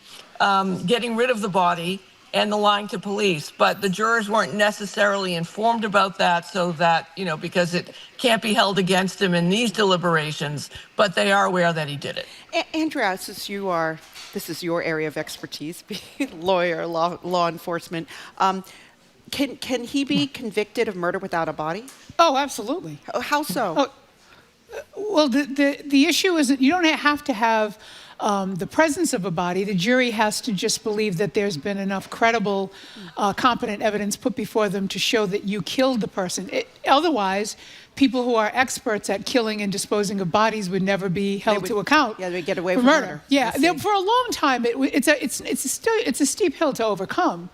getting rid of the body and the lying to police, but the jurors weren't necessarily informed about that, so that, because it can't be held against him in these deliberations, but they are aware that he did it. Andrea, since this is your area of expertise, being lawyer, law enforcement, can he be convicted of murder without a body? Oh, absolutely. How so? Well, the issue is that you don't have to have the presence of a body. The jury has to just believe that there's been enough credible, competent evidence put before them to show that you killed the person. Otherwise, people who are experts at killing and disposing of bodies would never be held to account. Yeah, they get away for murder. Yeah, for a long time, it's a steep hill to overcome.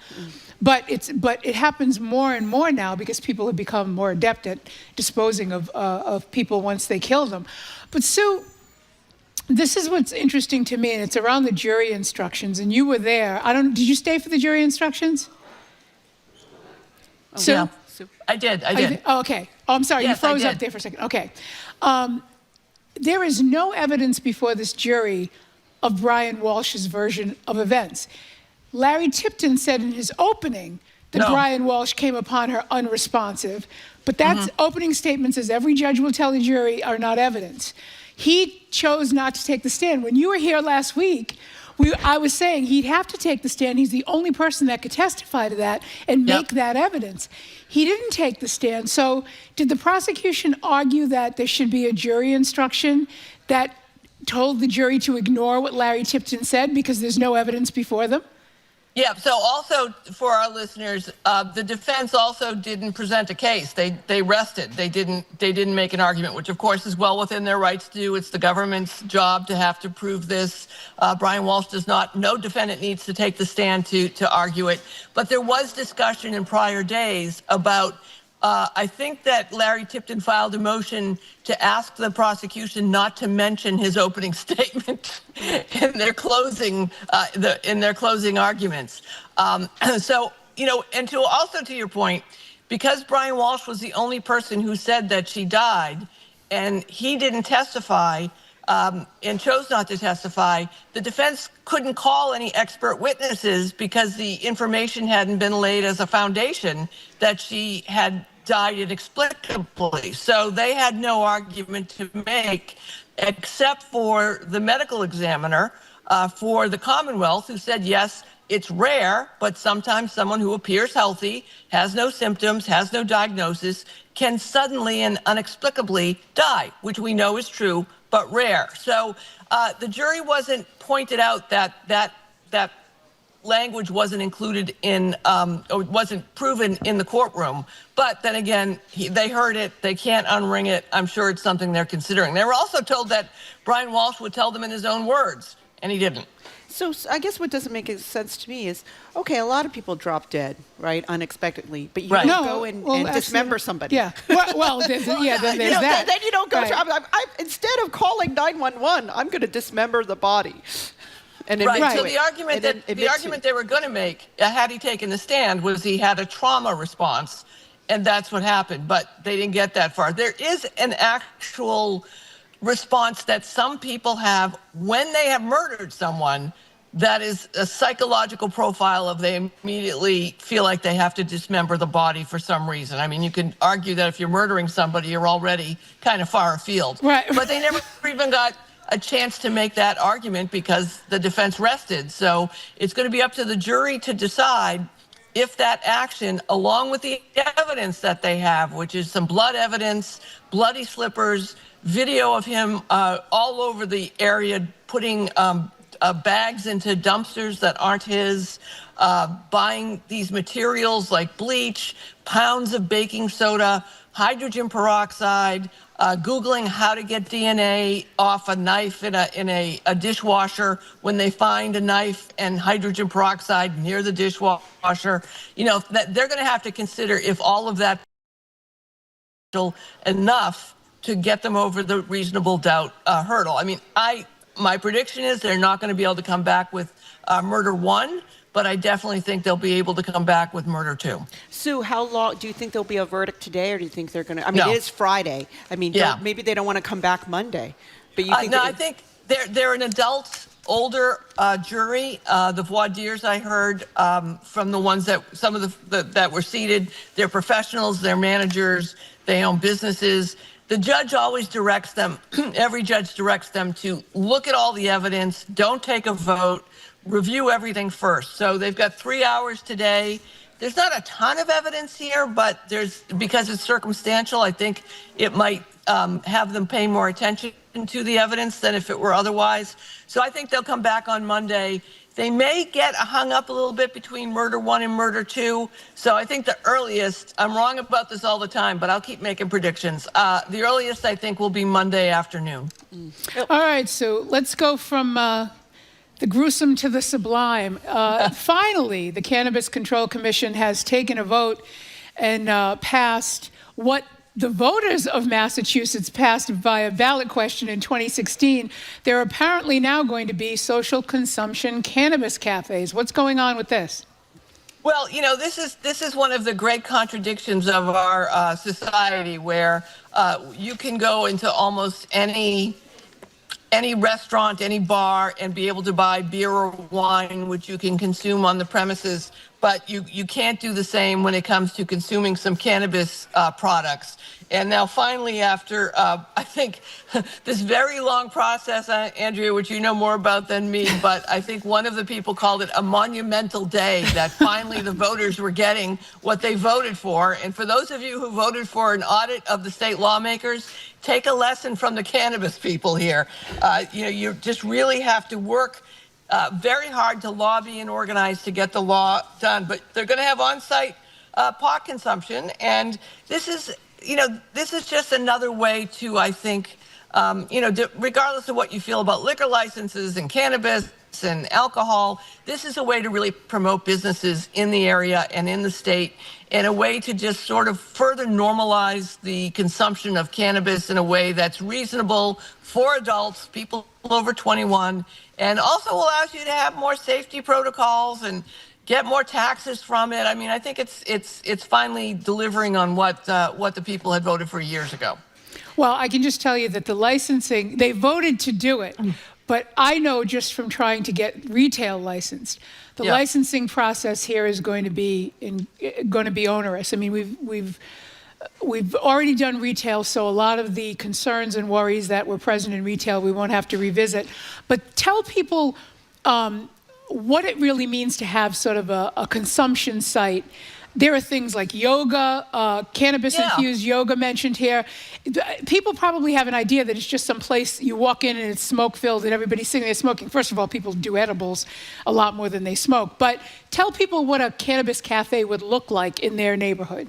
But it happens more and more now because people have become more adept at disposing of people once they kill them. But Sue, this is what's interesting to me, and it's around the jury instructions. And you were there. Did you stay for the jury instructions? Sue? Yeah, I did. Oh, okay. Oh, I'm sorry. Yes, you froze up there for a second. Okay. There is no evidence before this jury of Brian Walsh's version of events. Larry Tipton said in his opening that No. Brian Walsh came upon her unresponsive. But that's opening statements, as every judge will tell the jury, are not evidence. He chose not to take the stand. When you were here last week, I was saying he'd have to take the stand. He's the only person that could testify to that and make that evidence. He didn't take the stand. So did the prosecution argue that there should be a jury instruction that told the jury to ignore what Larry Tipton said because there's no evidence before them? Yeah, so also for our listeners, the defense also didn't present a case. They rested. They didn't make an argument, which of course is well within their rights to do. It's the government's job to have to prove this. Brian Walsh does not, no defendant needs to take the stand to argue it. But there was discussion in prior days about, I think that Larry Tipton filed a motion to ask the prosecution not to mention his opening statement in their closing arguments. So, and to your point, because Brian Walsh was the only person who said that she died, and he didn't testify and chose not to testify, the defense couldn't call any expert witnesses because the information hadn't been laid as a foundation that she had died inexplicably. So they had no argument to make except for the medical examiner for the Commonwealth, who said, yes, it's rare, but sometimes someone who appears healthy, has no symptoms, has no diagnosis, can suddenly and inexplicably die, which we know is true, but rare. So the jury wasn't pointed out that language wasn't included in, or wasn't proven in the courtroom. But then again, they heard it. They can't unring it. I'm sure it's something they're considering. They were also told that Brian Walsh would tell them in his own words, and he didn't. So I guess what doesn't make sense to me is, okay, a lot of people drop dead, right, unexpectedly, but you don't go and dismember somebody. Yeah. Well, then there's that. Then you don't go. Instead of calling 911, I'm going to dismember the body. And So the argument they were going to make, had he taken the stand, was he had a trauma response, and that's what happened. But they didn't get that far. There is an actual response that some people have when they have murdered someone. That is a psychological profile of they immediately feel like they have to dismember the body for some reason. I mean, you can argue that if you're murdering somebody, you're already kind of far afield. Right. But they never even got a chance to make that argument because the defense rested. So it's going to be up to the jury to decide if that action, along with the evidence that they have, which is some blood evidence, bloody slippers, video of him all over the area putting bags into dumpsters that aren't his, buying these materials like bleach, pounds of baking soda, hydrogen peroxide, Googling how to get DNA off a knife in a dishwasher when they find a knife and hydrogen peroxide near the dishwasher. That they're going to have to consider if all of that is enough to get them over the reasonable doubt hurdle. I mean, my prediction is they're not going to be able to come back with murder 1, but I definitely think they'll be able to come back with murder 2. Sue, how long do you think there'll be a verdict today, or do you think they're going to? I mean, it is Friday. I mean, maybe they don't want to come back Monday, but you think? I think they're an adult, older jury. The voir dires I heard from the ones some of the that were seated, they're professionals, they're managers, they own businesses. The judge always directs them, every judge directs them to look at all the evidence, don't take a vote, review everything first. So they've got 3 hours today. There's not a ton of evidence here, but because it's circumstantial, I think it might have them pay more attention to the evidence than if it were otherwise. So I think they'll come back on Monday. They may get hung up a little bit between murder 1 and murder 2. So I think the earliest, I'm wrong about this all the time, but I'll keep making predictions. The earliest I think will be Monday afternoon. All right, so let's go from the gruesome to the sublime. Finally, the Cannabis Control Commission has taken a vote and passed what the voters of Massachusetts passed via ballot question in 2016. There are apparently now going to be social consumption cannabis cafes. What's going on with this? Well, this is one of the great contradictions of our society, where you can go into almost any any restaurant, any bar, and be able to buy beer or wine, which you can consume on the premises. But you can't do the same when it comes to consuming some cannabis products. And now finally, after, I think, this very long process, Andrea, which you know more about than me, but I think one of the people called it a monumental day, that finally the voters were getting what they voted for. And for those of you who voted for an audit of the state lawmakers, take a lesson from the cannabis people here. You just really have to work very hard to lobby and organize to get the law done. But they're going to have on-site pot consumption, and this is just another way to, I think, regardless of what you feel about liquor licenses and cannabis and alcohol, this is a way to really promote businesses in the area and in the state, and a way to just sort of further normalize the consumption of cannabis in a way that's reasonable for adults, people over 21, and also allows you to have more safety protocols and get more taxes from it. I mean, I think it's finally delivering on what the people had voted for years ago. Well, I can just tell you that the licensing, they voted to do it, but I know just from trying to get retail licensed, the licensing process here is going to be onerous. I mean, we've already done retail, so a lot of the concerns and worries that were present in retail, we won't have to revisit. But tell people what it really means to have sort of a consumption site. There are things like yoga, cannabis-infused yoga mentioned here. People probably have an idea that it's just some place you walk in and it's smoke-filled and everybody's sitting there smoking. First of all, people do edibles a lot more than they smoke. But tell people what a cannabis cafe would look like in their neighborhood.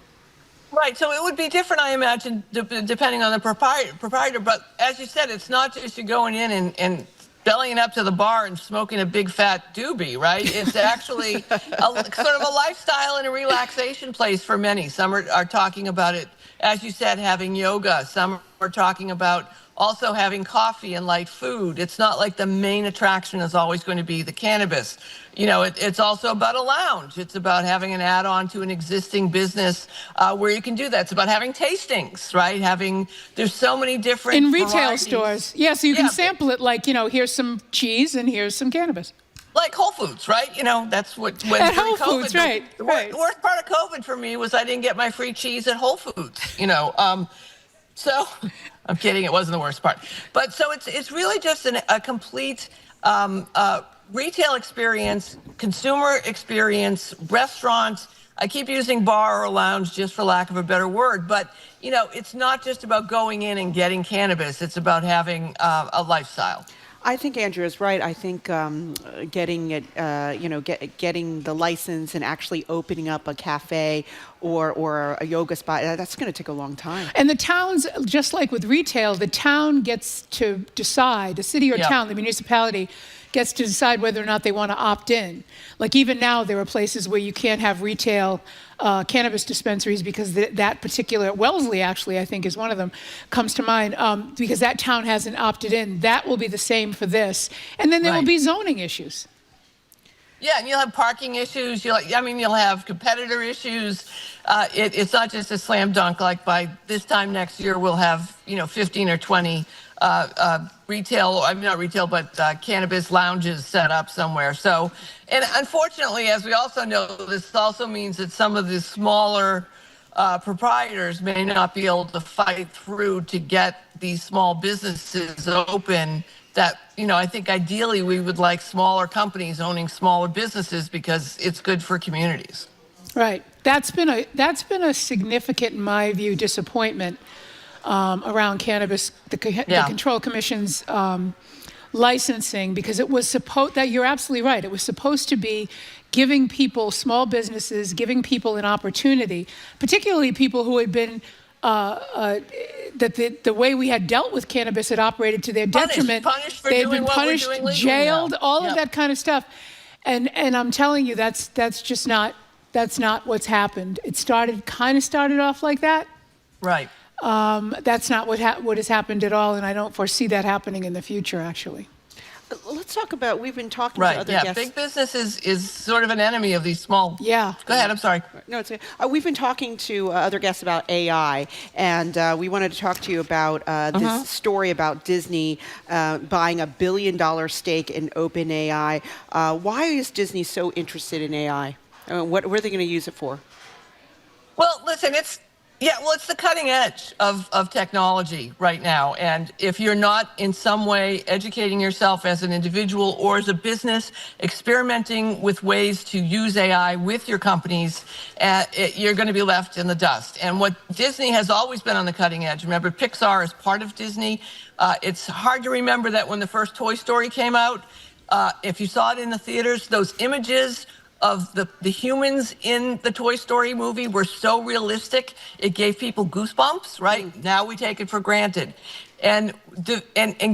Right, so it would be different, I imagine, depending on the proprietor. But as you said, it's not just you going in and bellying up to the bar and smoking a big fat doobie, right? It's actually sort of a lifestyle and a relaxation place for many. Some are talking about it, as you said, having yoga. Some are talking about also having coffee and light food. It's not like the main attraction is always going to be the cannabis. It's also about a lounge. It's about having an add-on to an existing business where you can do that. It's about having tastings, right? There's so many different in retail varieties. stores. Yeah, so you can sample it like, here's some cheese and here's some cannabis. Like Whole Foods, right? That's what when at during Whole COVID, Foods, right? The worst part of COVID for me was I didn't get my free cheese at Whole Foods. So I'm kidding. It wasn't the worst part. But so it's really just a complete retail experience, consumer experience, restaurant. I keep using bar or lounge just for lack of a better word, but it's not just about going in and getting cannabis. It's about having a lifestyle. I think Andrea's right. I think getting it, getting the license and actually opening up a cafe or a yoga spot, that's going to take a long time. And the towns, just like with retail, the town gets to decide, the city or town, the municipality gets to decide whether or not they want to opt in. Like even now, there are places where you can't have retail cannabis dispensaries because that particular, Wellesley actually, I think is one of them, comes to mind, because that town hasn't opted in. That will be the same for this. And then there will be zoning issues. Yeah, and you'll have parking issues. You'll have competitor issues. It's not just a slam dunk. Like by this time next year, we'll have 15 or 20 cannabis lounges set up somewhere. So, and unfortunately, as we also know, this also means that some of the smaller proprietors may not be able to fight through to get these small businesses open. That, I think ideally we would like smaller companies owning smaller businesses because it's good for communities. Right. That's been a significant, in my view, disappointment around cannabis, the Control Commission's licensing, because it was you're absolutely right. It was supposed to be giving people, small businesses, giving people an opportunity, particularly people who had been that the way we had dealt with cannabis had operated to their detriment. They'd been punished, jailed, all of that kind of stuff. And I'm telling you, that's not what's happened. It kind of started off like that. Right. That's not what has happened at all, and I don't foresee that happening in the future, actually. let's talk about, we've been talking to Right. other Yeah. guests. Big business is sort of an enemy of these small. Yeah. Go ahead. I'm sorry. No, it's we've been talking to other guests about AI, and we wanted to talk to you about this story about Disney buying $1 billion stake in OpenAI. Why is Disney so interested in AI? What are they going to use it for? Well, listen, it's the cutting edge of technology right now. And if you're not in some way educating yourself as an individual or as a business, experimenting with ways to use AI with your companies, you're going to be left in the dust. And what Disney has always been on the cutting edge. Remember, Pixar is part of Disney. It's hard to remember that when the first Toy Story came out, if you saw it in the theaters, those images of the humans in the Toy Story movie were so realistic, it gave people goosebumps, right? Now we take it for granted. And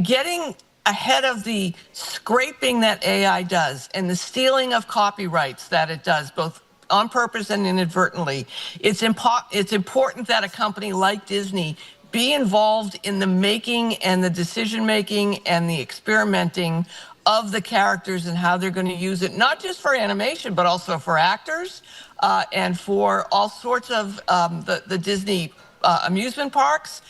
getting ahead of the scraping that AI does and the stealing of copyrights that it does, both on purpose and inadvertently, it's important that a company like Disney be involved in the making and the decision-making and the experimenting of the characters and how they're going to use it, not just for animation, but also for actors and for all sorts of the Disney amusement parks.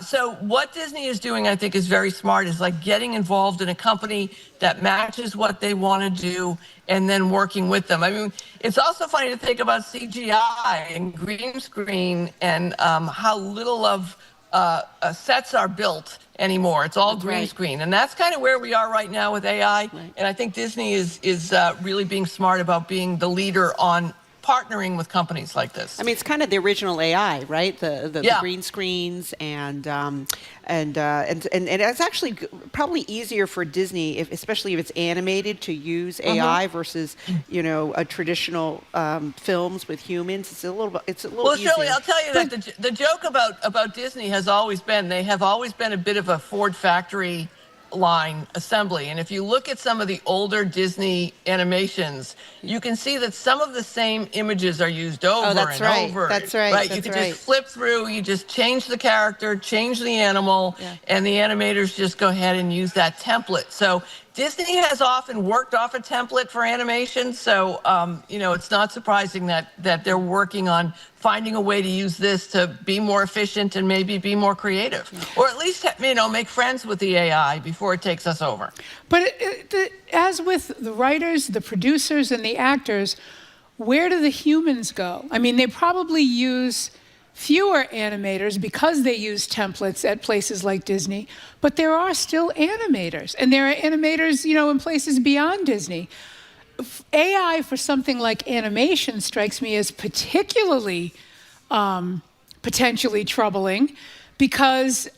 So what Disney is doing, I think, is very smart, is like getting involved in a company that matches what they want to do and then working with them. I mean, it's also funny to think about CGI and green screen and how little of sets are built anymore. It's all green screen. And that's kind of where we are right now with AI. And I think Disney is really being smart about being the leader on partnering with companies like this. I mean, it's kind of the original AI, right? The Yeah. green screens and it's actually probably easier for Disney, especially if it's animated, to use AI versus a traditional films with humans. It's a little Well, easier. Shirley, I'll tell you that the joke about Disney has always been they have always been a bit of a Ford factory line assembly. And if you look at some of the older Disney animations, you can see that some of the same images are used over and over. That's right. You can just flip through, you just change the character, change the animal, and the animators just go ahead and use that template. So Disney has often worked off a template for animation, so it's not surprising that they're working on finding a way to use this to be more efficient and maybe be more creative, or at least make friends with the AI before it takes us over. But as with the writers, the producers, and the actors, where do the humans go? I mean, they probably use fewer animators because they use templates at places like Disney, but there are still animators, and there are animators, in places beyond Disney. AI for something like animation strikes me as particularly potentially troubling because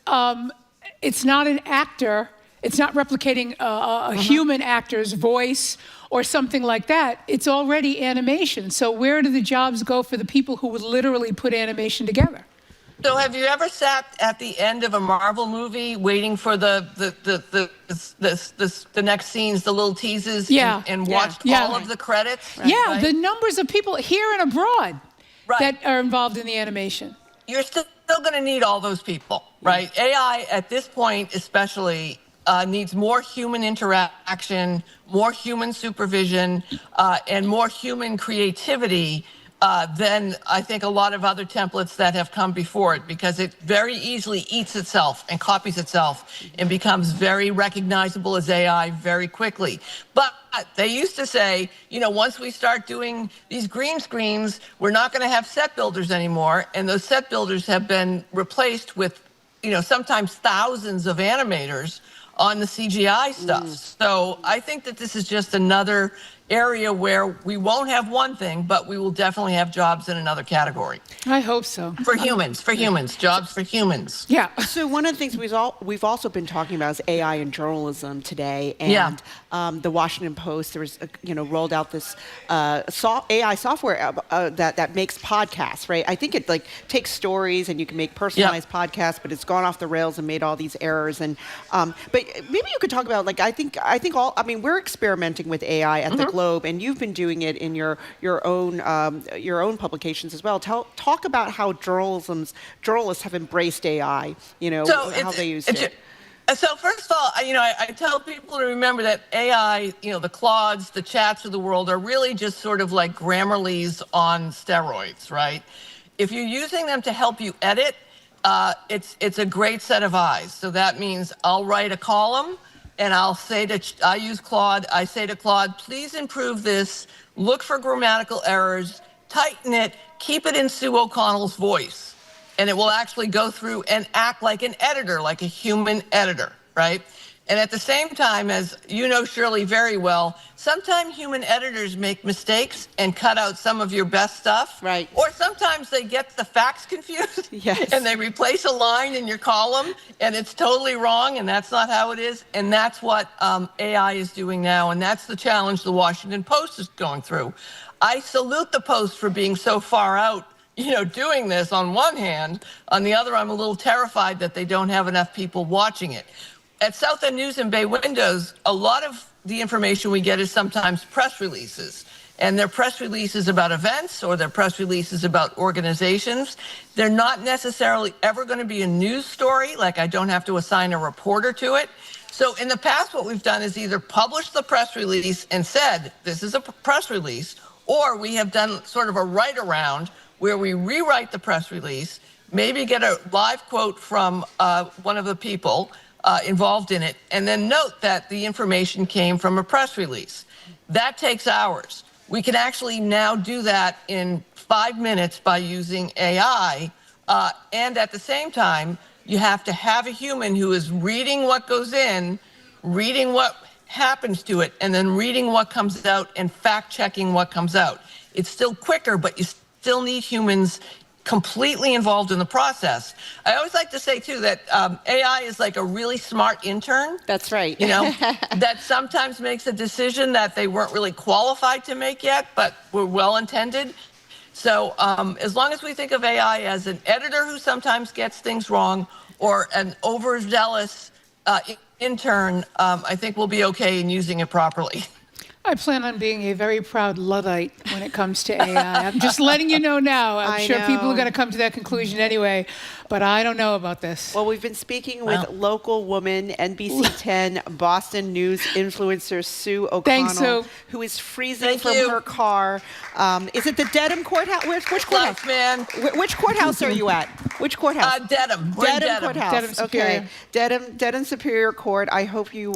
it's not an actor, it's not replicating a human actor's voice or something like that. It's already animation. So where do the jobs go for the people who would literally put animation together? So have you ever sat at the end of a Marvel movie waiting for the next scenes, the little teases, and watched all of the credits? Yeah, the numbers of people here and abroad that are involved in the animation. You're still going to need all those people, right? AI at this point especially needs more human interaction, more human supervision, and more human creativity than I think a lot of other templates that have come before it, because it very easily eats itself and copies itself and becomes very recognizable as AI very quickly. But they used to say, once we start doing these green screens, we're not going to have set builders anymore. And those set builders have been replaced with, sometimes thousands of animators on the CGI stuff. So I think that this is just another area where we won't have one thing, but we will definitely have jobs in another category. I hope so. For humans, jobs for humans. Yeah. So one of the things we've also been talking about is AI in journalism today, and the Washington Post rolled out this AI software that makes podcasts. Right. I think it takes stories and you can make personalized podcasts, but it's gone off the rails and made all these errors. And but maybe you could talk about we're experimenting with AI at the Globe, and you've been doing it in your own publications as well. Talk about how journalists have embraced AI. How they use it. So first of all, I tell people to remember that AI, the Claudes, the Chats of the world are really just sort of like Grammarly's on steroids, right? If you're using them to help you edit, it's a great set of eyes. So that means I'll write a column and I use Claude. I say to Claude, please improve this, look for grammatical errors, tighten it, keep it in Sue O'Connell's voice. And it will actually go through and act like an editor, like a human editor, right? And at the same time, as you know, Shirley, very well, sometimes human editors make mistakes and cut out some of your best stuff. Right. Or sometimes they get the facts confused. Yes. And they replace a line in your column, and it's totally wrong, and that's not how it is. And that's what AI is doing now, and that's the challenge the Washington Post is going through. I salute the Post for being so far out, doing this on one hand. On the other, I'm a little terrified that they don't have enough people watching it. At South End News and Bay Windows, a lot of the information we get is sometimes press releases. And they're press releases about events or they're press releases about organizations. They're not necessarily ever going to be a news story, like I don't have to assign a reporter to it. So in the past, what we've done is either published the press release and said, this is a press release, or we have done sort of a write around where we rewrite the press release, maybe get a live quote from one of the people involved in it, and then note that the information came from a press release. That takes hours. We can actually now do that in 5 minutes by using AI, and at the same time, you have to have a human who is reading what goes in, reading what happens to it, and then reading what comes out and fact-checking what comes out. It's still quicker, but you still need humans completely involved in the process. I always like to say, too, that AI is like a really smart intern. That's right. That sometimes makes a decision that they weren't really qualified to make yet, but were well-intended. So as long as we think of AI as an editor who sometimes gets things wrong or an overzealous intern, I think we'll be okay in using it properly. I plan on being a very proud Luddite when it comes to AI. I'm just letting you know now. I'm sure people are going to come to that conclusion anyway, but I don't know about this. Well, we've been speaking with local woman, NBC 10 Boston News influencer Sue O'Connell, Thanks, Sue. Who is freezing from her car. Is it the Dedham courthouse? Which courthouse? Man. Which courthouse are you at? Which courthouse? Dedham. Dedham Courthouse. Dedham Superior. Okay. Dedham Superior Court. I hope you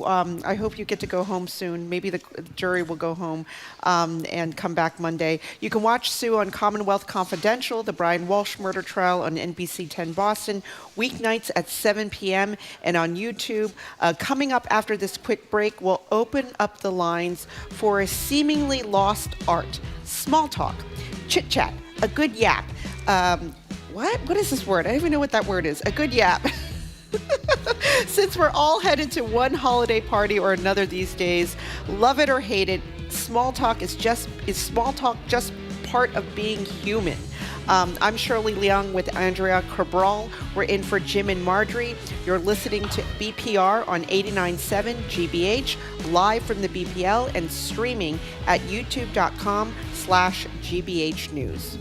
get to go home soon. Maybe the jury will go home and come back Monday. You can watch Sue on Commonwealth Confidential, the Brian Walsh murder trial on NBC 10 Boston, weeknights at 7 p.m. and on YouTube. Coming up after this quick break, we'll open up the lines for a seemingly lost art. Small talk, chit chat, a good yap. What is this word? I don't even know what that word is. A good yap. Since we're all headed to one holiday party or another these days, love it or hate it, small talk is small talk just part of being human. I'm Shirley Leung with Andrea Cabral. We're in for Jim and Marjorie. You're listening to BPR on 89.7 GBH, live from the BPL and streaming at youtube.com/GBH News.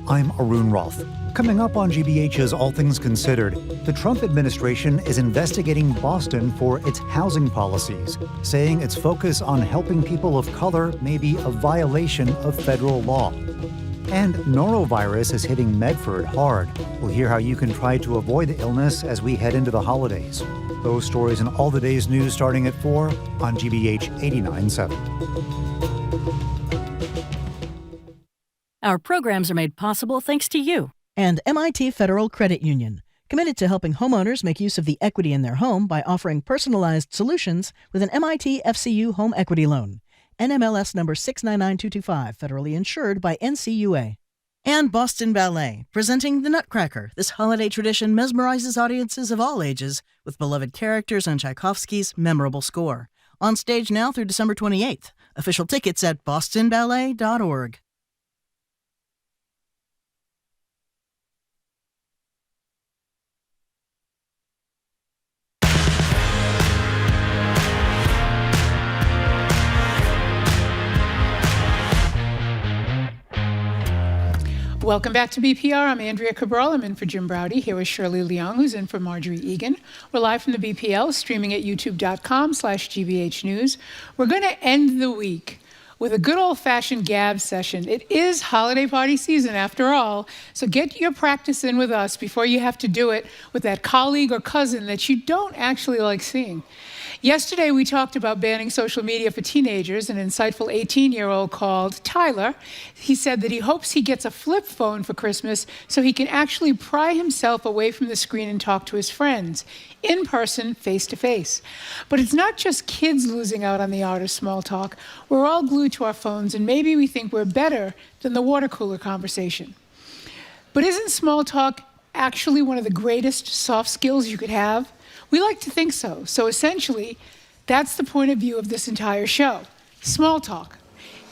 I'm Arun Roth. Coming up on GBH's All Things Considered, the Trump administration is investigating Boston for its housing policies, saying its focus on helping people of color may be a violation of federal law. And norovirus is hitting Medford hard. We'll hear how you can try to avoid the illness as we head into the holidays. Those stories and all the day's news starting at 4 on GBH 89.7. Our programs are made possible thanks to you. And MIT Federal Credit Union, committed to helping homeowners make use of the equity in their home by offering personalized solutions with an MIT FCU home equity loan. NMLS number 699225, federally insured by NCUA. And Boston Ballet, presenting The Nutcracker. This holiday tradition mesmerizes audiences of all ages with beloved characters and Tchaikovsky's memorable score. On stage now through December 28th. Official tickets at bostonballet.org. Welcome back to BPR. I'm Andrea Cabral. I'm in for Jim Browdy. Here is Shirley Leung, who's in for Marjorie Egan. We're live from the BPL, streaming at youtube.com/GBH News. We're going to end the week with a good old-fashioned gab session. It is holiday party season after all, so get your practice in with us before you have to do it with that colleague or cousin that you don't actually like seeing. Yesterday, we talked about banning social media for teenagers. An insightful 18-year-old called Tyler. He said that he hopes he gets a flip phone for Christmas so he can actually pry himself away from the screen and talk to his friends, in person, face-to-face. But it's not just kids losing out on the art of small talk. We're all glued to our phones, and maybe we think we're better than the water cooler conversation. But isn't small talk actually one of the greatest soft skills you could have? We like to think so. So essentially, that's the point of view of this entire show. Small talk.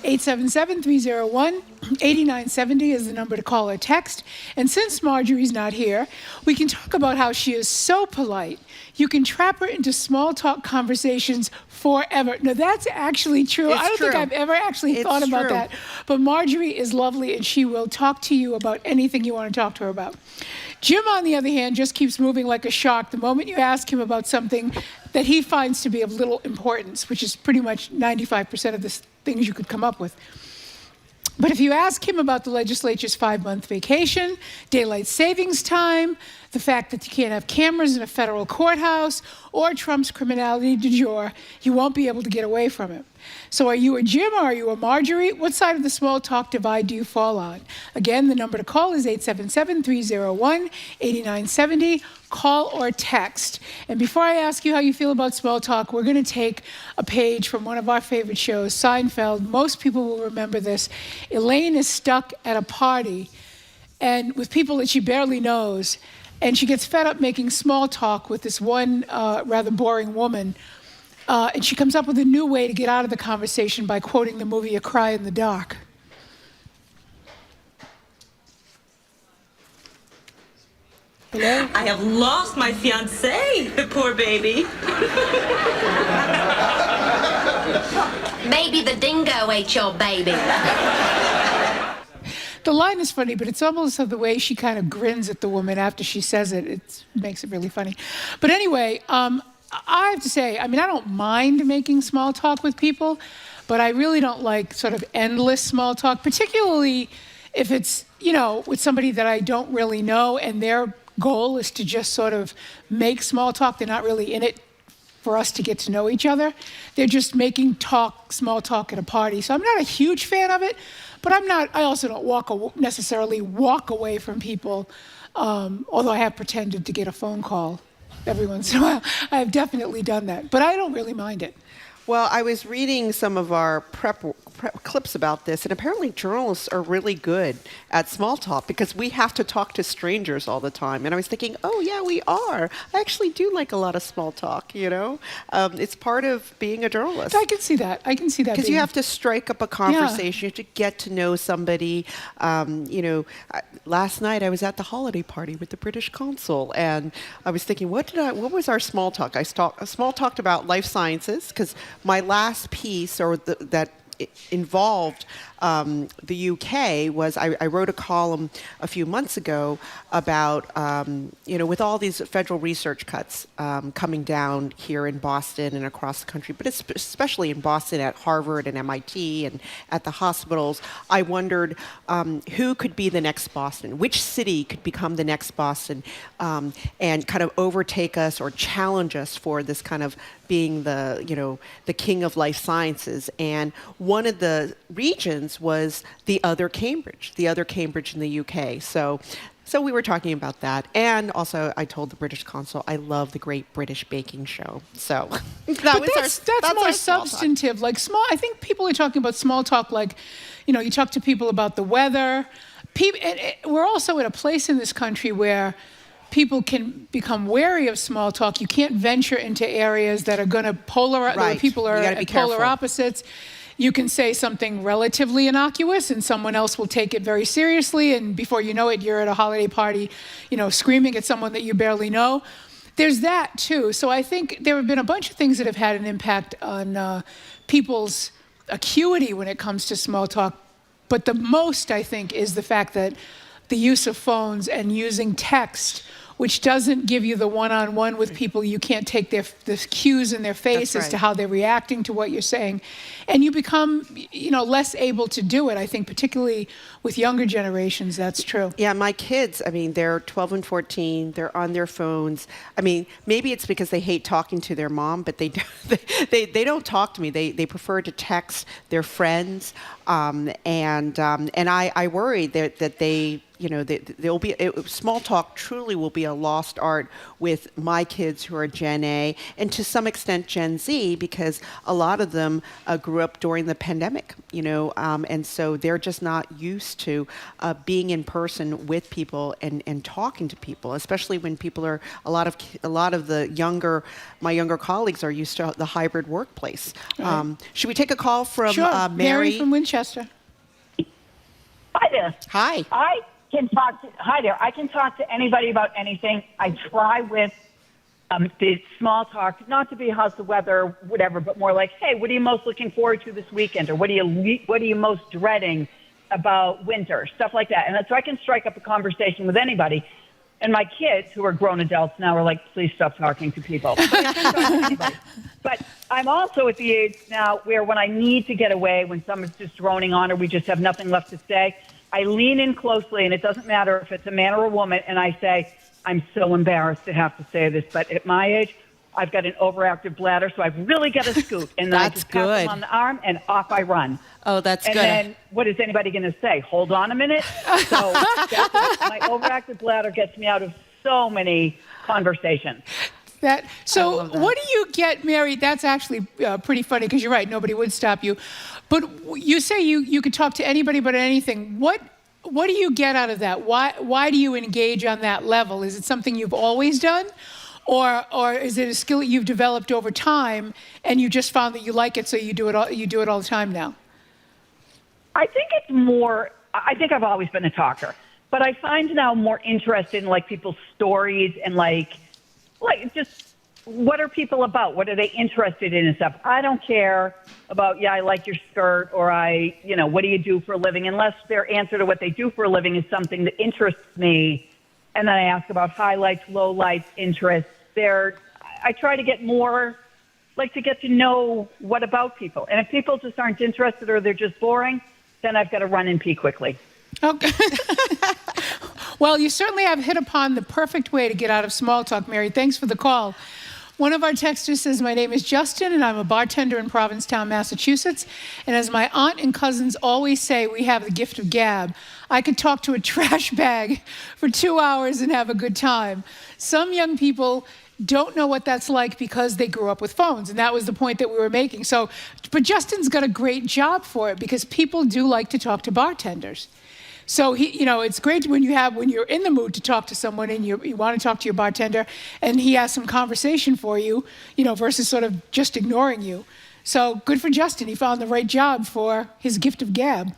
877-301-8970 is the number to call or text. And since Marjorie's not here, we can talk about how she is so polite, you can trap her into small talk conversations forever. Now, that's actually true. I don't think I've ever actually thought about that. But Marjorie is lovely, and she will talk to you about anything you want to talk to her about. Jim, on the other hand, just keeps moving like a shark the moment you ask him about something that he finds to be of little importance, which is pretty much 95% of the things you could come up with. But if you ask him about the legislature's 5-month vacation, daylight savings time, the fact that you can't have cameras in a federal courthouse, or Trump's criminality du jour, you won't be able to get away from it. So are you a Jim or are you a Marjorie? What side of the small talk divide do you fall on? Again, the number to call is 877-301-8970. Call or text. And before I ask you how you feel about small talk, we're going to take a page from one of our favorite shows, Seinfeld. Most people will remember this. Elaine is stuck at a party and with people that she barely knows, and she gets fed up making small talk with this one rather boring woman. And she comes up with a new way to get out of the conversation by quoting the movie A Cry in the Dark. Hello? I have lost my fiancé, the poor baby. Maybe the dingo ate your baby. The line is funny, but it's almost the way she kind of grins at the woman after she says it. It makes it really funny. But anyway, I have to say, I mean, I don't mind making small talk with people, but I really don't like sort of endless small talk, particularly if it's, you know, with somebody that I don't really know and their goal is to just sort of make small talk. They're not really in it for us to get to know each other. They're just making small talk at a party. So I'm not a huge fan of it, but I also don't necessarily walk away from people, although I have pretended to get a phone call every once in a while. I have definitely done that, but I don't really mind it. Well, I was reading some of our prep clips about this, and apparently journalists are really good at small talk because we have to talk to strangers all the time. And I was thinking, oh, yeah, we are. I actually do like a lot of small talk, you know? It's part of being a journalist. I can see that. Because you have to strike up a conversation. You have to get to know somebody. You know, last night I was at the holiday party with the British consul, and I was thinking, what was our small talk? I small talked about life sciences, because my last piece, that involved the UK, was I wrote a column a few months ago about, you know, with all these federal research cuts coming down here in Boston and across the country, but especially in Boston at Harvard and MIT and at the hospitals, I wondered who could be the next Boston, which city could become the next Boston and kind of overtake us or challenge us for this kind of being the, you know, the king of life sciences. And one of the regions was the other Cambridge in the UK. So we were talking about that. And also I told the British consul I love the Great British Baking Show. So that's more substantive. Like I think people are talking about small talk like, you know, you talk to people about the weather. We're also at a place in this country where people can become wary of small talk. You can't venture into areas that are going to polarize, where people are at polar opposites. You can say something relatively innocuous and someone else will take it very seriously, and before you know it, you're at a holiday party, you know, screaming at someone that you barely know. There's that too. So I think there have been a bunch of things that have had an impact on people's acuity when it comes to small talk. But the most, I think, is the fact that the use of phones and using text, which doesn't give you the one-on-one with people. You can't take the cues in their face as to how they're reacting to what you're saying. And you become, less able to do it, I think, particularly with younger generations. That's true. Yeah, my kids, they're 12 and 14. They're on their phones. Maybe it's because they hate talking to their mom, but they don't talk to me. They prefer to text their friends. And I worry that they... there'll be small talk truly will be a lost art with my kids who are Gen A and to some extent Gen Z, because a lot of them grew up during the pandemic, and so they're just not used to being in person with people and talking to people, especially when people are a lot of my younger colleagues are used to the hybrid workplace. Right. Should we take a call from sure. Mary from Winchester? Hi there. Hi. Hi there. I can talk to anybody about anything. I try with the small talk, not to be how's the weather, whatever, but more like, hey, what are you most looking forward to this weekend, or what are you most dreading about winter, stuff like that. And so I can strike up a conversation with anybody. And my kids, who are grown adults now, are like, please stop talking to people. But I'm also at the age now where when I need to get away, when someone's just droning on or we just have nothing left to say, I lean in closely, and it doesn't matter if it's a man or a woman, and I say, I'm so embarrassed to have to say this, but at my age, I've got an overactive bladder, so I've really got to scoot. And then I just tap them on the arm, and off I run. Oh, that's good. And then what is anybody going to say? Hold on a minute? So my overactive bladder gets me out of so many conversations. What do you get, Mary? That's actually pretty funny, because you're right, nobody would stop you. But you say you could talk to anybody about anything. What do you get out of that? Why do you engage on that level? Is it something you've always done? Or is it a skill that you've developed over time and you just found that you like it, so you do it all the time now? I think it's more, I think I've always been a talker, but I find now more interest in like people's stories and like just what are people about? What are they interested in and stuff? I don't care about, I like your skirt, or what do you do for a living? Unless their answer to what they do for a living is something that interests me. And then I ask about highlights, lowlights, interests. I try to get more, to get to know what about people. And if people just aren't interested or they're just boring, then I've got to run and pee quickly. Okay. Well, you certainly have hit upon the perfect way to get out of small talk, Mary. Thanks for the call. One of our texters says, my name is Justin, and I'm a bartender in Provincetown, Massachusetts. And as my aunt and cousins always say, we have the gift of gab. I could talk to a trash bag for 2 hours and have a good time. Some young people don't know what that's like because they grew up with phones, and that was the point that we were making. But Justin's got a great job for it, because people do like to talk to bartenders. So it's great when you're in the mood to talk to someone and you want to talk to your bartender and he has some conversation for you, versus sort of just ignoring you. So good for Justin. He found the right job for his gift of gab.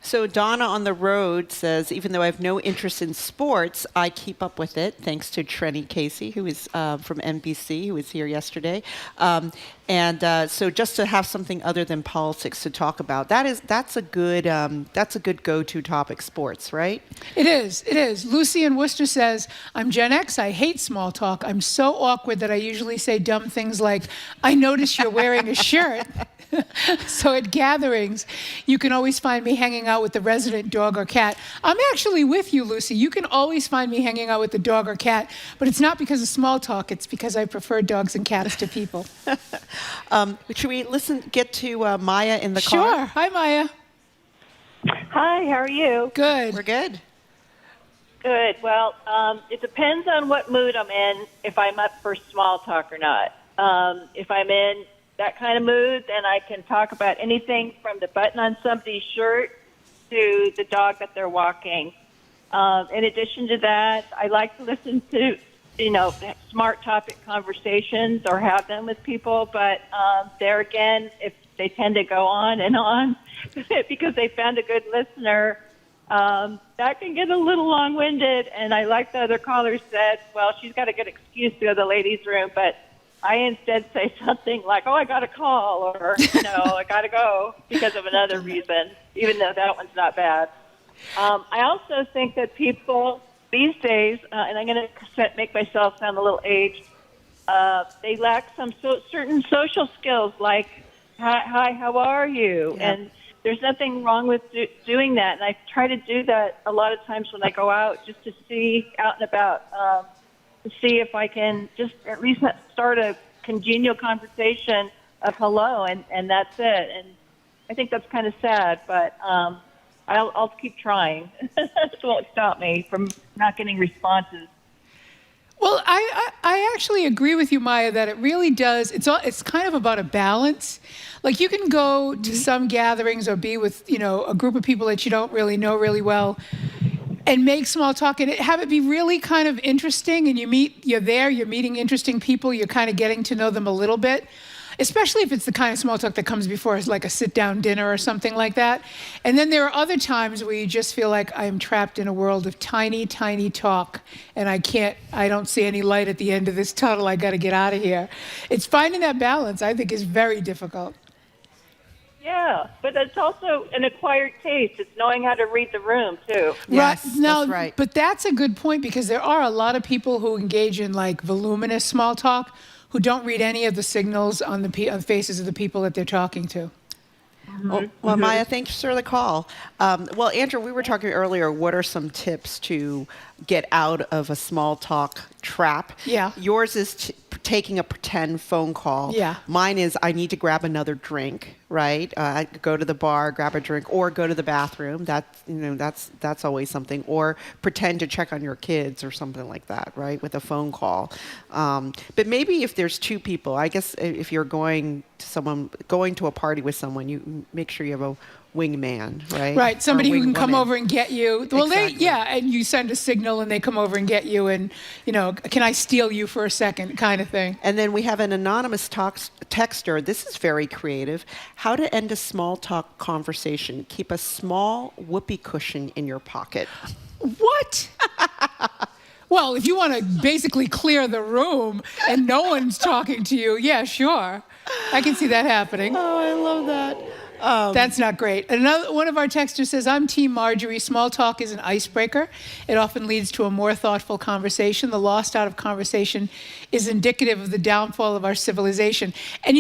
So Donna on the road says, even though I have no interest in sports, I keep up with it thanks to Trenny Casey, who is from NBC, who was here yesterday. So just to have something other than politics to talk about, that's a good go-to topic, sports, right? It is. Lucy in Worcester says, I'm Gen X. I hate small talk. I'm so awkward that I usually say dumb things like, I notice you're wearing a shirt. So at gatherings, you can always find me hanging out with the resident dog or cat. I'm actually with you, Lucy. You can always find me hanging out with the dog or cat, but it's not because of small talk. It's because I prefer dogs and cats to people. Should we get to Maya in the car? Sure. Hi, Maya. Hi, how are you? Good. We're good. Good. Well, it depends on what mood I'm in, if I'm up for small talk or not. If I'm in that kind of mood, then I can talk about anything from the button on somebody's shirt to the dog that they're walking. In addition to that, I like to listen to, smart topic conversations or have them with people. But there again, if they tend to go on and on because they found a good listener, that can get a little long-winded. And I like the other caller said, well, she's got a good excuse to go to the ladies' room, but I instead say something like, "Oh, I got a call," or "I got to go because of another reason," even though that one's not bad. I also think that people these days, and I'm going to make myself sound a little aged, they lack some certain social skills like, "Hi, how are you?" Yeah. And there's nothing wrong with doing that. And I try to do that a lot of times when I go out, just to see out and about, to see if I can just at least start a congenial conversation of hello, and that's it. And I think that's kind of sad, but I'll keep trying. That won't stop me from not getting responses. Well, I actually agree with you, Maya, that it really does. It's kind of about a balance. Like, you can go to some gatherings or be with, a group of people that you don't really know really well and make small talk and have it be really kind of interesting. And you're meeting interesting people. You're kind of getting to know them a little bit, especially if it's the kind of small talk that comes before like a sit-down dinner or something like that. And then there are other times where you just feel like I'm trapped in a world of tiny, tiny talk, and I don't see any light at the end of this tunnel. I got to get out of here. It's finding that balance, I think, is very difficult. Yeah, but it's also an acquired taste. It's knowing how to read the room, too. Yes, Now, that's right. But that's a good point, because there are a lot of people who engage in like voluminous small talk who don't read any of the signals on the faces of the people that they're talking to. Well, Maya, thanks for the call. Well, Andrew, we were talking earlier, what are some tips to get out of a small talk trap? Yeah. Yours is taking a pretend phone call. Yeah. Mine is I need to grab another drink, right? I go to the bar, grab a drink, or go to the bathroom. That's always something. Or pretend to check on your kids or something like that, right? With a phone call. But maybe if there's two people, I guess if you're going to a party with someone, you make sure you have a wingman, right? Right, somebody who can come woman. over and get you. Well, Exactly. and you send a signal and they come over and get you, and, can I steal you for a second kind of thing. And then we have an anonymous texter. This is very creative. How to end a small talk conversation. Keep a small whoopee cushion in your pocket. What? Well, if you want to basically clear the room and no one's talking to you, yeah, sure. I can see that happening. Oh, I love that. That's not great. Another one of our texters says, I'm Team Marjorie. Small talk is an icebreaker. It often leads to a more thoughtful conversation. The lost art of conversation is indicative of the downfall of our civilization. And,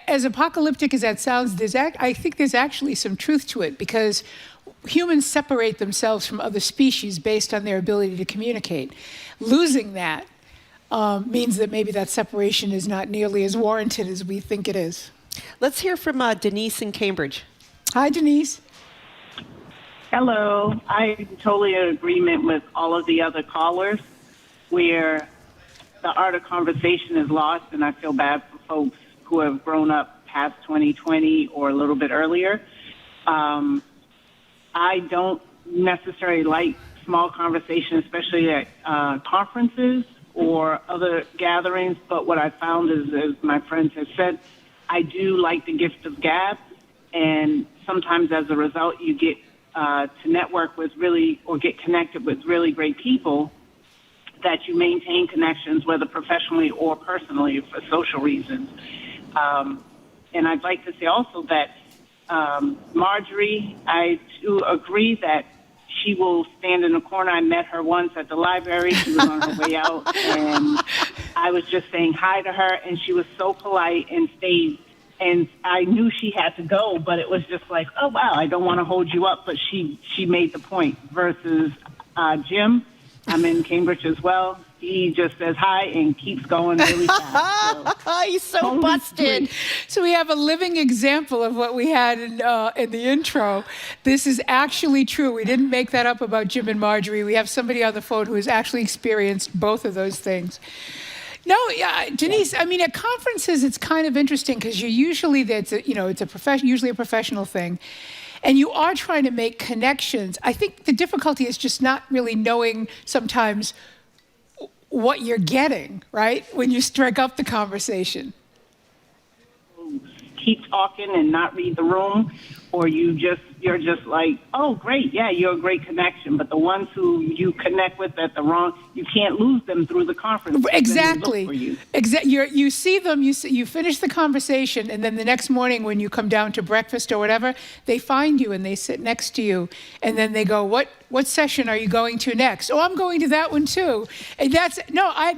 as apocalyptic as that sounds, I think there's actually some truth to it, because humans separate themselves from other species based on their ability to communicate. Losing that means that maybe that separation is not nearly as warranted as we think it is. Let's hear from Denise in Cambridge. Hi, Denise. Hello. I'm totally in agreement with all of the other callers where the art of conversation is lost, and I feel bad for folks who have grown up past 2020 or a little bit earlier. I don't necessarily like small conversations, especially at conferences or other gatherings, but what I found is, as my friends have said, I do like the gift of gab, and sometimes as a result you get to network with get connected with really great people that you maintain connections, whether professionally or personally for social reasons. And I'd like to say also that Marjorie, I do agree that she will stand in the corner. I met her once at the library. She was on her way out, and I was just saying hi to her, and she was so polite and stayed. And I knew she had to go, but it was just like, oh, wow, I don't want to hold you up. But she made the point versus Jim. I'm in Cambridge as well. He just says hi and keeps going really fast. So. He's so busted. So we have a living example of what we had in the intro. This is actually true. We didn't make that up about Jim and Marjorie. We have somebody on the phone who has actually experienced both of those things. No, yeah, Denise. I mean, at conferences, it's kind of interesting because usually usually a professional thing, and you are trying to make connections. I think the difficulty is just not really knowing sometimes what you're getting, right, when you strike up the conversation. keep talking and not read the room, or you're just like, oh, great, yeah, you're a great connection. But the ones who you connect with at the wrong, you can't lose them through the conference. Exactly. You. You see them, you finish the conversation, and then the next morning when you come down to breakfast or whatever, they find you and they sit next to you, and then they go, what session are you going to next? Oh, I'm going to that one too. And that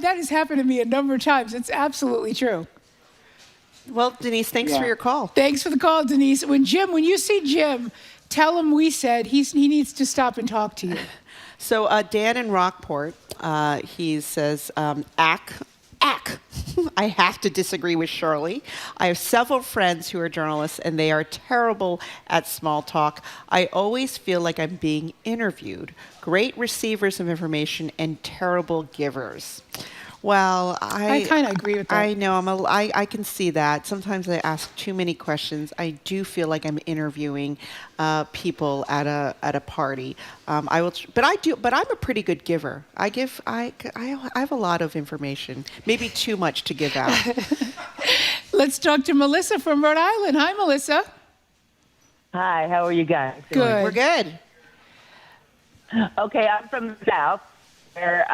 has happened to me a number of times. It's absolutely true. Well, Denise, thanks for your call. Thanks for the call, Denise. When you see Jim, tell him we said he needs to stop and talk to you. So Dan in Rockport, he says, ack. I have to disagree with Shirley. I have several friends who are journalists, and they are terrible at small talk. I always feel like I'm being interviewed. Great receivers of information and terrible givers. Well, I kind of agree with that. I know. I can see that. Sometimes I ask too many questions. I do feel like I'm interviewing people at a party. But I'm a pretty good giver. I have a lot of information. Maybe too much to give out. Let's talk to Melissa from Rhode Island. Hi, Melissa. Hi. How are you guys? Good. We're good. Okay, I'm from the South, where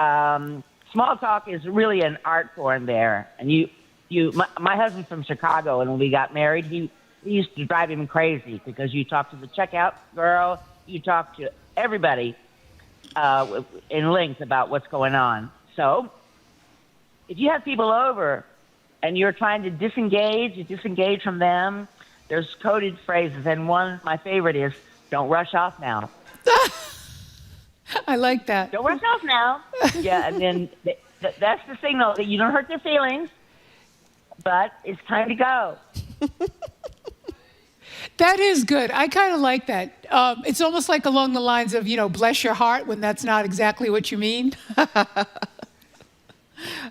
small talk is really an art form there. And my husband's from Chicago, and when we got married, he used to drive him crazy because you talk to the checkout girl, you talk to everybody in length about what's going on. So if you have people over and you're trying to disengage from them, there's coded phrases, and one, my favorite is, don't rush off now. I like that. Don't rush off now. Yeah, and then that's the signal that you don't hurt their feelings, but it's time to go. That is good. I kind of like that. It's almost like along the lines of, bless your heart when that's not exactly what you mean.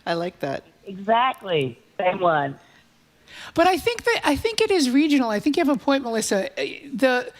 I like that. Exactly. Same one. But I think it is regional. I think you have a point, Melissa. The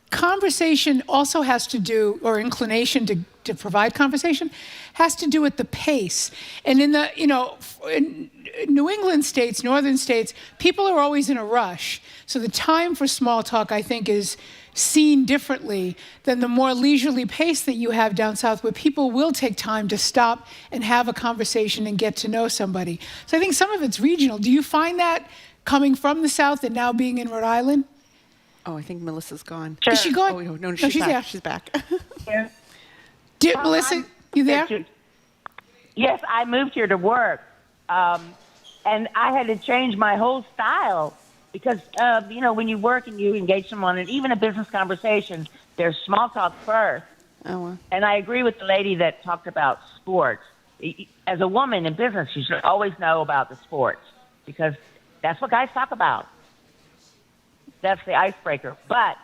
conversation also has to do, or inclination to provide conversation, has to do with the pace. And in the, in New England states, northern states, people are always in a rush. So the time for small talk, I think, is seen differently than the more leisurely pace that you have down south, where people will take time to stop and have a conversation and get to know somebody. So I think some of it's regional. Do you find that coming from the South and now being in Rhode Island? Oh, I think Melissa's gone. Sure. Is she gone? Oh, no, she's back. There. She's back. Melissa, you there? Yes, I moved here to work, and I had to change my whole style because, when you work and you engage someone, and even a business conversation, there's small talk first. Oh, well. And I agree with the lady that talked about sports. As a woman in business, you should always know about the sports because that's what guys talk about. That's the icebreaker. But,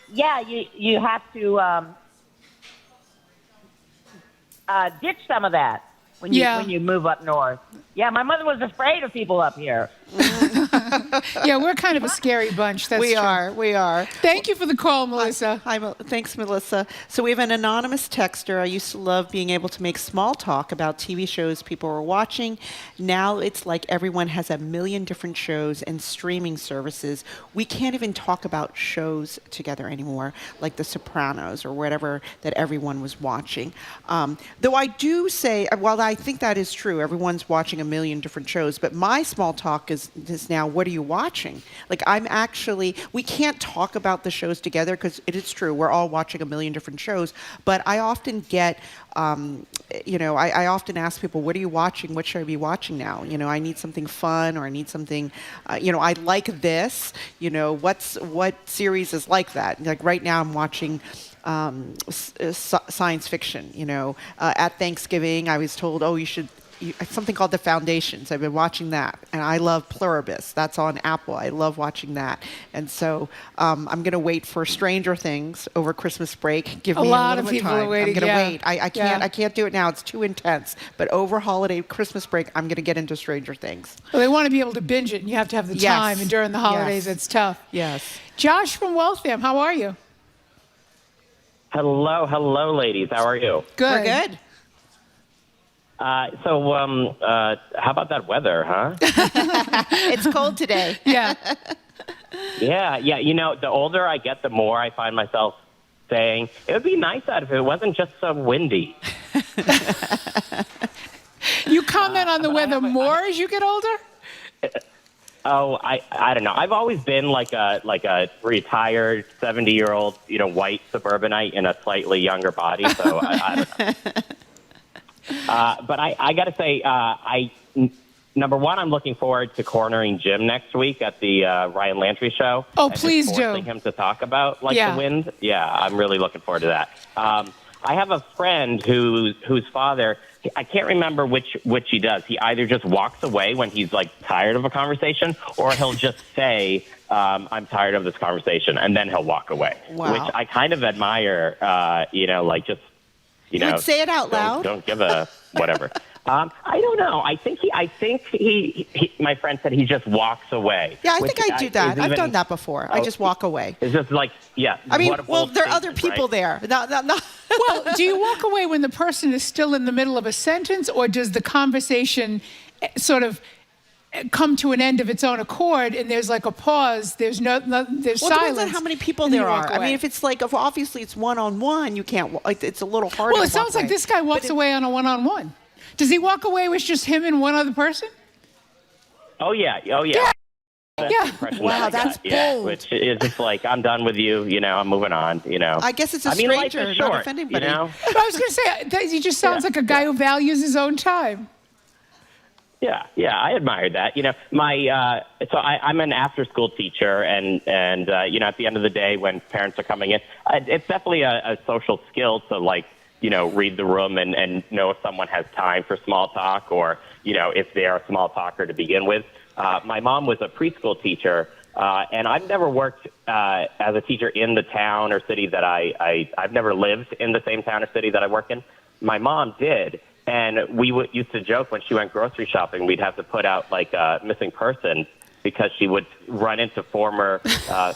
you have to ditch some of that when you move up north. Yeah, my mother was afraid of people up here. Yeah, we're kind of a scary bunch. That's true. We are. Thank you for the call, Melissa. Thanks, Melissa. So we have an anonymous texter. I used to love being able to make small talk about TV shows people were watching. Now it's like everyone has a million different shows and streaming services. We can't even talk about shows together anymore, like The Sopranos or whatever that everyone was watching. Though I do say, while I think that is true, everyone's watching a million different shows, but my small talk is now, what are you watching? Like, we can't talk about the shows together because it is true, we're all watching a million different shows, but I often get, I often ask people, what are you watching? What should I be watching now? I need something fun, or I need something, I like this, what series is like that? Like right now I'm watching science fiction, at Thanksgiving I was told, you should, something called The Foundations. I've been watching that, and I love Pluribus. That's on Apple. I love watching that. And so I'm going to wait for Stranger Things over Christmas break. Give me a lot little of people time. are waiting. I'm going to wait. I can't do it now. It's too intense. But over holiday Christmas break, I'm going to get into Stranger Things. Well, they want to be able to binge it, and you have to have the time. And during the holidays, it's tough. Yes. Josh from Waltham, how are you? Hello, ladies. How are you? Good. We're good. How about that weather, huh? It's cold today. Yeah. Yeah. You know, the older I get, the more I find myself saying, it would be nice out if it wasn't just so windy. You comment on the weather more as you get older? Oh, I don't know. I've always been like a retired 70-year-old, white suburbanite in a slightly younger body. So I don't know. But I got to say, number one, I'm looking forward to cornering Jim next week at the Ryan Landry show. Oh, and please just forcing do. him to talk about the wind. Yeah, I'm really looking forward to that. I have a friend whose father, I can't remember which he does. He either just walks away when he's tired of a conversation, or he'll just say, I'm tired of this conversation, and then he'll walk away. Wow. Which I kind of admire, You would say it out loud? Don't give a whatever. I don't know. I think he my friend said he just walks away. Yeah, I think I do that. I've done that before. I just walk away. It's just I mean, there are other people there. No. Well, do you walk away when the person is still in the middle of a sentence, or does the conversation sort of come to an end of its own accord, and there's a pause, there's silence? It depends on how many people there are. I mean, if it's obviously it's one-on-one, you can't, it's a little harder. Well, it sounds like this guy walks away on a one-on-one. Does he walk away with just him and one other person? Oh, yeah. Wow, that's bold. Which is just I'm done with you, I'm moving on, I guess it's a stranger, life is short, not offend anybody. I was going to say, he just sounds like a guy who values his own time. Yeah, I admire that. I'm an after-school teacher, and at the end of the day, when parents are coming in, it's definitely a social skill to read the room and know if someone has time for small talk, or if they are a small talker to begin with. My mom was a preschool teacher, and I've never worked as a teacher in the town or city that I've never lived in the same town or city that I work in. My mom did. And we used to joke when she went grocery shopping, we'd have to put out a missing person, because she would run into former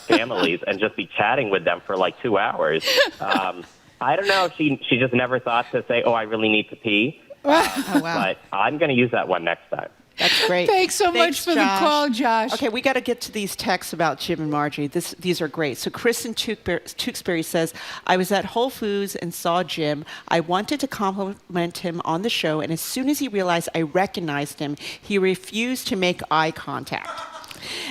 families and just be chatting with them for 2 hours. I don't know. She just never thought to say, I really need to pee. Oh, wow. But I'm going to use that one next time. That's great. Thanks so much for the call, Josh. Okay, we got to get to these texts about Jim and Margie. These are great. So Kristen Tewksbury says, I was at Whole Foods and saw Jim. I wanted to compliment him on the show, and as soon as he realized I recognized him, he refused to make eye contact.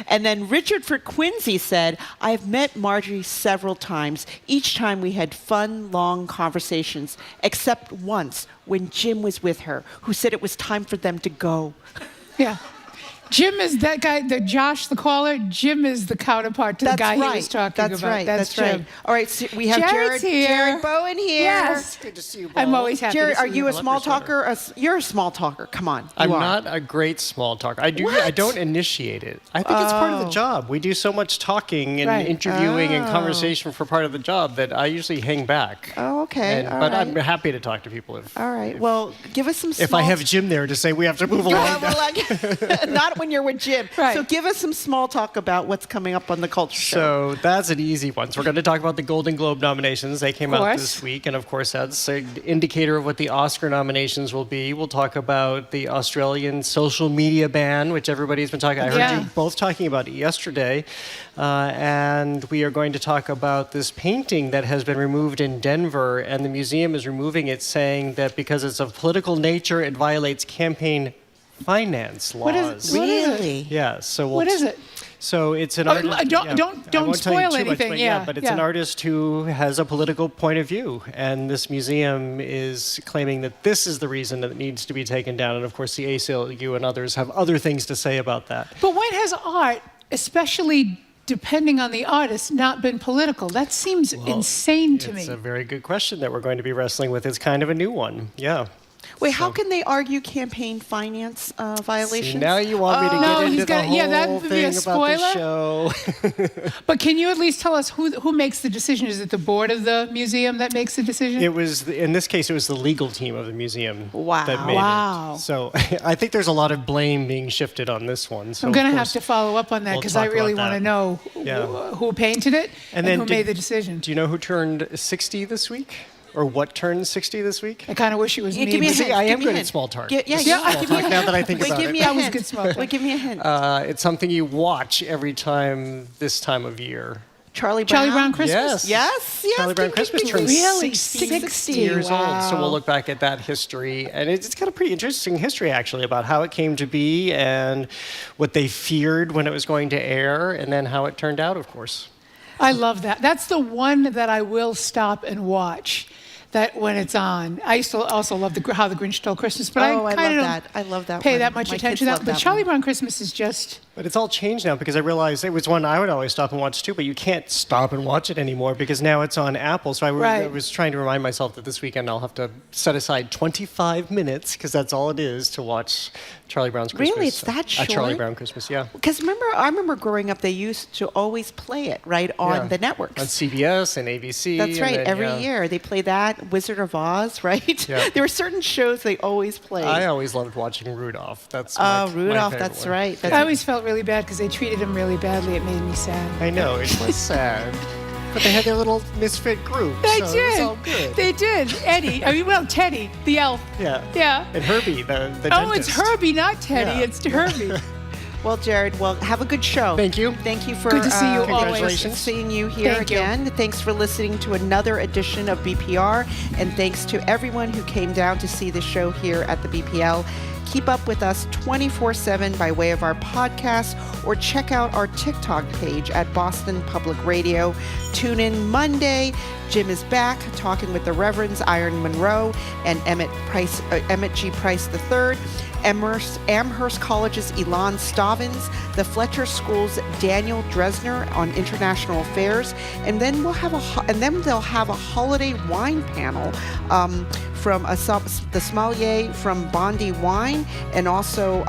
And then Richard for Quincy said, I've met Margie several times. Each time we had fun, long conversations, except once when Jim was with her, who said it was time for them to go. Yeah. Jim is that guy, Josh, the caller. Jim is the counterpart to the guy he was talking about. That's Jim. right. All right, so we have Jared Bowen here. Yes. Good to see you both. I'm always happy Jared, to see are you a small talker? You're a small talker. Come on. I'm not a great small talker. I don't initiate it. I think it's part of the job. We do so much talking and interviewing and conversation for part of the job that I usually hang back. Oh, okay. But I'm happy to talk to people. All right. Well, give us some small... If I have Jim there to say we have to move along. Not when you're with Jim. Right. So give us some small talk about what's coming up on the Culture Show. So that's an easy one. So we're going to talk about the Golden Globe nominations. They came out this week, and of course that's an indicator of what the Oscar nominations will be. We'll talk about the Australian social media ban, which everybody's been talking. I heard you both talking about it yesterday. And we are going to talk about this painting that has been removed in Denver, and the museum is removing it, saying that because it's of political nature, it violates campaign finance laws. What is really? Yeah. So what is it? So it's an artist. Don't spoil anything. But it's an artist who has a political point of view, and this museum is claiming that this is the reason that it needs to be taken down. And of course, the ACLU and others have other things to say about that. But when has art, especially depending on the artist, not been political? That seems insane to me. It's a very good question that we're going to be wrestling with. It's kind of a new one. Yeah. Wait, how can they argue campaign finance violations? See, now you want me to get into the whole thing about the show. But can you at least tell us who makes the decision? Is it the board of the museum that makes the decision? It was, in this case, it was the legal team of the museum that made it. So I think there's a lot of blame being shifted on this one. So I'm going to have to follow up on that because I really want to know who painted it and who made the decision. Do you know who turned 60 this week? Or what turns 60 this week? I kind of wish it was me. Give me a hint. I am Give me a good hint. at small talk. Yeah, Small talk, now that I think about give it. me a That was hint. good small talk. Wait, give me a hint. It's something you watch every time this time of year. Charlie Brown Christmas? Yes. Charlie Brown Christmas turns Really? 60 years old. So we'll look back at that history. And it's got a pretty interesting history, actually, about how it came to be and what they feared when it was going to air, and then how it turned out, of course. I love that. That's the one that I will stop and watch. That when it's on. I used to also love How the Grinch Stole Christmas, but I kind of I love that pay one. that much My attention kids to that. love But that Charlie one. Brown Christmas is just... But it's all changed now because I realized it was one I would always stop and watch too, but you can't stop and watch it anymore because now it's on Apple. So I was trying to remind myself that this weekend I'll have to set aside 25 minutes, because that's all it is, to watch Charlie Brown's Christmas. Really? It's that short? Charlie Brown Christmas, yeah. Because I remember growing up, they used to always play it, right, on the networks. On CBS and ABC. That's right. And then, Every year they play that, Wizard of Oz, right? Yeah. There were certain shows they always played. I always loved watching Rudolph. That's my Rudolph, favorite that's one. right. I always felt really bad because they treated him really badly. It made me sad. I know, it was sad. But they had their little misfit group. They so did. It was all good. They did. Teddy, the elf. Yeah. Yeah. And Herbie, the Oh, dentist. it's Herbie, not Teddy. Yeah. It's Herbie. Well, Jared, have a good show. Thank you. Thank you for Good to see you always. Congratulations. seeing you here Thank you. again. Thanks for listening to another edition of BPR, and thanks to everyone who came down to see the show here at the BPL. Keep up with us 24/7 by way of our podcast, or check out our TikTok page at Boston Public Radio. Tune in Monday. Jim is back talking with the Reverends Iron Monroe and Emmett G. Price III. Amherst College's Elon Stavins, the Fletcher School's Daniel Dresner on international affairs, and then they'll have a holiday wine panel from the sommelier from Bondi Wine, and also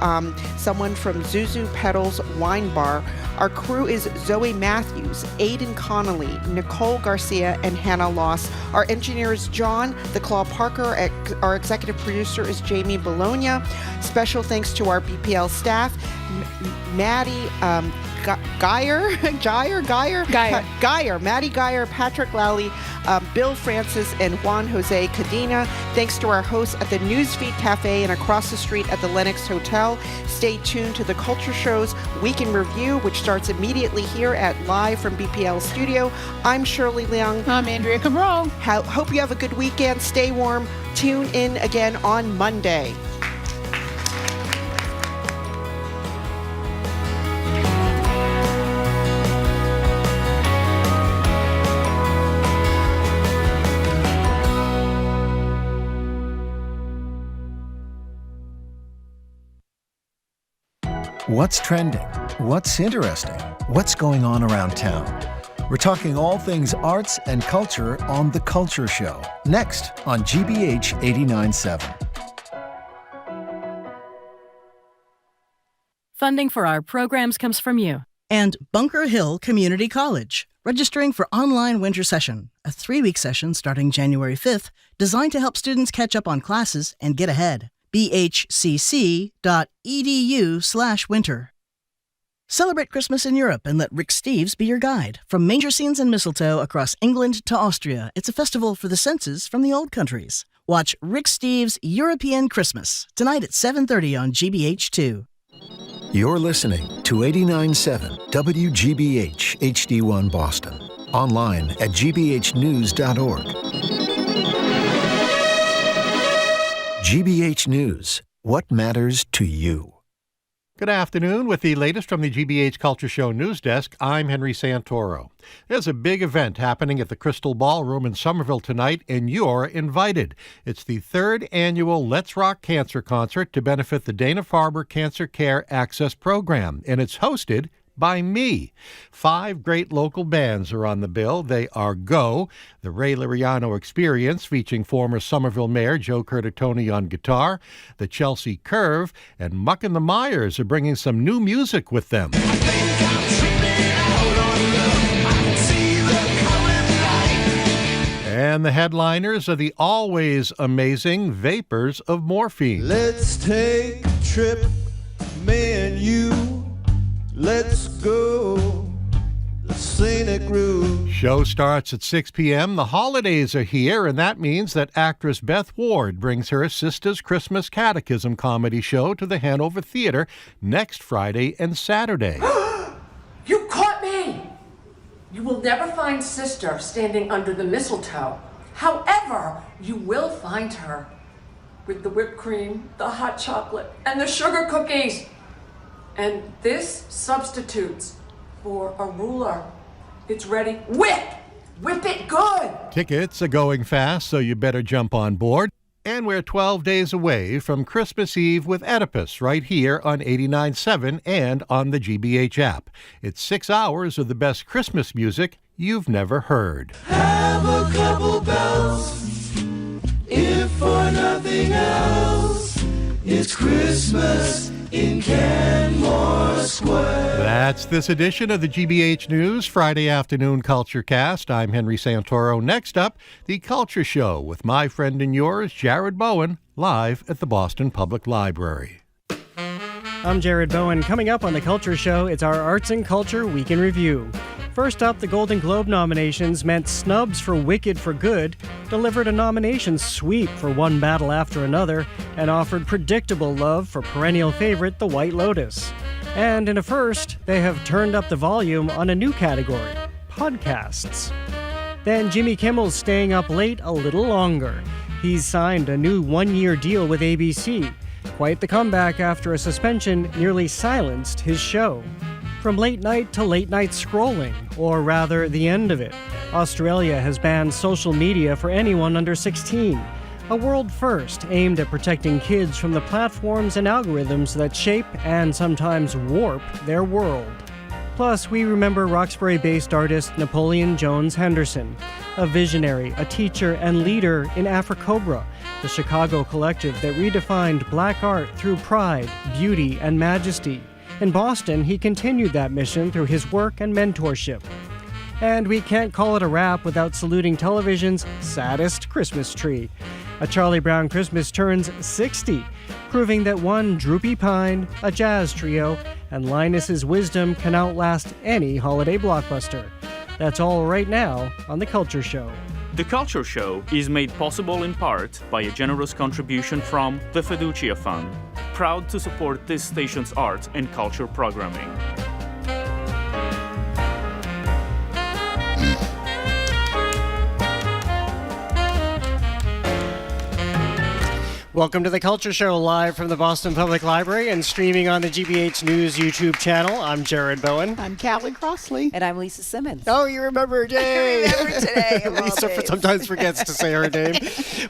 someone from Zuzu Petals Wine Bar. Our crew is Zoe Matthews, Aidan Connolly, Nicole Garcia, and Hannah Loss. Our engineer is John the Claw Parker. Our executive producer is Jamie Bologna. Special thanks to our BPL staff, Maddie Geyer, Maddie Geyer, Patrick Lally, Bill Francis, and Juan Jose Cadena. Thanks to our hosts at the Newsfeed Cafe and across the street at the Lennox Hotel. Stay tuned to the Culture Show's Week in Review, which starts immediately here at Live from BPL Studio. I'm Shirley Leung. I'm Andrea Cabral. Hope you have a good weekend. Stay warm. Tune in again on Monday. What's trending? What's interesting? What's going on around town? We're talking all things arts and culture on The Culture Show, next on GBH 89.7. Funding for our programs comes from you. And Bunker Hill Community College, registering for online winter session, a 3-week session starting January 5th, designed to help students catch up on classes and get ahead. bhcc.edu/winter. Celebrate Christmas in Europe and let Rick Steves be your guide. From manger scenes and mistletoe across England to Austria, it's a festival for the senses from the old countries. Watch Rick Steves' European Christmas, tonight at 7:30 on GBH2. You're listening to 89.7 WGBH HD1 Boston. Online at gbhnews.org. GBH News. What matters to you? Good afternoon. With the latest from the GBH Culture Show news desk, I'm Henry Santoro. There's a big event happening at the Crystal Ballroom in Somerville tonight, and you're invited. It's the 3rd annual Let's Rock Cancer Concert to benefit the Dana-Farber Cancer Care Access Program, and it's hosted by me. 5 great local bands are on the bill. They are Go, the Ray Liriano Experience, featuring former Somerville Mayor Joe Curtatone on guitar, the Chelsea Curve, and Muck and the Myers are bringing some new music with them. And the headliners are the always amazing Vapors of Morphine. Let's take a trip, me and you. Let's go. scenic route. Show starts at 6 p.m. The holidays are here, and that means that actress Beth Ward brings her Sista's Christmas Catechism comedy show to the Hanover Theater next Friday and Saturday. You caught me! You will never find Sister standing under the mistletoe. However, you will find her with the whipped cream, the hot chocolate, and the sugar cookies. And this substitutes for a ruler. It's ready. Whip! Whip it good! Tickets are going fast, so you better jump on board. And we're 12 days away from Christmas Eve with Oedipus right here on 89.7 and on the GBH app. It's 6 hours of the best Christmas music you've never heard. Have a couple bells, if for nothing else. It's Christmas in Canmore Square. That's this edition of the GBH News Friday Afternoon Culture Cast. I'm Henry Santoro. Next up, The Culture Show with my friend and yours, Jared Bowen, live at the Boston Public Library. I'm Jared Bowen. Coming up on The Culture Show, it's our Arts and Culture Week in Review. First up, the Golden Globe nominations meant snubs for Wicked for Good, delivered a nomination sweep for One Battle After Another, and offered predictable love for perennial favorite The White Lotus. And in a first, they have turned up the volume on a new category, podcasts. Then Jimmy Kimmel's staying up late a little longer. He's signed a new one-year deal with ABC. Quite the comeback after a suspension nearly silenced his show. From late night to late night scrolling, or rather the end of it, Australia has banned social media for anyone under 16. A world first aimed at protecting kids from the platforms and algorithms that shape and sometimes warp their world. Plus, we remember Roxbury-based artist Napoleon Jones Henderson, a visionary, a teacher, and leader in Afrocobra, the Chicago collective that redefined black art through pride, beauty, and majesty. In Boston, he continued that mission through his work and mentorship. And we can't call it a wrap without saluting television's saddest Christmas tree. A Charlie Brown Christmas turns 60, proving that one droopy pine, a jazz trio, and Linus's wisdom can outlast any holiday blockbuster. That's all right now on The Culture Show. The Culture Show is made possible in part by a generous contribution from the Fiducia Fund, proud to support this station's art and culture programming. Welcome to The Culture Show, live from the Boston Public Library and streaming on the GBH News YouTube channel. I'm Jared Bowen. I'm Callie Crossley. And I'm Lisa Simmons. Oh, you remember today. I remember today. Lisa sometimes forgets to say her name.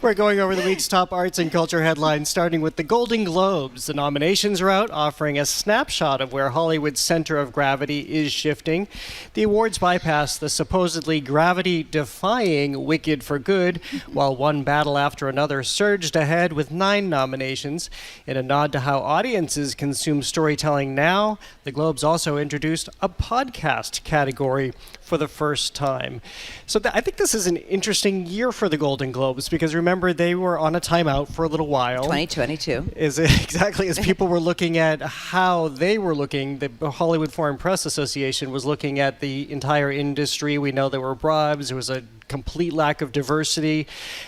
We're going over the week's top arts and culture headlines, starting with the Golden Globes. The nominations are out, offering a snapshot of where Hollywood's center of gravity is shifting. The awards bypass the supposedly gravity-defying Wicked for Good, while One Battle After Another surged ahead with 9 nominations. In a nod to how audiences consume storytelling now, the Globes also introduced a podcast category for the first time. So I think this is an interesting year for the Golden Globes, because remember, they were on a timeout for a little while. 2022. Exactly, as people were looking at how they were looking. The Hollywood Foreign Press Association was looking at the entire industry. We know there were bribes. There was a complete lack of diversity.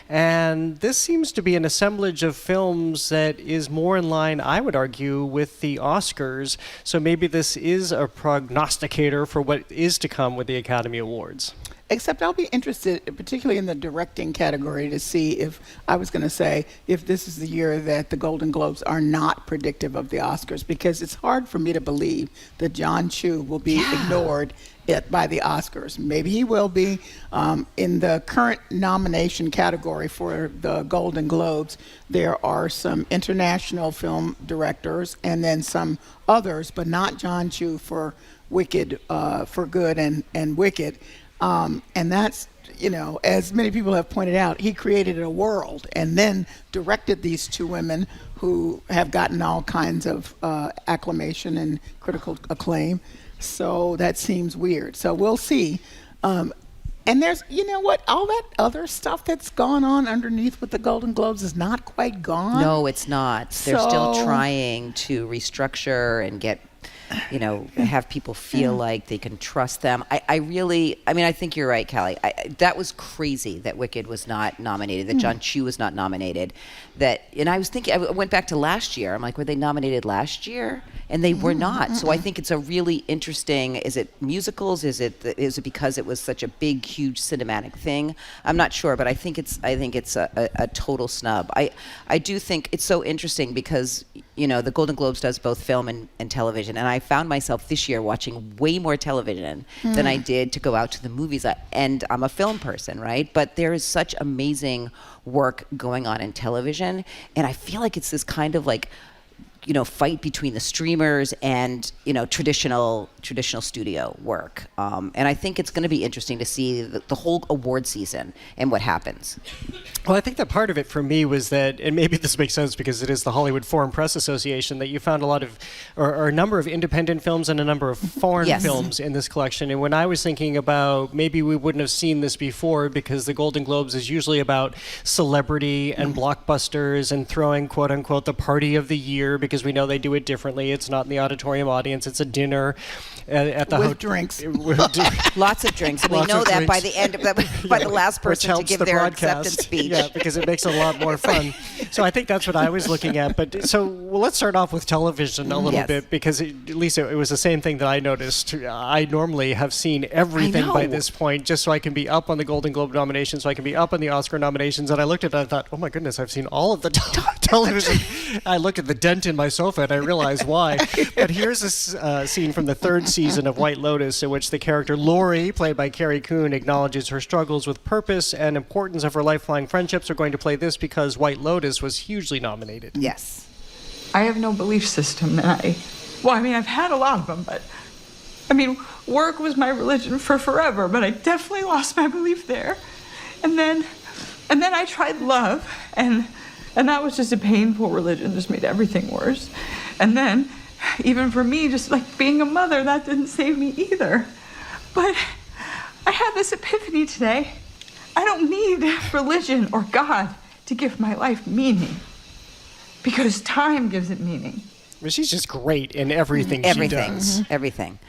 And this seems to be an assemblage of films that is more in line, I would argue, with the Oscars. So maybe this is a prognosticator for what is to come with the Academy Awards. Except I'll be interested, particularly in the directing category, to see if if this is the year that the Golden Globes are not predictive of the Oscars, because it's hard for me to believe that John Chu will be ignored by the Oscars. Maybe he will be. In the current nomination category for the Golden Globes, there are some international film directors and then some others, but not John Chu for Wicked for Good and Wicked. And that's, as many people have pointed out, he created a world and then directed these two women who have gotten all kinds of acclamation and critical acclaim. So that seems weird. So we'll see. And there's, all that other stuff that's gone on underneath with the Golden Globes is not quite gone. No, it's not. They're still trying to restructure and get have people feel like they can trust them. I think you're right, Callie. That was crazy that Wicked was not nominated, that John Chu was not nominated. And I was thinking, I went back to last year. I'm like, were they nominated last year? And they were not. So I think it's a really interesting. Is it musicals? Is it because it was such a big, huge cinematic thing? I'm not sure, but I think it's a total snub. I do think it's so interesting because the Golden Globes does both film and television, and I found myself this year watching way more television than I did to go out to the movies. And I'm a film person, right? But there is such amazing work going on in television, and I feel like it's this kind of like fight between the streamers and traditional studio work, and I think it's going to be interesting to see the whole award season and what happens. Well, I think that part of it for me was that, and maybe this makes sense because it is the Hollywood Foreign Press Association, that you found a lot of, or a number of independent films and a number of foreign films in this collection. And when I was thinking about maybe we wouldn't have seen this before because the Golden Globes is usually about celebrity and blockbusters and throwing quote unquote the party of the year, because we know they do it differently. It's not in the auditorium audience, it's a dinner at the with drinks. Lots of drinks. And we know that by the end of by the last person to give their acceptance speech. Yeah, because it makes it a lot more fun. So I think that's what I was looking at. But let's start off with television a little bit, because at least it was the same thing that I noticed. I normally have seen everything by this point, just so I can be up on the Golden Globe nominations, so I can be up on the Oscar nominations. And I looked at it and I thought, oh my goodness, I've seen all of the television. I looked at the dent in my sofa and I realized why. But here's a scene from the third season of White Lotus, in which the character Lori, played by Carrie Coon, acknowledges her struggles with purpose and importance of her lifelong friendships. Are going to play this because White Lotus was hugely nominated. Yes. I have no belief system, and I've had a lot of them, but work was my religion for forever, but I definitely lost my belief there. And then I tried love, and that was just a painful religion, just made everything worse. And then, even for me, just like being a mother, that didn't save me either. But I had this epiphany today. I don't need religion or God to give my life meaning, because time gives it meaning. Well, she's just great in everything she does. Everything.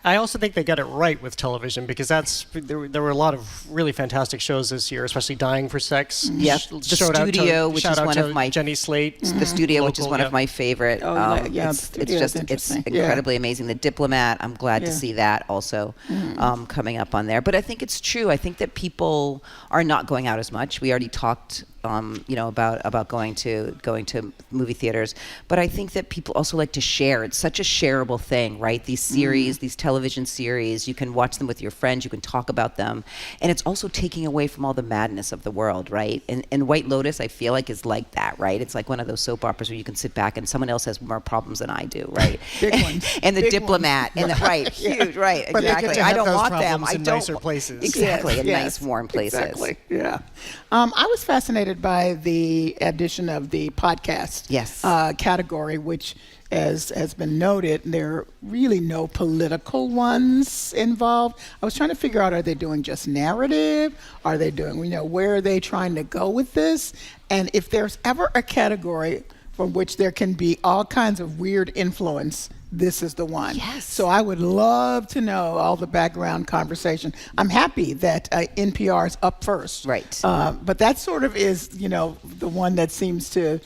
I also think they got it right with television, because there were a lot of really fantastic shows this year, especially Dying for Sex. Yes, The Studio, which is one of my Jenny Slate. The Studio, which is one of my favorite. It's incredibly amazing. The Diplomat, I'm glad to see that also coming up on there. But I think it's true. I think that people are not going out as much. We already talked about going to movie theaters, but I think that people also like to share. It's such a shareable thing, right? These series, these television series, you can watch them with your friends, you can talk about them, and it's also taking away from all the madness of the world, right? And White Lotus, I feel like, is like that, right? It's like one of those soap operas where you can sit back and someone else has more problems than I do, right? Big ones. And the Big Diplomat, ones. and huge, right? But exactly. I don't want them. In nicer places. Exactly, in nice, warm places. Exactly. Yeah. I was fascinated by the addition of the podcast category, which, as has been noted, there are really no political ones involved. I was trying to figure out, are they doing just narrative? Are they doing, where are they trying to go with this? And if there's ever a category from which there can be all kinds of weird influence, this is the one. Yes. So I would love to know all the background conversation. I'm happy that NPR is up first. Right. But that sort of is, the one that seems to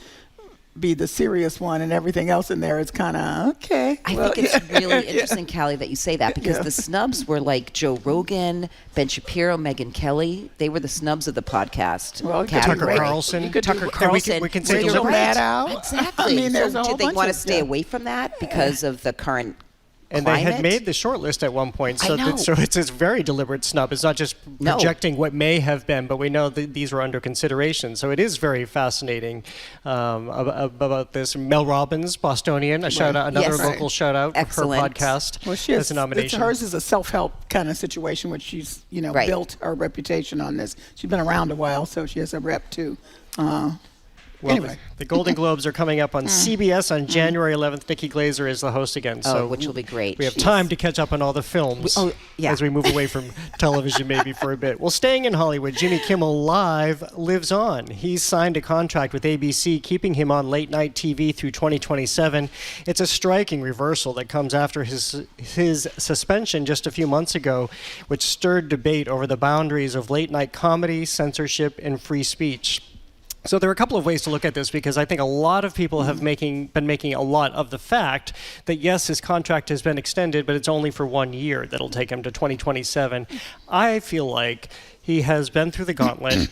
be the serious one, and everything else in there is kind of okay. I think it's really interesting, Callie, that you say that, because the snubs were like Joe Rogan, Ben Shapiro, Megyn Kelly. They were the snubs of the podcast. Well, Tucker Carlson. Tucker Carlson. We can say Rachel Maddow. Exactly. There's a whole did they bunch want to of stay away from that because of the current And climate? they had made the short list at one point, so I know. so it's a very deliberate snub. It's not just projecting what may have been, but we know that these were under consideration. So it is very fascinating about this. Mel Robbins, Bostonian, another local shout out for her podcast. Well, she as a nomination. Hers is a self-help kind of situation, which she's built her reputation on this. She's been around a while, so she has a rep to Well, Anyway. the Golden Globes are coming up on CBS on January 11th. Nikki Glaser is the host again. So which will be great. We have time to catch up on all the films as we move away from television maybe for a bit. Well, staying in Hollywood, Jimmy Kimmel Live lives on. He's signed a contract with ABC, keeping him on late night TV through 2027. It's a striking reversal that comes after his suspension just a few months ago, which stirred debate over the boundaries of late night comedy, censorship, and free speech. So there are a couple of ways to look at this, because I think a lot of people have been making a lot of the fact that, yes, his contract has been extended, but it's only for 1 year. That'll take him to 2027. I feel like he has been through the gauntlet.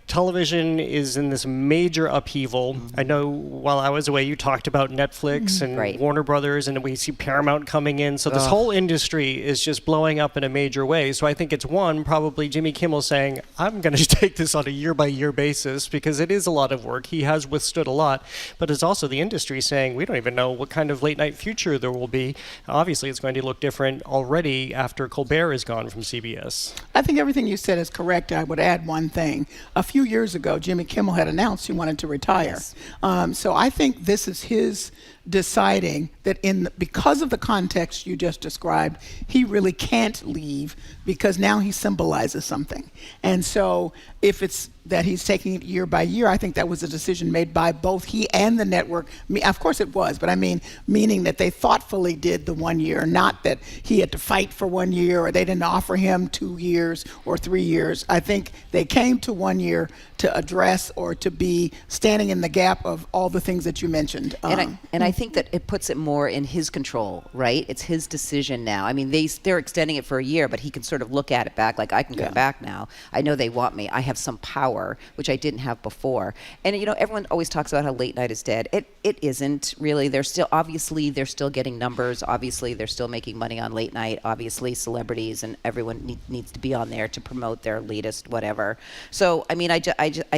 Television is in this major upheaval. I know while I was away, you talked about Netflix and Warner Brothers, and we see Paramount coming in. So this whole industry is just blowing up in a major way. So I think it's probably Jimmy Kimmel saying, I'm going to take this on a year-by-year basis, because it is a lot of work. He has withstood a lot. But it's also the industry saying, we don't even know what kind of late-night future there will be. Obviously, it's going to look different already after Colbert is gone from CBS. I think everything you said is correct. I would add one thing. A few years ago, Jimmy Kimmel had announced he wanted to retire. Yes. So I think this is his deciding that because of the context you just described, he really can't leave, because now he symbolizes something. And so if it's that he's taking it year by year, I think that was a decision made by both he and the network. Of course it was, but I mean, meaning that they thoughtfully did the 1 year, not that he had to fight for 1 year, or they didn't offer him 2 years or 3 years. I think they came to 1 year to address or to be standing in the gap of all the things that you mentioned. And I think that it puts it more in his control, right? It's his decision now. I mean, they're extending it for a year, but he can sort of look at it back like, I can come back now. I know they want me. I have some power, which I didn't have before. And, everyone always talks about how late night is dead. It isn't really. They're still getting numbers. Obviously, they're still making money on late night. Obviously, celebrities and everyone needs to be on there to promote their latest whatever. So, I mean, I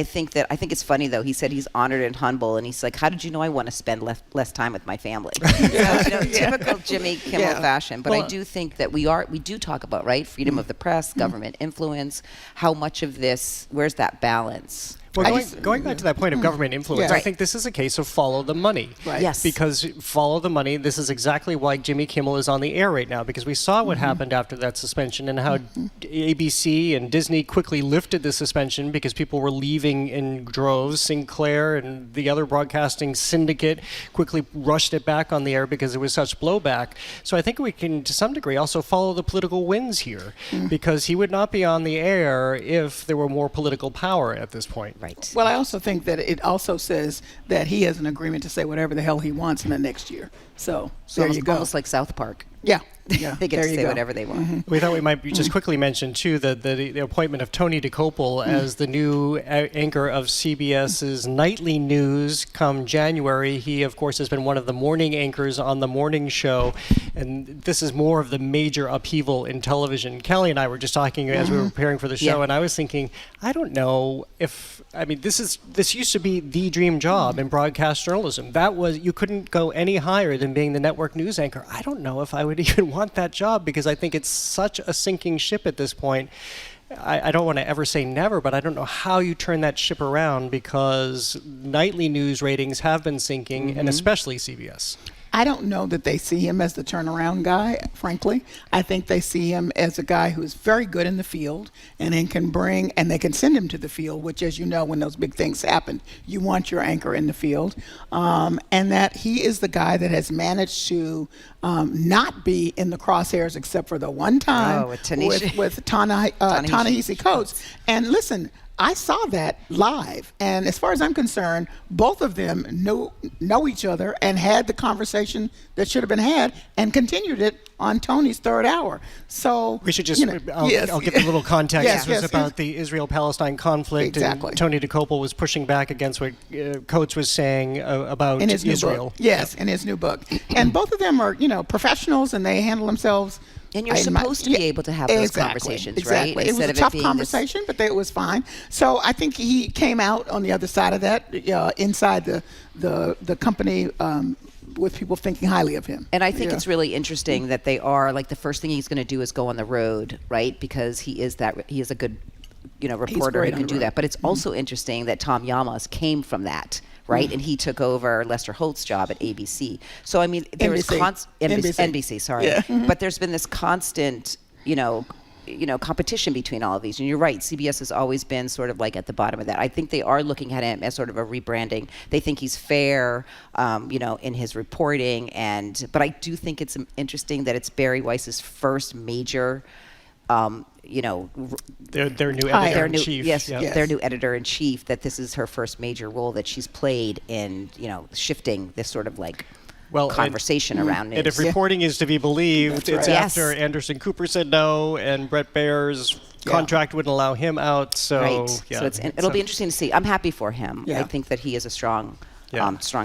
think it's funny, though. He said he's honored and humble, and he's like, how did you know I want to spend less time with my family? Typical Jimmy Kimmel fashion. But I do think that we do talk about, right, freedom of the press, government influence, how much of this, where's that balance? Well, going back to that point of government influence, I think this is a case of follow the money. Right. Yes. Because follow the money, this is exactly why Jimmy Kimmel is on the air right now, because we saw what happened after that suspension and how ABC and Disney quickly lifted the suspension because people were leaving in droves. Sinclair and the other broadcasting syndicate quickly rushed it back on the air because there was such blowback. So I think we can, to some degree, also follow the political winds here, because he would not be on the air if there were more political power at this point. Right. Well, I also think that it also says that he has an agreement to say whatever the hell he wants in the next year. So there you go. Almost like South Park. Yeah. They get to say whatever they want. We thought we might just quickly mention, too, the appointment of Tony DeCopel as the new anchor of CBS's nightly news come January. He, of course, has been one of the morning anchors on the morning show, and this is more of the major upheaval in television. Callie and I were just talking as we were preparing for the show, and I was thinking, I don't know if, I mean, this used to be the dream job in broadcast journalism. You couldn't go any higher than being the network news anchor. I don't know if I would even want that job, because I think it's such a sinking ship at this point. I don't want to ever say never, but I don't know how you turn that ship around, because nightly news ratings have been sinking, and especially CBS. I don't know that they see him as the turnaround guy, frankly. I think they see him as a guy who's very good in the field and then they can send him to the field, which, as you know, when those big things happen, you want your anchor in the field. And that he is the guy that has managed to not be in the crosshairs except for the one time with Ta-Nehisi Coates. And listen, I saw that live, and as far as I'm concerned, both of them know each other and had the conversation that should have been had, and continued it on Tony's third hour. So we should just I'll give a little context. This was about the Israel-Palestine conflict, and Tony DeCopel was pushing back against what Coates was saying about in his Israel. New book. Yes, in his new book, and both of them are professionals, and they handle themselves. And you're supposed to be able to have those conversations, right? It was a tough conversation, but it was fine. So I think he came out on the other side of that, inside the company, with people thinking highly of him. And I think it's really interesting that they are, like, the first thing he's going to do is go on the road, right? Because he is a good reporter who can do that. But it's also interesting that Tom Llamas came from that. Right, and he took over Lester Holt's job at ABC. So I mean, there is NBC. Sorry, but there's been this constant, competition between all of these. And you're right, CBS has always been sort of like at the bottom of that. I think they are looking at him as sort of a rebranding. They think he's fair, in his reporting, but I do think it's interesting that it's Barry Weiss's first major. Their new editor-in-chief. Yes, their new editor-in-chief, that this is her first major role that she's played in, shifting this sort of conversation around news. And if reporting is to be believed, it's after Anderson Cooper said no and Brett Baer's contract wouldn't allow him out. So, so it'll be interesting to see. I'm happy for him. I think that he is a strong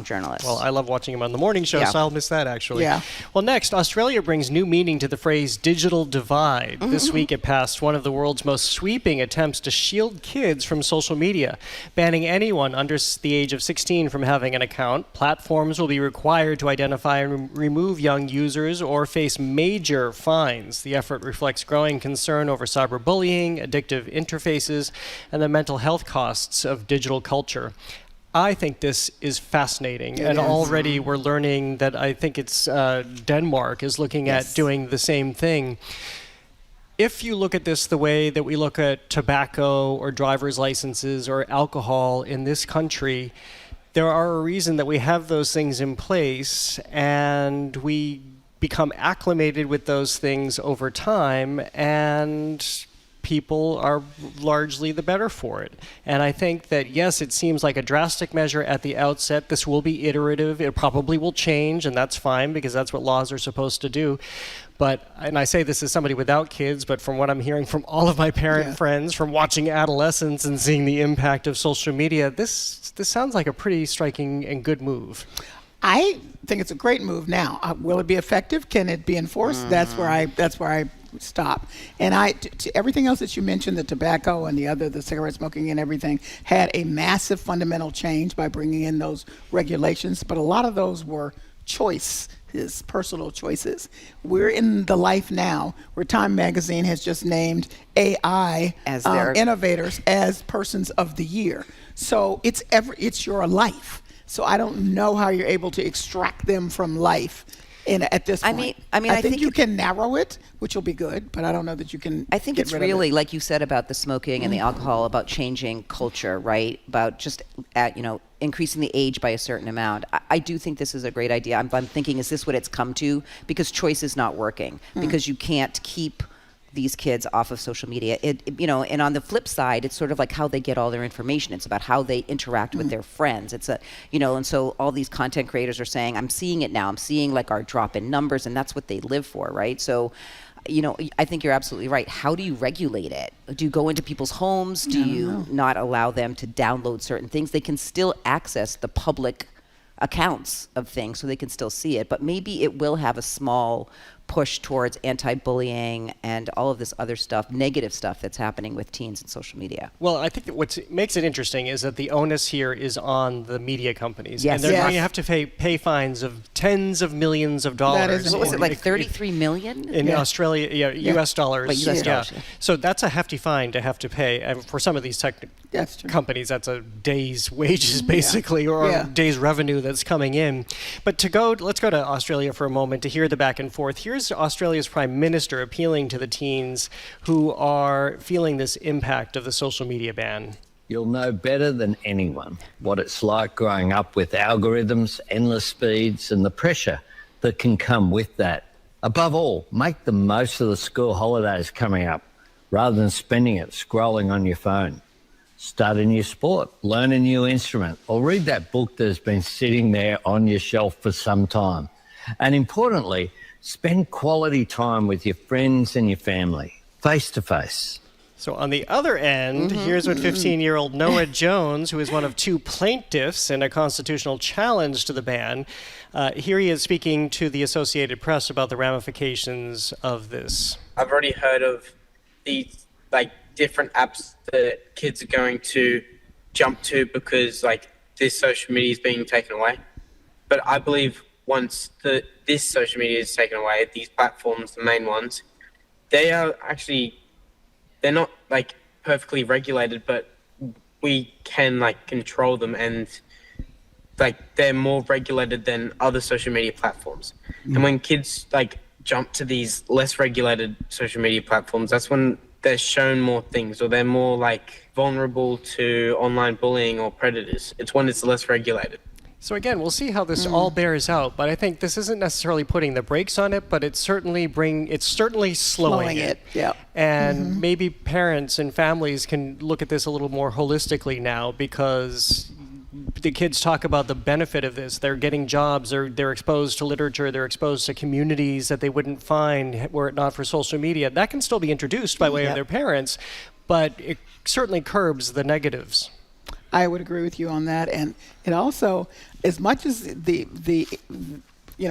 journalist. Well, I love watching him on the morning show, so I'll miss that, actually. Yeah. Well, next, Australia brings new meaning to the phrase digital divide. This week it passed one of the world's most sweeping attempts to shield kids from social media, banning anyone under the age of 16 from having an account. Platforms will be required to identify and remove young users or face major fines. The effort reflects growing concern over cyberbullying, addictive interfaces, and the mental health costs of digital culture. I think this is fascinating, and already we're learning that I think it's Denmark is looking at doing the same thing. If you look at this the way that we look at tobacco or driver's licenses or alcohol in this country, there are a reason that we have those things in place, and we become acclimated with those things over time, and people are largely the better for it. And I think that, yes, it seems like a drastic measure at the outset. This will be iterative. It probably will change, and that's fine because that's what laws are supposed to do. And I say this as somebody without kids, but from what I'm hearing from all of my parent friends, from watching adolescents and seeing the impact of social media, this sounds like a pretty striking and good move. I think it's a great move. Now, will it be effective? Can it be enforced? That's where I stop. And to everything else that you mentioned, the tobacco and the cigarette smoking and everything, had a massive fundamental change by bringing in those regulations. But a lot of those were choices, personal choices. We're in the life now where Time Magazine has just named AI as their innovators as persons of the year. So it's your life. So I don't know how you're able to extract them from life at this point. I think you can narrow it, which will be good, but I don't know that you can. I think it's really, like you said about the smoking and the alcohol, about changing culture, right? About just increasing the age by a certain amount. I do think this is a great idea. I'm thinking, is this what it's come to? Because choice is not working. Because you can't keep these kids off of social media. And on the flip side, it's sort of like how they get all their information. It's about how they interact with their friends. And so all these content creators are saying, I'm seeing it now. I'm seeing like our drop in numbers, and that's what they live for, right? So, I think you're absolutely right. How do you regulate it? Do you go into people's homes? Do you not allow them to download certain things? They can still access the public accounts of things, so they can still see it. But maybe it will have a small push towards anti-bullying and all of this other stuff, negative stuff that's happening with teens and social media. Well, I think that what makes it interesting is that the onus here is on the media companies. Yes. And they're going to have to pay fines of tens of millions of dollars. What was it, like 33 million? In Australia, US dollars. Like US dollars. So that's a hefty fine to have to pay. And for some of these companies, that's a day's wages, basically, or a day's revenue that's coming in. But let's go to Australia for a moment to hear the back and forth. Here's Australia's Prime Minister appealing to the teens who are feeling this impact of the social media ban. You'll know better than anyone what it's like growing up with algorithms, endless speeds, and the pressure that can come with that. Above all, make the most of the school holidays coming up rather than spending it scrolling on your phone. Start a new sport, learn a new instrument, or read that book that has been sitting there on your shelf for some time. And importantly, spend quality time with your friends and your family, face to face. So on the other end, here's what 15-year-old Noah Jones, who is one of two plaintiffs in a constitutional challenge to the ban, here he is speaking to the Associated Press about the ramifications of this. I've already heard of these different apps that kids are going to jump to because this social media is being taken away. But I believe once this social media is taken away, these platforms, the main ones, they're not perfectly regulated, but we can like control them, and like they're more regulated than other social media platforms. And when kids like jump to these less regulated social media platforms, that's when they're shown more things, or they're more like vulnerable to online bullying or predators. It's when it's less regulated. So again, we'll see how this all bears out, but I think this isn't necessarily putting the brakes on it, but it's certainly slowing it. Yeah. And maybe parents and families can look at this a little more holistically now, because the kids talk about the benefit of this. They're getting jobs, they're exposed to literature, they're exposed to communities that they wouldn't find were it not for social media. That can still be introduced by way of their parents, but it certainly curbs the negatives. I would agree with you on that, and it also, as much as the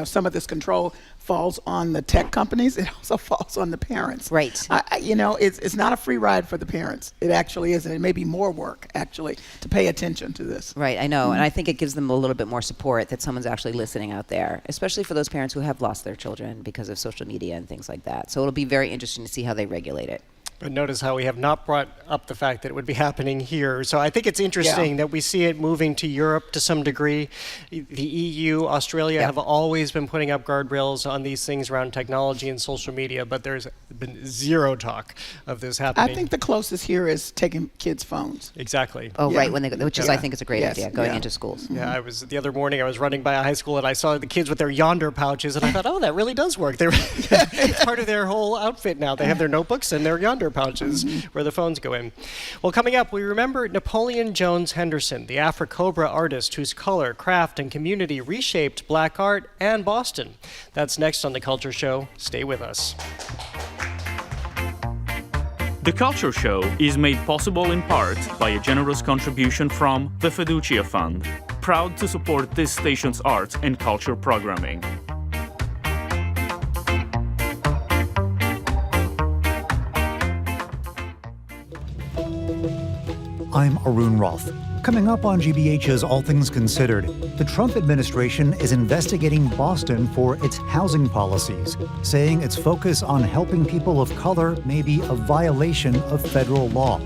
some of this control falls on the tech companies, it also falls on the parents. Right. It's not a free ride for the parents. It actually isn't. It may be more work actually to pay attention to this. Right, I know, and I think it gives them a little bit more support that someone's actually listening out there, especially for those parents who have lost their children because of social media and things like that. So it'll be very interesting to see how they regulate it. But notice how we have not brought up the fact that it would be happening here. So I think it's interesting that we see it moving to Europe to some degree. The EU, Australia have always been putting up guardrails on these things around technology and social media, but there's been zero talk of this happening. I think the closest here is taking kids' phones. Exactly. Oh, right, when which is I think is a great idea, going into schools. Yeah, the other morning I was running by a high school and I saw the kids with their Yonder pouches, and I thought, oh, that really does work. It's part of their whole outfit now. They have their notebooks and their Yonder pouches where the phones go in. Well, coming up, we remember Napoleon Jones Henderson, the Afro-Cobra artist whose color, craft, and community reshaped black art and Boston. That's next on The Culture Show. Stay with us. The Culture Show is made possible in part by a generous contribution from the Fiducia Fund, proud to support this station's arts and culture programming. I'm Arun Roth. Coming up on GBH's All Things Considered, the Trump administration is investigating Boston for its housing policies, saying its focus on helping people of color may be a violation of federal law.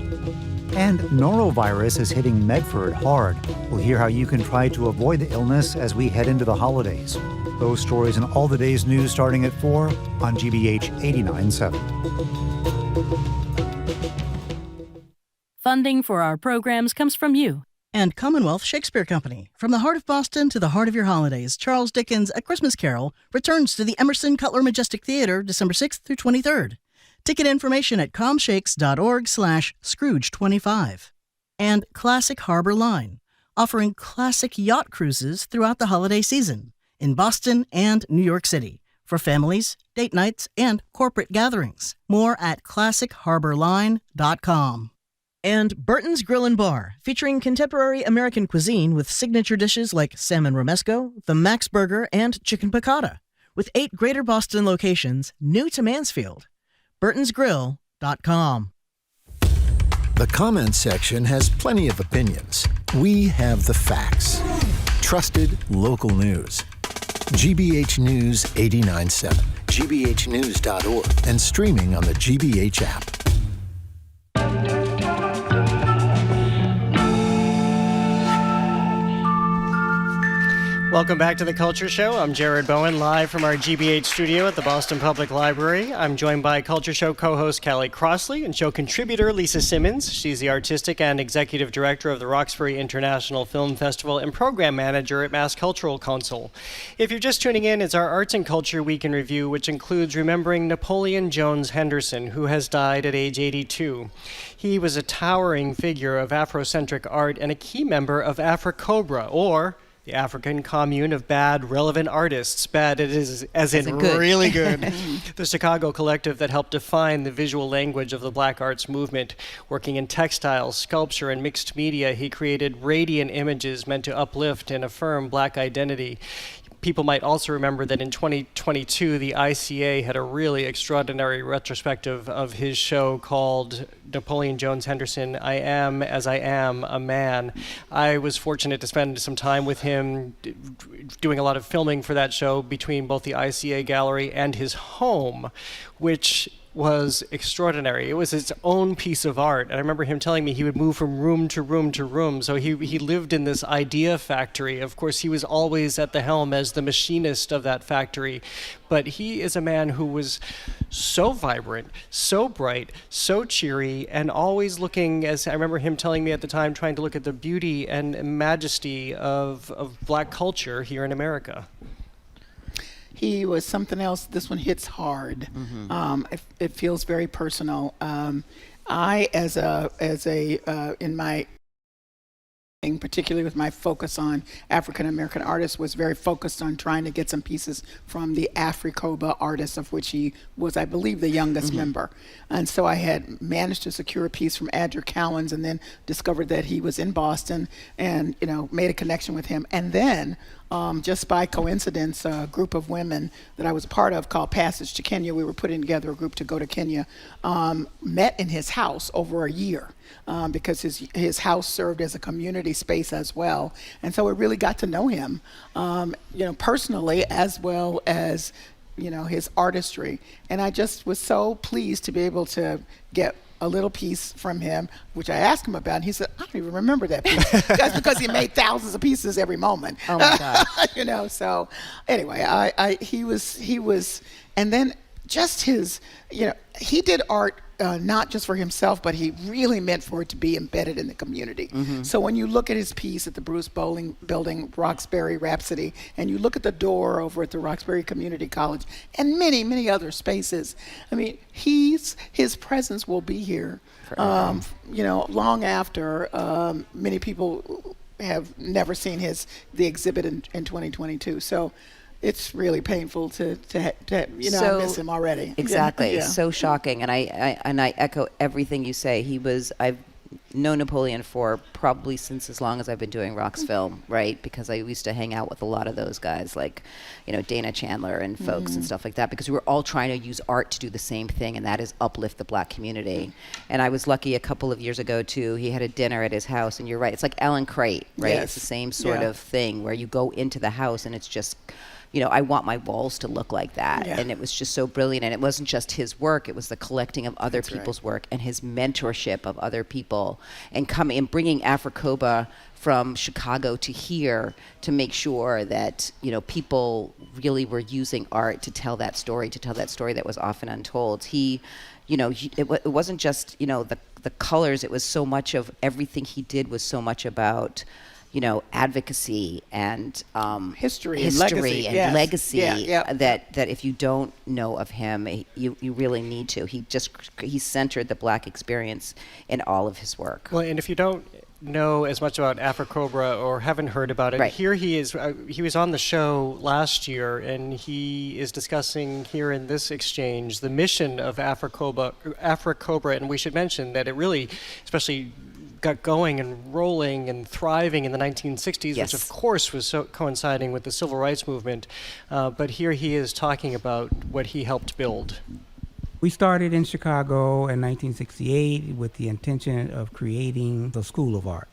And norovirus is hitting Medford hard. We'll hear how you can try to avoid the illness as we head into the holidays. Those stories and all the day's news starting at 4 on GBH 89.7. Funding for our programs comes from you. And Commonwealth Shakespeare Company. From the heart of Boston to the heart of your holidays, Charles Dickens' A Christmas Carol returns to the Emerson Cutler Majestic Theater December 6th through 23rd. Ticket information at comshakes.org/Scrooge25. And Classic Harbor Line, offering classic yacht cruises throughout the holiday season in Boston and New York City for families, date nights, and corporate gatherings. More at classicharborline.com. And Burton's Grill and Bar, featuring contemporary American cuisine with signature dishes like salmon romesco, the Max Burger, and chicken piccata. With 8 Greater Boston locations, new to Mansfield. burtonsgrill.com. The comments section has plenty of opinions. We have the facts. Trusted local news. GBH News 89.7, gbhnews.org, and streaming on the GBH app. Welcome back to The Culture Show. I'm Jared Bowen, live from our GBH studio at the Boston Public Library. I'm joined by Culture Show co-host Callie Crossley and show contributor Lisa Simmons. She's the artistic and executive director of the Roxbury International Film Festival and program manager at Mass Cultural Council. If you're just tuning in, it's our Arts and Culture Week in Review, which includes remembering Napoleon Jones Henderson, who has died at age 82. He was a towering figure of Afrocentric art and a key member of Afro-Cobra, or the African Commune of Bad Relevant Artists. Bad it is as in good. Really good. The Chicago collective that helped define the visual language of the Black arts movement. Working in textiles, sculpture, and mixed media, he created radiant images meant to uplift and affirm Black identity. People might also remember that in 2022, the ICA had a really extraordinary retrospective of his show called Napoleon Jones Henderson, I Am As I Am, a Man. I was fortunate to spend some time with him doing a lot of filming for that show between both the ICA gallery and his home, which was extraordinary. It was its own piece of art. And I remember him telling me he would move from room to room to room. So he lived in this idea factory. Of course, he was always at the helm as the machinist of that factory. But he is a man who was so vibrant, so bright, so cheery, and always looking, as I remember him telling me at the time, trying to look at the beauty and majesty of black culture here in America. He was something else. This one hits hard. It feels very personal. I, in my, particularly with my focus on African American artists, was very focused on trying to get some pieces from the Africoba artists, of which he was, I believe, the youngest member. And so I had managed to secure a piece from Andrew Cowens, and then discovered that he was in Boston, and made a connection with him. And then just by coincidence, a group of women that I was a part of called Passage to Kenya, we were putting together a group to go to Kenya, met in his house over a year because his house served as a community space as well. And so we really got to know him, personally, as well as, his artistry. And I just was so pleased to be able to get a little piece from him, which I asked him about, and he said, I don't even remember that piece. That's because he made thousands of pieces every moment. Oh my God. So anyway, he was, and then just his, he did art not just for himself, but he really meant for it to be embedded in the community. So when you look at his piece at the Bruce Bowling Building, Roxbury Rhapsody, and you look at the door over at the Roxbury Community College, and many, many other spaces, I mean, his presence will be here, long after many people have never seen the exhibit in 2022. So it's really painful to I miss him already. Exactly. Yeah. So shocking. And I echo everything you say. I've known Napoleon for probably since as long as I've been doing Rock's Film, right? Because I used to hang out with a lot of those guys, like, Dana Chandler and folks and stuff like that, because we were all trying to use art to do the same thing, and that is uplift the black community. And I was lucky a couple of years ago too, he had a dinner at his house, and you're right, it's like Alan Crate, right? Yes. It's the same sort of thing where you go into the house and it's just, I want my walls to look like that. Yeah. And it was just so brilliant. And it wasn't just his work, it was the collecting of other people's work and his mentorship of other people, and coming and bringing Africoba from Chicago to here to make sure that, people really were using art to tell that story that was often untold. It wasn't just, the colors, it was so much of everything he did was so much about, advocacy and history and legacy Yeah. that if you don't know of him, you really need to. He centered the black experience in all of his work. Well, and if you don't know as much about Africobra or haven't heard about it, Right. Here he is. He was on the show last year, and he is discussing here in this exchange the mission of Africobra, and we should mention that it really, especially got going and rolling and thriving in the 1960s, Yes. which of course was so coinciding with the civil rights movement. But here he is talking about what he helped build. We started in Chicago in 1968 with the intention of creating the School of Art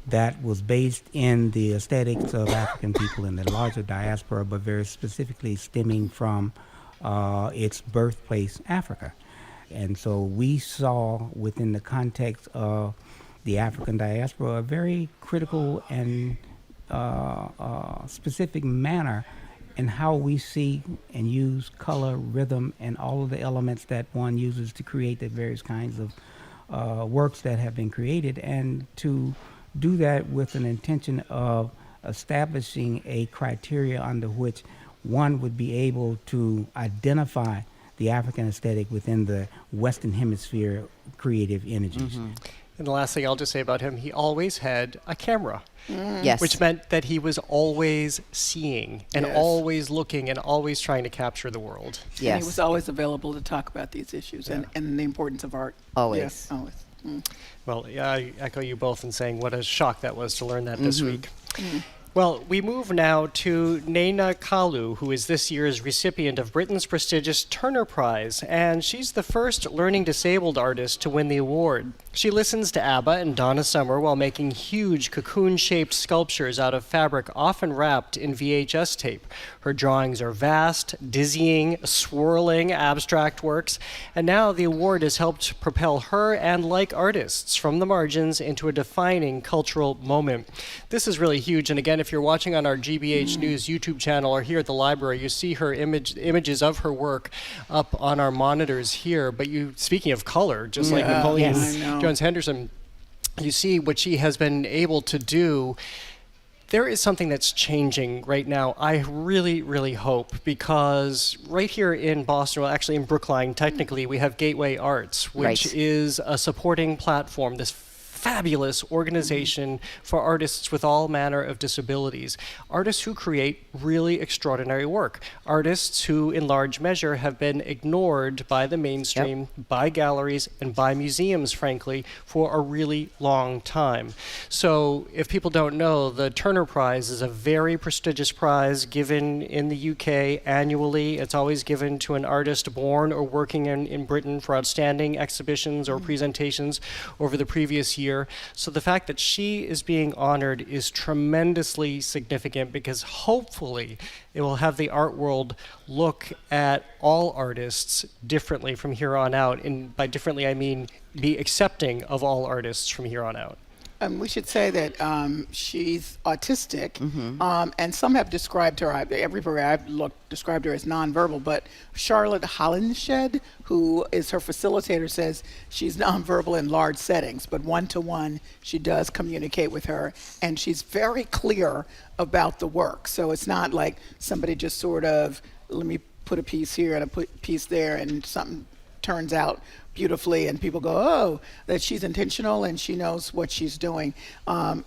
that was based in the aesthetics of African people in the larger diaspora, but very specifically stemming from its birthplace, Africa. And so we saw within the context of the African diaspora a very critical and specific manner in how we see and use color, rhythm, and all of the elements that one uses to create the various kinds of works that have been created, and to do that with an intention of establishing a criteria under which one would be able to identify the African aesthetic within the Western Hemisphere creative energies. And the last thing I'll just say about him, he always had a camera. Yes. Which meant that he was always seeing and Yes. always looking and always trying to capture the world. Yes. And he was always available to talk about these issues and the importance of art. Always. Yes, always. Well, I echo you both in saying what a shock that was to learn that this week. Well, we move now to Naina Kalu, who is this year's recipient of Britain's prestigious Turner Prize, and she's the first learning disabled artist to win the award. She listens to ABBA and Donna Summer while making huge cocoon-shaped sculptures out of fabric often wrapped in VHS tape. Her drawings are vast, dizzying, swirling, abstract works, and now the award has helped propel her and like artists from the margins into a defining cultural moment. This is really huge, and again, if you're watching on our GBH News YouTube channel or here at the library, you see her images of her work up on our monitors here. But speaking of color, just like Napoleon Jones Henderson, you see what she has been able to do. There is something that's changing right now. I really, really hope, because right here in Boston, well, actually in Brookline, technically, we have Gateway Arts, which is a supporting platform, this fabulous organization for artists with all manner of disabilities. Artists who create really extraordinary work. Artists who, in large measure, have been ignored by the mainstream, by galleries, and by museums, frankly, for a really long time. So, if people don't know, the Turner Prize is a very prestigious prize given in the UK annually. It's always given to an artist born or working in Britain for outstanding exhibitions or presentations over the previous year. So the fact that she is being honored is tremendously significant, because hopefully it will have the art world look at all artists differently from here on out. And by differently, I mean be accepting of all artists from here on out. We should say that she's autistic, and some have described her, everywhere I've looked, described her as nonverbal, but Charlotte Hollenshed, who is her facilitator, says she's nonverbal in large settings, but one-to-one she does communicate with her, and she's very clear about the work. So it's not like somebody just sort of, let me put a piece here and a piece there, and something turns out beautifully and people go, oh, that she's intentional and she knows what she's doing.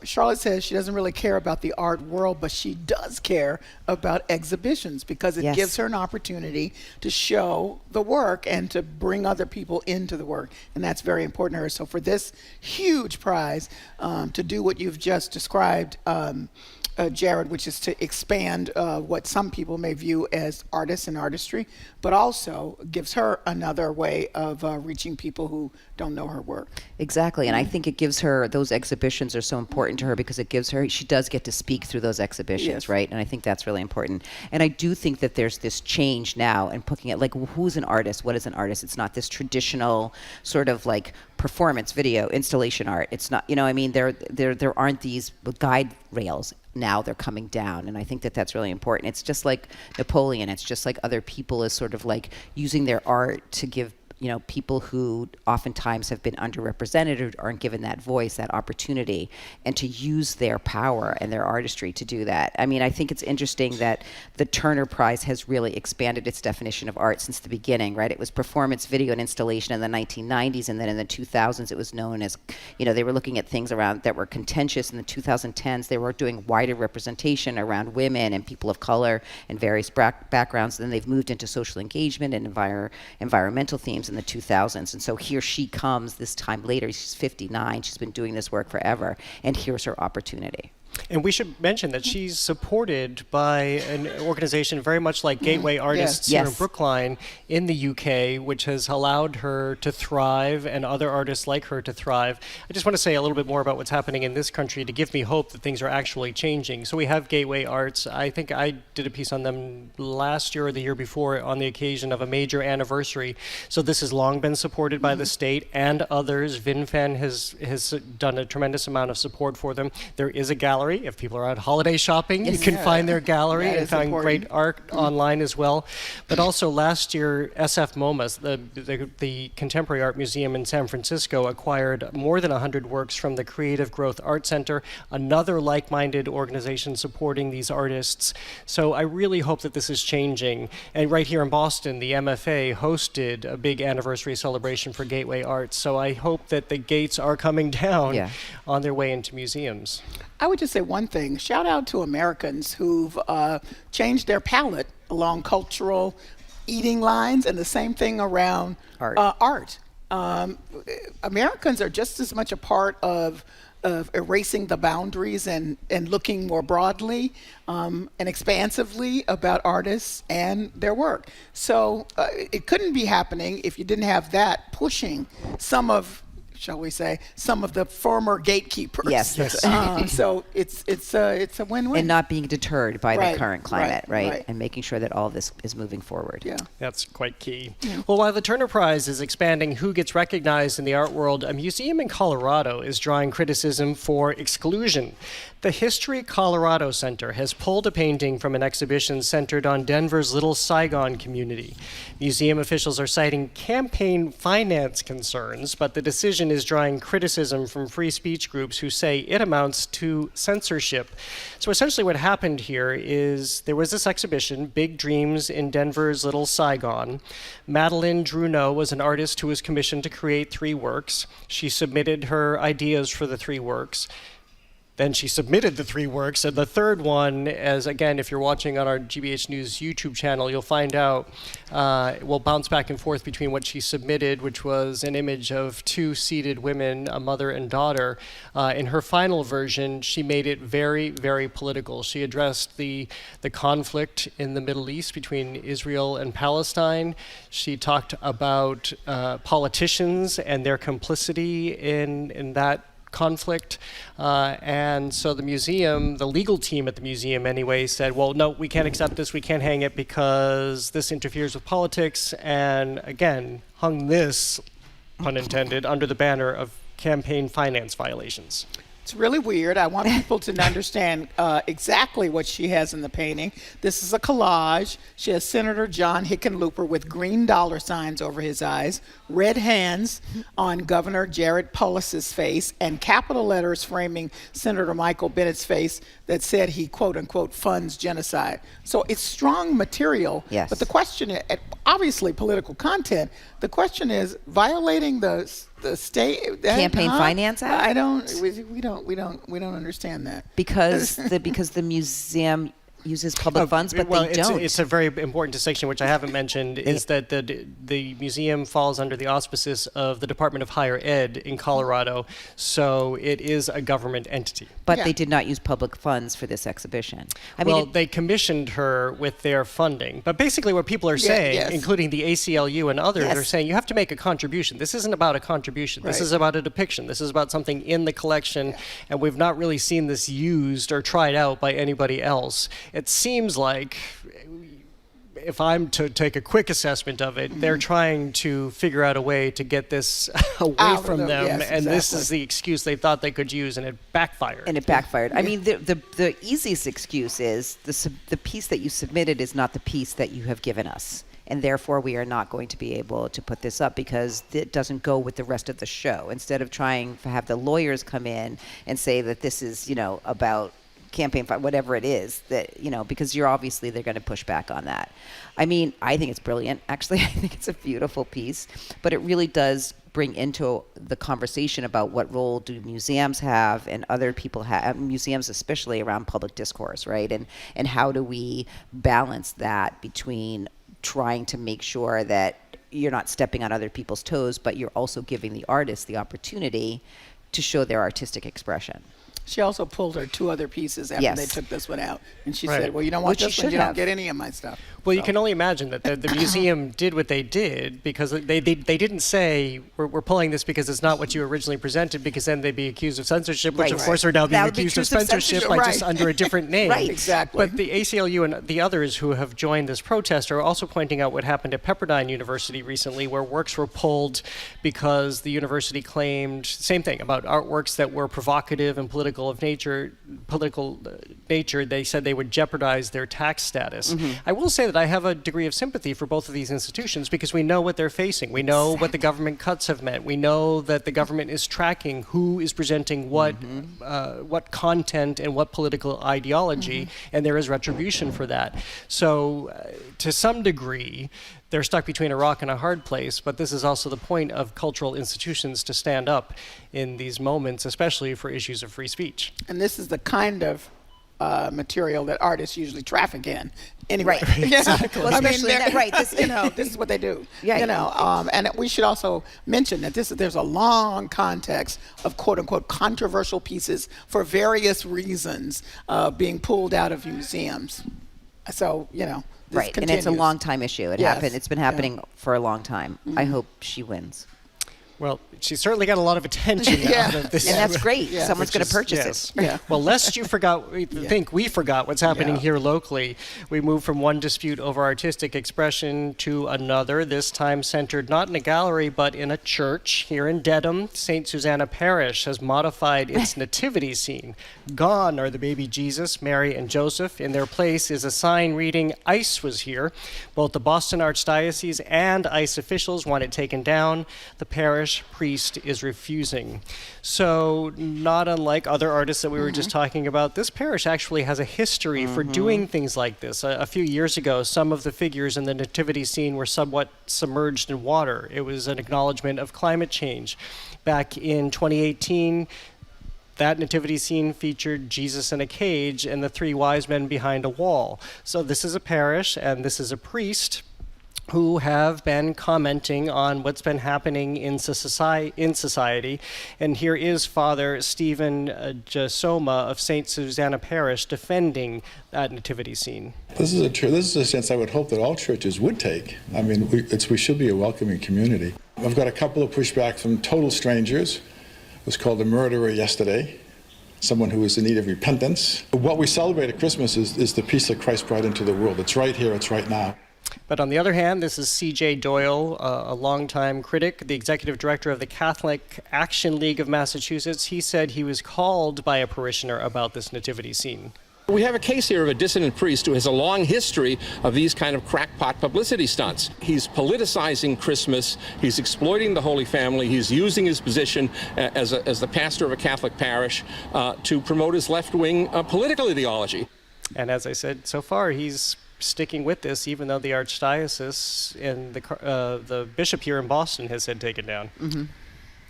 Charlotte says she doesn't really care about the art world, but she does care about exhibitions, because it gives her an opportunity to show the work and to bring other people into the work, and that's very important to her. So for this huge prize, to do what you've just described, Jared, which is to expand what some people may view as artists and artistry, but also gives her another way of reaching people who don't know her work. Exactly, and I think it gives her, those exhibitions are so important to her because it gives her, she does get to speak through those exhibitions, right? And I think that's really important. And I do think that there's this change now in looking at, like, who's an artist? What is an artist? It's not this traditional sort of like performance, video, installation art. It's not, you know, I mean, there aren't these guide rails. Now they're coming down, and I think that that's really important. It's just like Napoleon. It's just like other people is sort of like using their art to give, you know, people who oftentimes have been underrepresented or aren't given that voice, that opportunity, and to use their power and their artistry to do that. I mean, I think it's interesting that the Turner Prize has really expanded its definition of art since the beginning, right? It was performance, video, and installation in the 1990s, and then in the 2000s it was known as, you know, they were looking at things around that were contentious. In the 2010s, they were doing wider representation around women and people of color and various backgrounds. And then they've moved into social engagement and environmental themes in the 2000s. And so here she comes this time later. She's 59. She's been doing this work forever. And here's her opportunity. And we should mention that she's supported by an organization very much like Gateway Artists here in Brookline in the UK, which has allowed her to thrive and other artists like her to thrive. I just want to say a little bit more about what's happening in this country to give me hope that things are actually changing. So we have Gateway Arts. I think I did a piece on them last year or the year before on the occasion of a major anniversary. So this has long been supported by the state and others. VinFan has done a tremendous amount of support for them. There is a gallery. If people are out holiday shopping, you can find their gallery and find great art online as well. But also last year, SF MoMA, the Contemporary Art Museum in San Francisco, acquired more than 100 works from the Creative Growth Art Center, another like-minded organization supporting these artists. So I really hope that this is changing. And right here in Boston, the MFA hosted a big anniversary celebration for Gateway Arts. So I hope that the gates are coming down on their way into museums. I would just say one thing. Shout out to Americans who've changed their palate along cultural eating lines, and the same thing around art. Americans are just as much a part of erasing the boundaries and looking more broadly and expansively about artists and their work. So it couldn't be happening if you didn't have that pushing some of, shall we say, some of the former gatekeepers. Yes. So it's a win-win. And not being deterred by Right, the current climate, right, right? right. And making sure that all of this is moving forward. Yeah. That's quite key. Yeah. Well, while the Turner Prize is expanding who gets recognized in the art world, a museum in Colorado is drawing criticism for exclusion. The History Colorado Center has pulled a painting from an exhibition centered on Denver's Little Saigon community. Museum officials are citing campaign finance concerns, but the decision is drawing criticism from free speech groups who say it amounts to censorship. So essentially what happened here is there was this exhibition, Big Dreams in Denver's Little Saigon. Madeline Druneau was an artist who was commissioned to create 3 works. She submitted her ideas for the 3 works. Then she submitted the 3 works, and the third one, as again, if you're watching on our GBH News YouTube channel, you'll find out, we'll bounce back and forth between what she submitted, which was an image of 2 seated women, a mother and daughter. In her final version, she made it very, very political. She addressed the conflict in the Middle East between Israel and Palestine. She talked about politicians and their complicity in that conflict, and so the museum, the legal team at the museum anyway, said, well, no, we can't accept this, we can't hang it because this interferes with politics, and again, hung this, pun intended, under the banner of campaign finance violations. It's really weird. I want people to understand exactly what she has in the painting. This is a collage. She has Senator John Hickenlooper with green dollar signs over his eyes, red hands on Governor Jared Polis's face, and capital letters framing Senator Michael Bennett's face that said he, quote unquote, funds genocide. So it's strong material. Yes. But the question is, obviously political content, the question is violating the state Campaign Finance Act? We don't understand that. Because the museum uses public funds, but they don't. It's a very important distinction, which I haven't mentioned, is that the museum falls under the auspices of the Department of Higher Ed in Colorado, so it is a government entity. But they did not use public funds for this exhibition. They commissioned her with their funding. But basically what people are saying, including the ACLU and others, are saying you have to make a contribution. This isn't about a contribution. This is about a depiction. This is about something in the collection, and we've not really seen this used or tried out by anybody else. It seems like, if I'm to take a quick assessment of it, they're trying to figure out a way to get this away from them, and this is the excuse they thought they could use, and it backfired. I mean, the easiest excuse is the piece that you submitted is not the piece that you have given us, and therefore we are not going to be able to put this up because it doesn't go with the rest of the show. Instead of trying to have the lawyers come in and say that this is, about campaign, whatever it is, that, because they're going to push back on that. I mean, I think it's brilliant. Actually, I think it's a beautiful piece, but it really does bring into the conversation about what role do museums have and other people have, museums especially, around public discourse, right? And how do we balance that between trying to make sure that you're not stepping on other people's toes, but you're also giving the artists the opportunity to show their artistic expression. She also pulled her 2 other pieces after they took this one out. And she said, well, you don't want this one, you don't get any of my stuff. Well, you can only imagine that the museum did what they did because they didn't say, we're pulling this because it's not what you originally presented, because then they'd be accused of censorship, which of course are now being accused of censorship by just under a different name. Right, exactly. But the ACLU and the others who have joined this protest are also pointing out what happened at Pepperdine University recently, where works were pulled because the university claimed, same thing, about artworks that were provocative and political nature. They said they would jeopardize their tax status. I will say that I have a degree of sympathy for both of these institutions because we know what they're facing. We know what the government cuts have meant. We know that the government is tracking who is presenting what content and what political ideology, and there is retribution for that. So to some degree, they're stuck between a rock and a hard place, but this is also the point of cultural institutions to stand up in these moments, especially for issues of free speech. And this is the kind of material that artists usually traffic in. Anyway, Right. Exactly. Well, I mean, especially that- right, this- this is what they do. Yeah. And we should also mention that there's a long context of quote unquote controversial pieces for various reasons being pulled out of museums. So this Right, continues. and it's a long time issue. Yes. It's been happening for a long time. I hope she wins. Well, she certainly got a lot of attention out of this. And that's great. Yeah. Someone's going to purchase yes. it. Yeah. Well, lest you think we forgot what's happening here locally, we move from one dispute over artistic expression to another, this time centered not in a gallery, but in a church here in Dedham. St. Susanna Parish has modified its nativity scene. Gone are the baby Jesus, Mary, and Joseph. In their place is a sign reading, "ICE was here." Both the Boston Archdiocese and ICE officials want it taken down. The parish priest is refusing. So, not unlike other artists that we were just talking about, this parish actually has a history for doing things like this. A few years ago, some of the figures in the nativity scene were somewhat submerged in water. It was an acknowledgement of climate change. Back in 2018, that nativity scene featured Jesus in a cage and the three wise men behind a wall. So this is a parish and this is a priest who have been commenting on what's been happening in society. And here is Father Stephen Jasoma of St. Susanna Parish defending that nativity scene. This is a sense I would hope that all churches would take. I mean, we should be a welcoming community. I've got a couple of pushbacks from total strangers. Was called a murderer yesterday, someone who is in need of repentance. What we celebrate at Christmas is the peace that Christ brought into the world. It's right here, it's right now. But on the other hand, this is C.J. Doyle, a longtime critic, the executive director of the Catholic Action League of Massachusetts. He said he was called by a parishioner about this nativity scene. We have a case here of a dissident priest who has a long history of these kind of crackpot publicity stunts. He's politicizing Christmas. He's exploiting the Holy Family. He's using his position as the pastor of a Catholic parish to promote his left-wing political ideology. And as I said, so far he's sticking with this, even though the Archdiocese and the bishop here in Boston has said take it down. Mm-hmm.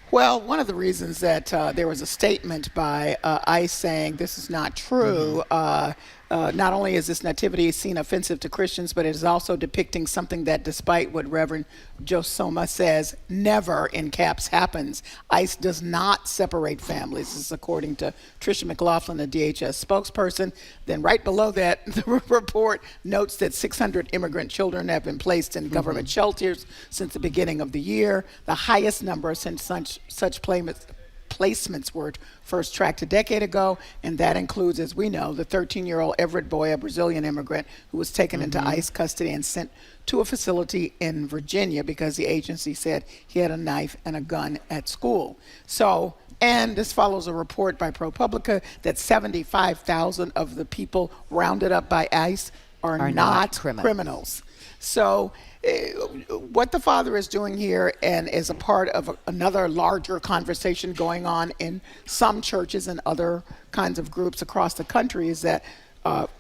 Well, one of the reasons that there was a statement by ICE saying this is not true, not only is this nativity scene offensive to Christians, but it is also depicting something that, despite what Reverend Josoma says, never, in caps, happens. ICE does not separate families. This is according to Tricia McLaughlin, a DHS spokesperson. Then right below that, the report notes that 600 immigrant children have been placed in government shelters since the beginning of the year, the highest number since such placements were first tracked a decade ago, and that includes, as we know, the 13-year-old Everett Boy, a Brazilian immigrant who was taken into ICE custody and sent to a facility in Virginia because the agency said he had a knife and a gun at school. So, and this follows a report by ProPublica that 75,000 of the people rounded up by ICE are not criminals. So what the father is doing here, and is a part of another larger conversation going on in some churches and other kinds of groups across the country, is that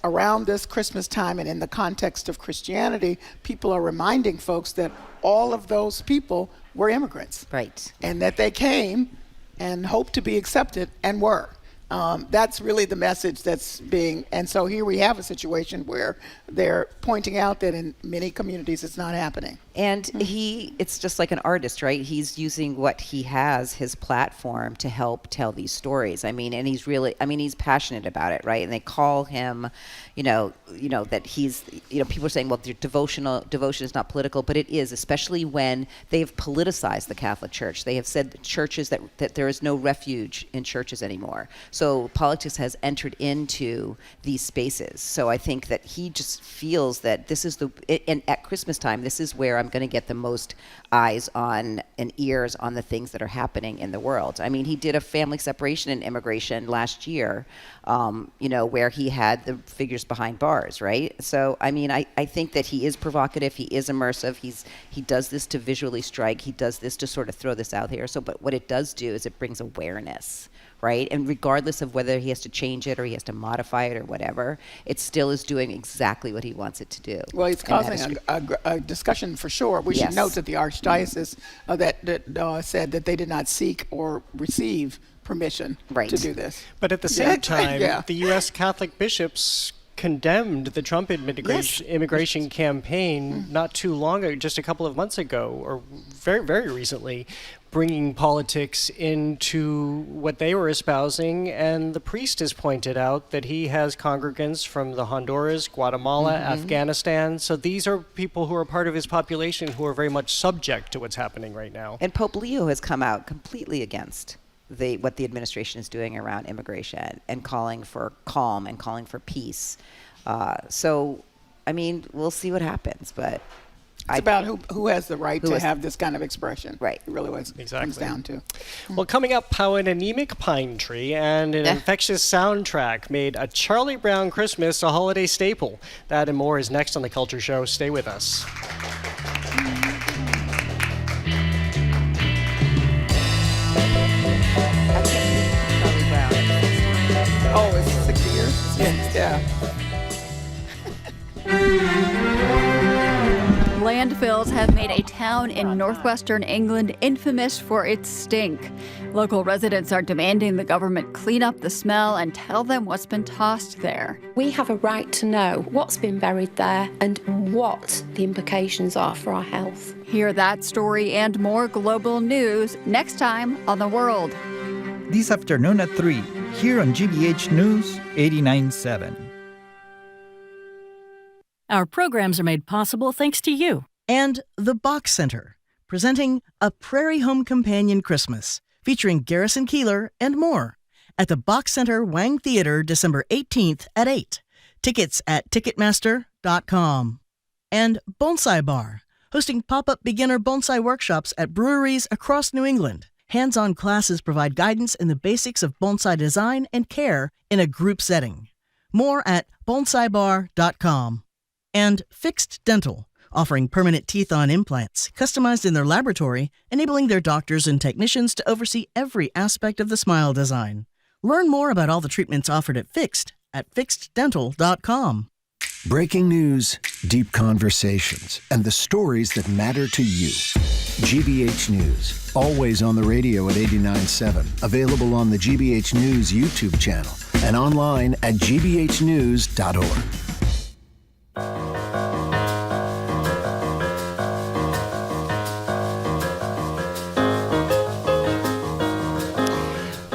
around this Christmas time and in the context of Christianity, people are reminding folks that all of those people were immigrants. Right. And that they came and hoped to be accepted and were. That's really the message that's being, and so here we have a situation where they're pointing out that in many communities it's not happening. And it's just like an artist, right? He's using what he has, his platform, to help tell these stories. I mean, and he's passionate about it, right? And they call him, that he's, people are saying, well, devotion is not political, but it is, especially when they've politicized the Catholic Church. They have said churches that there is no refuge in churches anymore. So politics has entered into these spaces. So I think that he just feels that this is and at Christmas time, this is where I'm going to get the most eyes on and ears on the things that are happening in the world. I mean, he did a family separation and immigration last year, where he had the figures behind bars, right? So, I mean, I think that he is provocative, he is immersive, he does this to visually strike, he does this to sort of throw this out here. So, but what it does do is it brings awareness, right? And regardless of whether he has to change it or he has to modify it or whatever, it still is doing exactly what he wants it to do. Well, it's causing a discussion for sure. We should note that the Archdiocese that said that they did not seek or receive permission Right. to do this. But at the same time, Yeah. the U.S. Catholic bishops condemned the Trump immigration campaign not too long ago, just a couple of months ago, or very, very recently, bringing politics into what they were espousing. And the priest has pointed out that he has congregants from the Honduras, Guatemala, Afghanistan. So these are people who are part of his population who are very much subject to what's happening right now. And Pope Leo has come out completely against what the administration is doing around immigration and calling for calm and calling for peace. So, I mean, we'll see what happens, but It's about who has the right to have this kind of expression. Right. It really was comes down to. Well, coming up, how an anemic pine tree and an infectious soundtrack made a Charlie Brown Christmas a holiday staple. That and more is next on The Culture Show. Stay with us. Oh, it's 60 years? Yeah. Landfills have made a town in northwestern England infamous for its stink. Local residents are demanding the government clean up the smell and tell them what's been tossed there. We have a right to know what's been buried there and what the implications are for our health. Hear that story and more global news next time on The World. This afternoon at 3, here on GBH News 89.7. Our programs are made possible thanks to you. And the Bach Center, presenting A Prairie Home Companion Christmas, featuring Garrison Keillor and more, at the Bach Center Wang Theater December 18th at 8. Tickets at Ticketmaster.com. And Bonsai Bar, hosting pop-up beginner bonsai workshops at breweries across New England. Hands-on classes provide guidance in the basics of bonsai design and care in a group setting. More at bonsaibar.com. And Fixed Dental, offering permanent teeth-on implants customized in their laboratory, enabling their doctors and technicians to oversee every aspect of the smile design. Learn more about all the treatments offered at fixeddental.com. Breaking news, deep conversations, and the stories that matter to you. GBH News, always on the radio at 89.7, available on the GBH News YouTube channel and online at gbhnews.org.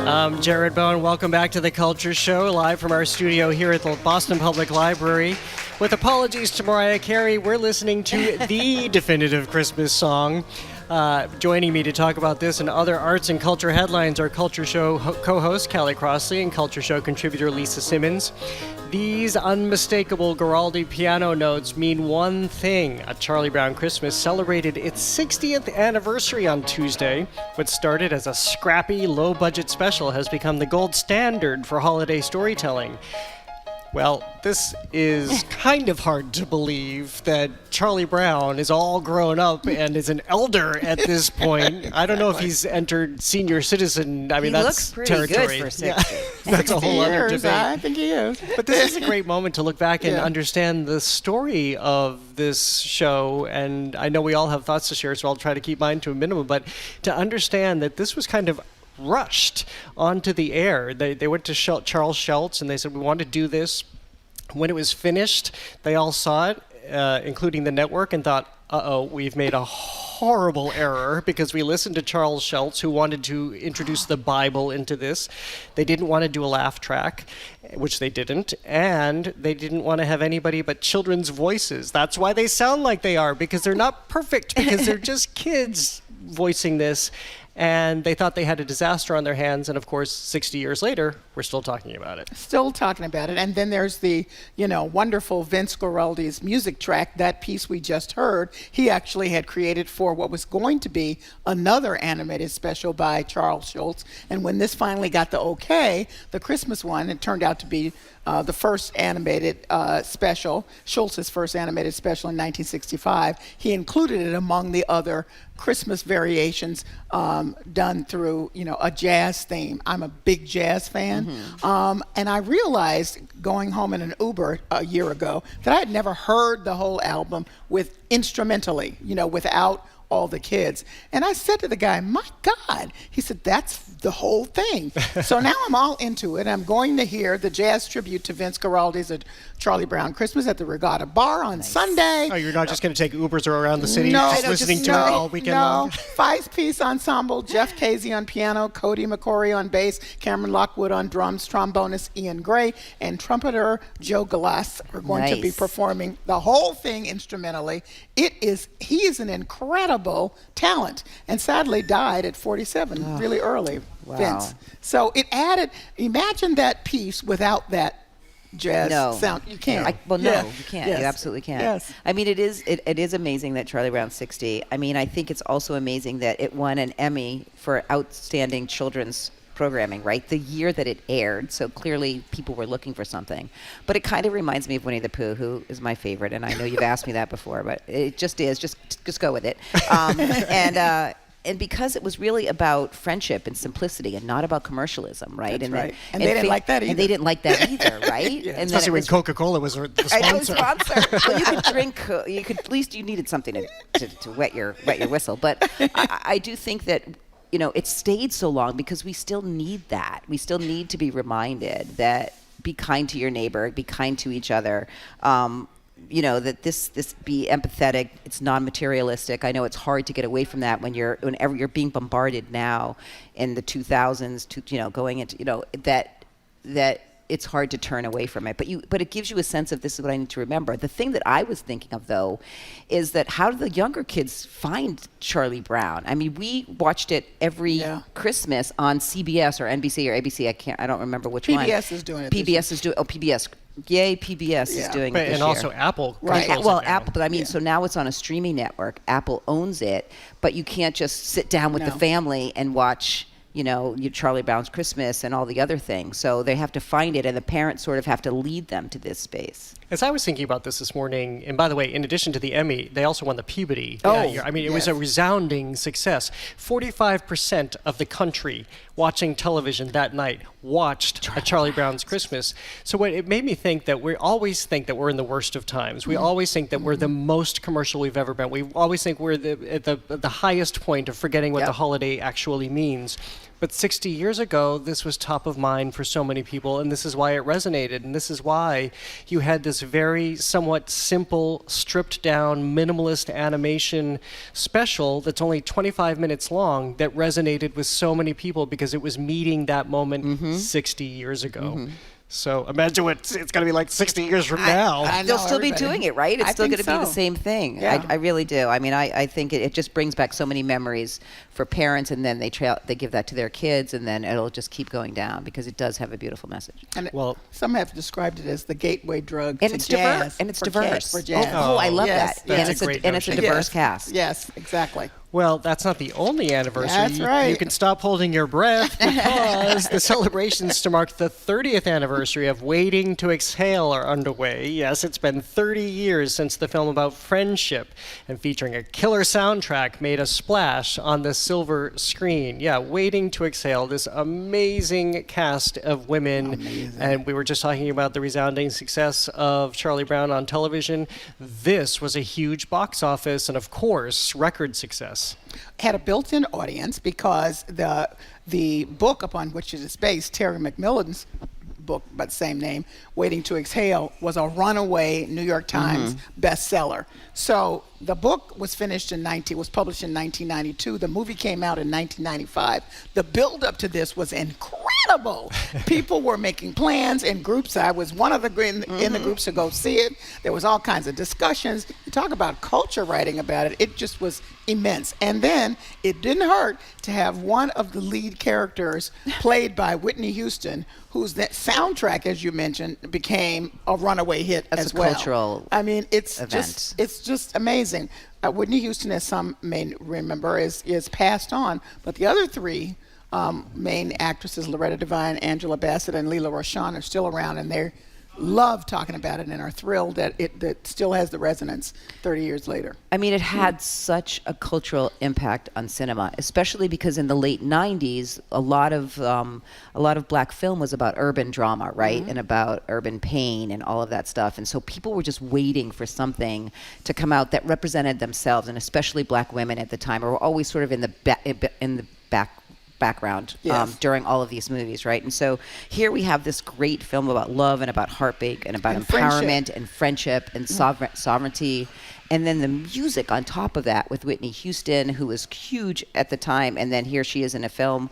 I'm Jared Bowen. Welcome back to The Culture Show, live from our studio here at the Boston Public Library. With apologies to Mariah Carey, we're listening to the definitive Christmas song. Joining me to talk about this and other arts and culture headlines are Culture Show co-host Callie Crossley and Culture Show contributor Lisa Simmons. These unmistakable Guaraldi piano notes mean one thing. A Charlie Brown Christmas celebrated its 60th anniversary on Tuesday. What started as a scrappy, low-budget special has become the gold standard for holiday storytelling. Well, this is kind of hard to believe that Charlie Brown is all grown up and is an elder at this point. I don't know if he's entered senior citizen. I mean, that's territory. Good for 60. Yeah. That's a whole other debate. I think he is. But this is a great moment to look back and understand the story of this show. And I know we all have thoughts to share, so I'll try to keep mine to a minimum. But to understand that this was kind of rushed onto the air. They went to Charles Schultz and they said, we want to do this. When it was finished, they all saw it, including the network, and thought, uh-oh, we've made a horrible error, because we listened to Charles Schultz, who wanted to introduce the Bible into this. They didn't want to do a laugh track, which they didn't, and they didn't want to have anybody but children's voices. That's why they sound like they are, because they're not perfect, because they're just kids voicing this. And they thought they had a disaster on their hands, and of course, 60 years later, we're still talking about it. Still talking about it. And then there's the, wonderful Vince Guaraldi's music track, that piece we just heard. He actually had created for what was going to be another animated special by Charles Schultz. And when this finally got the okay, the Christmas one, it turned out to be the first animated special, Schultz's first animated special in 1965. He included it among the other Christmas variations done through, a jazz theme. I'm a big jazz fan. And I realized going home in an Uber a year ago that I had never heard the whole album with instrumentally, without all the kids. And I said to the guy, my God. He said, that's the whole thing. So now I'm all into it. I'm going to hear the jazz tribute to Vince Guaraldi's A Charlie Brown Christmas at the Regatta Bar on Sunday. Oh, you're not just going to take Ubers around the city, No, just listening to it all weekend long? Five-piece ensemble, Jeff Casey on piano, Cody McCory on bass, Cameron Lockwood on drums, trombonist Ian Gray, and trumpeter Joe Glass are going to be performing the whole thing instrumentally. He is an incredible talent, and sadly died at 47, really early, Vince. So it added, imagine that piece without that jazz sound. You can't. No, you can't. Yes. You absolutely can't. Yes. I mean, it is amazing that Charlie Brown's 60. I mean, I think it's also amazing that it won an Emmy for outstanding children's programming, right? The year that it aired, so clearly people were looking for something. But it kind of reminds me of Winnie the Pooh, who is my favorite, and I know you've asked me that before, but it just is. Just go with it. And because it was really about friendship and simplicity and not about commercialism, right? That's right. And they didn't like that either. And they didn't like that either, right? And especially when Coca-Cola was the sponsor. Well, you could drink. At least you needed something to wet your whistle. But I do think that it stayed so long because we still need that. We still need to be reminded that be kind to your neighbor, be kind to each other. That this be empathetic. It's non-materialistic. I know it's hard to get away from that whenever you're being bombarded now in the 2000s. Going into that it's hard to turn away from it. But it gives you a sense of this is what I need to remember. The thing that I was thinking of though is that how do the younger kids find Charlie Brown? I mean, we watched it every Christmas on CBS or NBC or ABC. I don't remember which one. PBS is doing it. PBS is doing. Oh, PBS. Yay, PBS is doing it this and year. Also Apple. Right. Apple, but I mean, so now it's on a streaming network. Apple owns it, but you can't just sit down with the family and watch, Charlie Brown's Christmas and all the other things. So they have to find it, and the parents sort of have to lead them to this space. As I was thinking about this morning, and by the way, in addition to the Emmy, they also won the Peabody. It was a resounding success. 45% of the country watching television that night watched A Charlie Brown's Christmas. So it made me think that we always think that we're in the worst of times. We always think that we're the most commercial we've ever been. We always think we're at the highest point of forgetting what the holiday actually means. But 60 years ago, this was top of mind for so many people, and this is why it resonated, and this is why you had this very somewhat simple, stripped-down, minimalist animation special that's only 25 minutes long that resonated with so many people because it was meeting that moment 60 years ago. So imagine what it's going to be like 60 years from now. They'll still be doing it, right? It's still going to be the same thing. Yeah. I really do. I mean, I think it just brings back so many memories for parents, and then they give that to their kids, and then it'll just keep going down because it does have a beautiful message. And some have described it as the gateway drug and to it's jazz. Diverse. And it's diverse. For jazz. Oh, I love that. That's and it's a diverse cast. Yes, exactly. Well, that's not the only anniversary. That's right. You can stop holding your breath because the celebrations to mark the 30th anniversary of Waiting to Exhale are underway. Yes, it's been 30 years since the film about friendship and featuring a killer soundtrack made a splash on the silver screen. Yeah, Waiting to Exhale, this amazing cast of women. Amazing. And we were just talking about the resounding success of Charlie Brown on television. This was a huge box office and, of course, record success. Had a built-in audience because the book upon which it is based, Terry McMillan's book by the same name, Waiting to Exhale, was a runaway New York Times bestseller. So the book was published in 1992. The movie came out in 1995. The build-up to this was incredible. People were making plans in groups. I was one of the in the groups to go see it. There was all kinds of discussions. You talk about culture writing about it. It just was immense. And then it didn't hurt to have one of the lead characters played by Whitney Houston, whose that soundtrack, as you mentioned, became a runaway hit as well. Cultural I mean, it's event. just amazing. Whitney Houston, as some may remember, is passed on, but the other three main actresses, Loretta Devine, Angela Bassett, and Lela Rochon, are still around, and they're love talking about it and are thrilled that that still has the resonance 30 years later. I mean, it had such a cultural impact on cinema, especially because in the late 90s, a lot of black film was about urban drama, right? And about urban pain and all of that stuff. And so people were just waiting for something to come out that represented themselves, and especially black women at the time were always sort of in the background during all of these movies, right? And so here we have this great film about love and about heartbreak and about empowerment and friendship and sovereignty. And then the music on top of that with Whitney Houston, who was huge at the time, and then here she is in a film,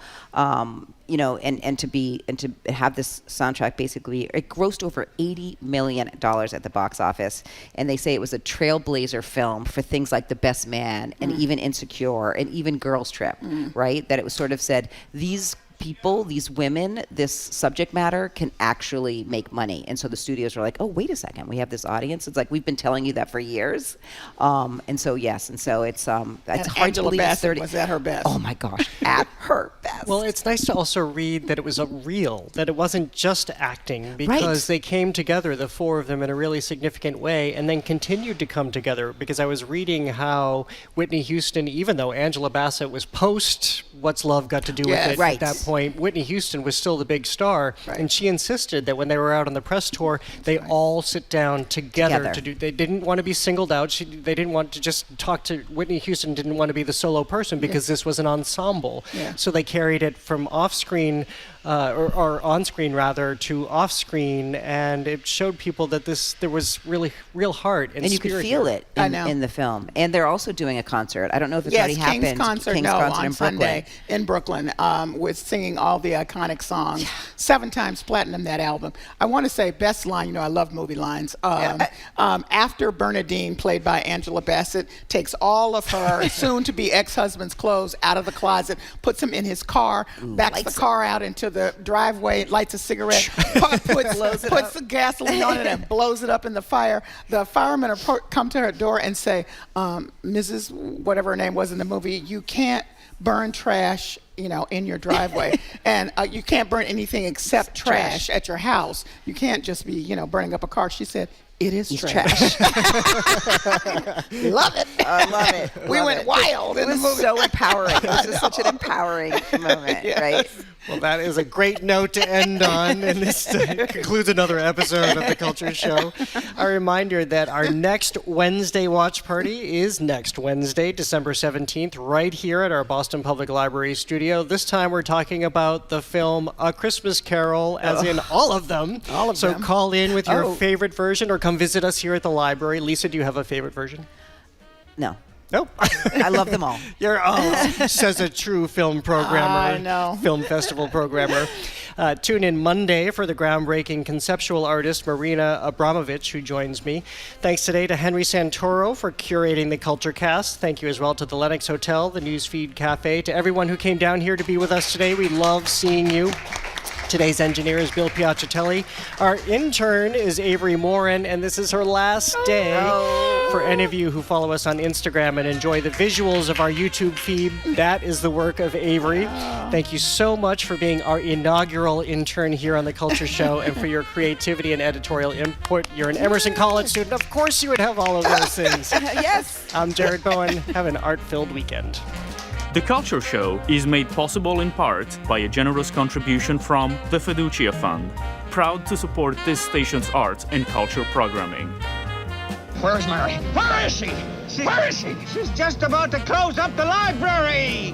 you know, and to have this soundtrack, basically, it grossed over $80 million at the box office, and they say it was a trailblazer film for things like The Best Man and even Insecure and even Girls Trip, right? That it was sort of said, these people, these women, this subject matter can actually make money. And so the studios were like, oh, wait a second, we have this audience. It's like, we've been telling you that for years. And so, yes, and so it's hard to believe it's 30. Was at her best. Oh my gosh, at her best. Well, it's nice to also read that it was that it wasn't just acting, because they came together, the four of them, in a really significant way, and then continued to come together, because I was reading how Whitney Houston, even though Angela Bassett was post What's Love Got to Do with It at that point, Whitney Houston was still the big star, and she insisted that when they were out on the press tour, they all sit down together to do. They didn't want to be singled out. They didn't want to just talk to Whitney Houston. Didn't want to be the solo person, because this was an ensemble. So they carried it from off-screen. Or on-screen rather, to off-screen, and it showed people that there was really real heart and you could feel it in the film. And they're also doing a concert. I don't know if it's already happened. King's concert on Sunday in Brooklyn, with singing all the iconic songs. 7 times platinum, that album. I want to say, best line, you know, I love movie lines. After Bernadine, played by Angela Bassett, takes all of her soon-to-be ex-husband's clothes out of the closet, puts them in his car, backs the car out into the driveway, lights a cigarette, puts the gasoline on it and blows it up in the fire. The firemen come to her door and say, Mrs. whatever her name was in the movie, you can't burn trash, you know, in your driveway. And you can't burn anything except trash at your house. You can't just be, you know, burning up a car. She said, it is trash. Love it. I love it. We went wild in the movie. It was so empowering. It was just such an empowering moment, right? Well, that is a great note to end on, and this concludes another episode of The Culture Show. A reminder that our next Wednesday watch party is next Wednesday, December 17th, right here at our Boston Public Library studio. This time we're talking about the film A Christmas Carol, as in all of them. All of them. So call in with your favorite version, or come visit us here at the library. Lisa, do you have a favorite version? No. Nope. I love them all. Says a true film programmer. I know. Film festival programmer. Tune in Monday for the groundbreaking conceptual artist Marina Abramovich, who joins me. Thanks today to Henry Santoro for curating the Culture Cast. Thank you as well to the Lenox Hotel, the Newsfeed Cafe, to everyone who came down here to be with us today. We love seeing you. Today's engineer is Bill Piacciatelli. Our intern is Avery Morin, and this is her last day. For any of you who follow us on Instagram and enjoy the visuals of our YouTube feed, that is the work of Avery. Thank you so much for being our inaugural intern here on The Culture Show, and for your creativity and editorial input. You're an Emerson College student. Of course you would have all of those things. Yes. I'm Jared Bowen. Have an art-filled weekend. The Culture Show is made possible in part by a generous contribution from the Fiducia Fund, proud to support this station's arts and culture programming. Where's Mary? Where is she? Where is she? She's just about to close up the library.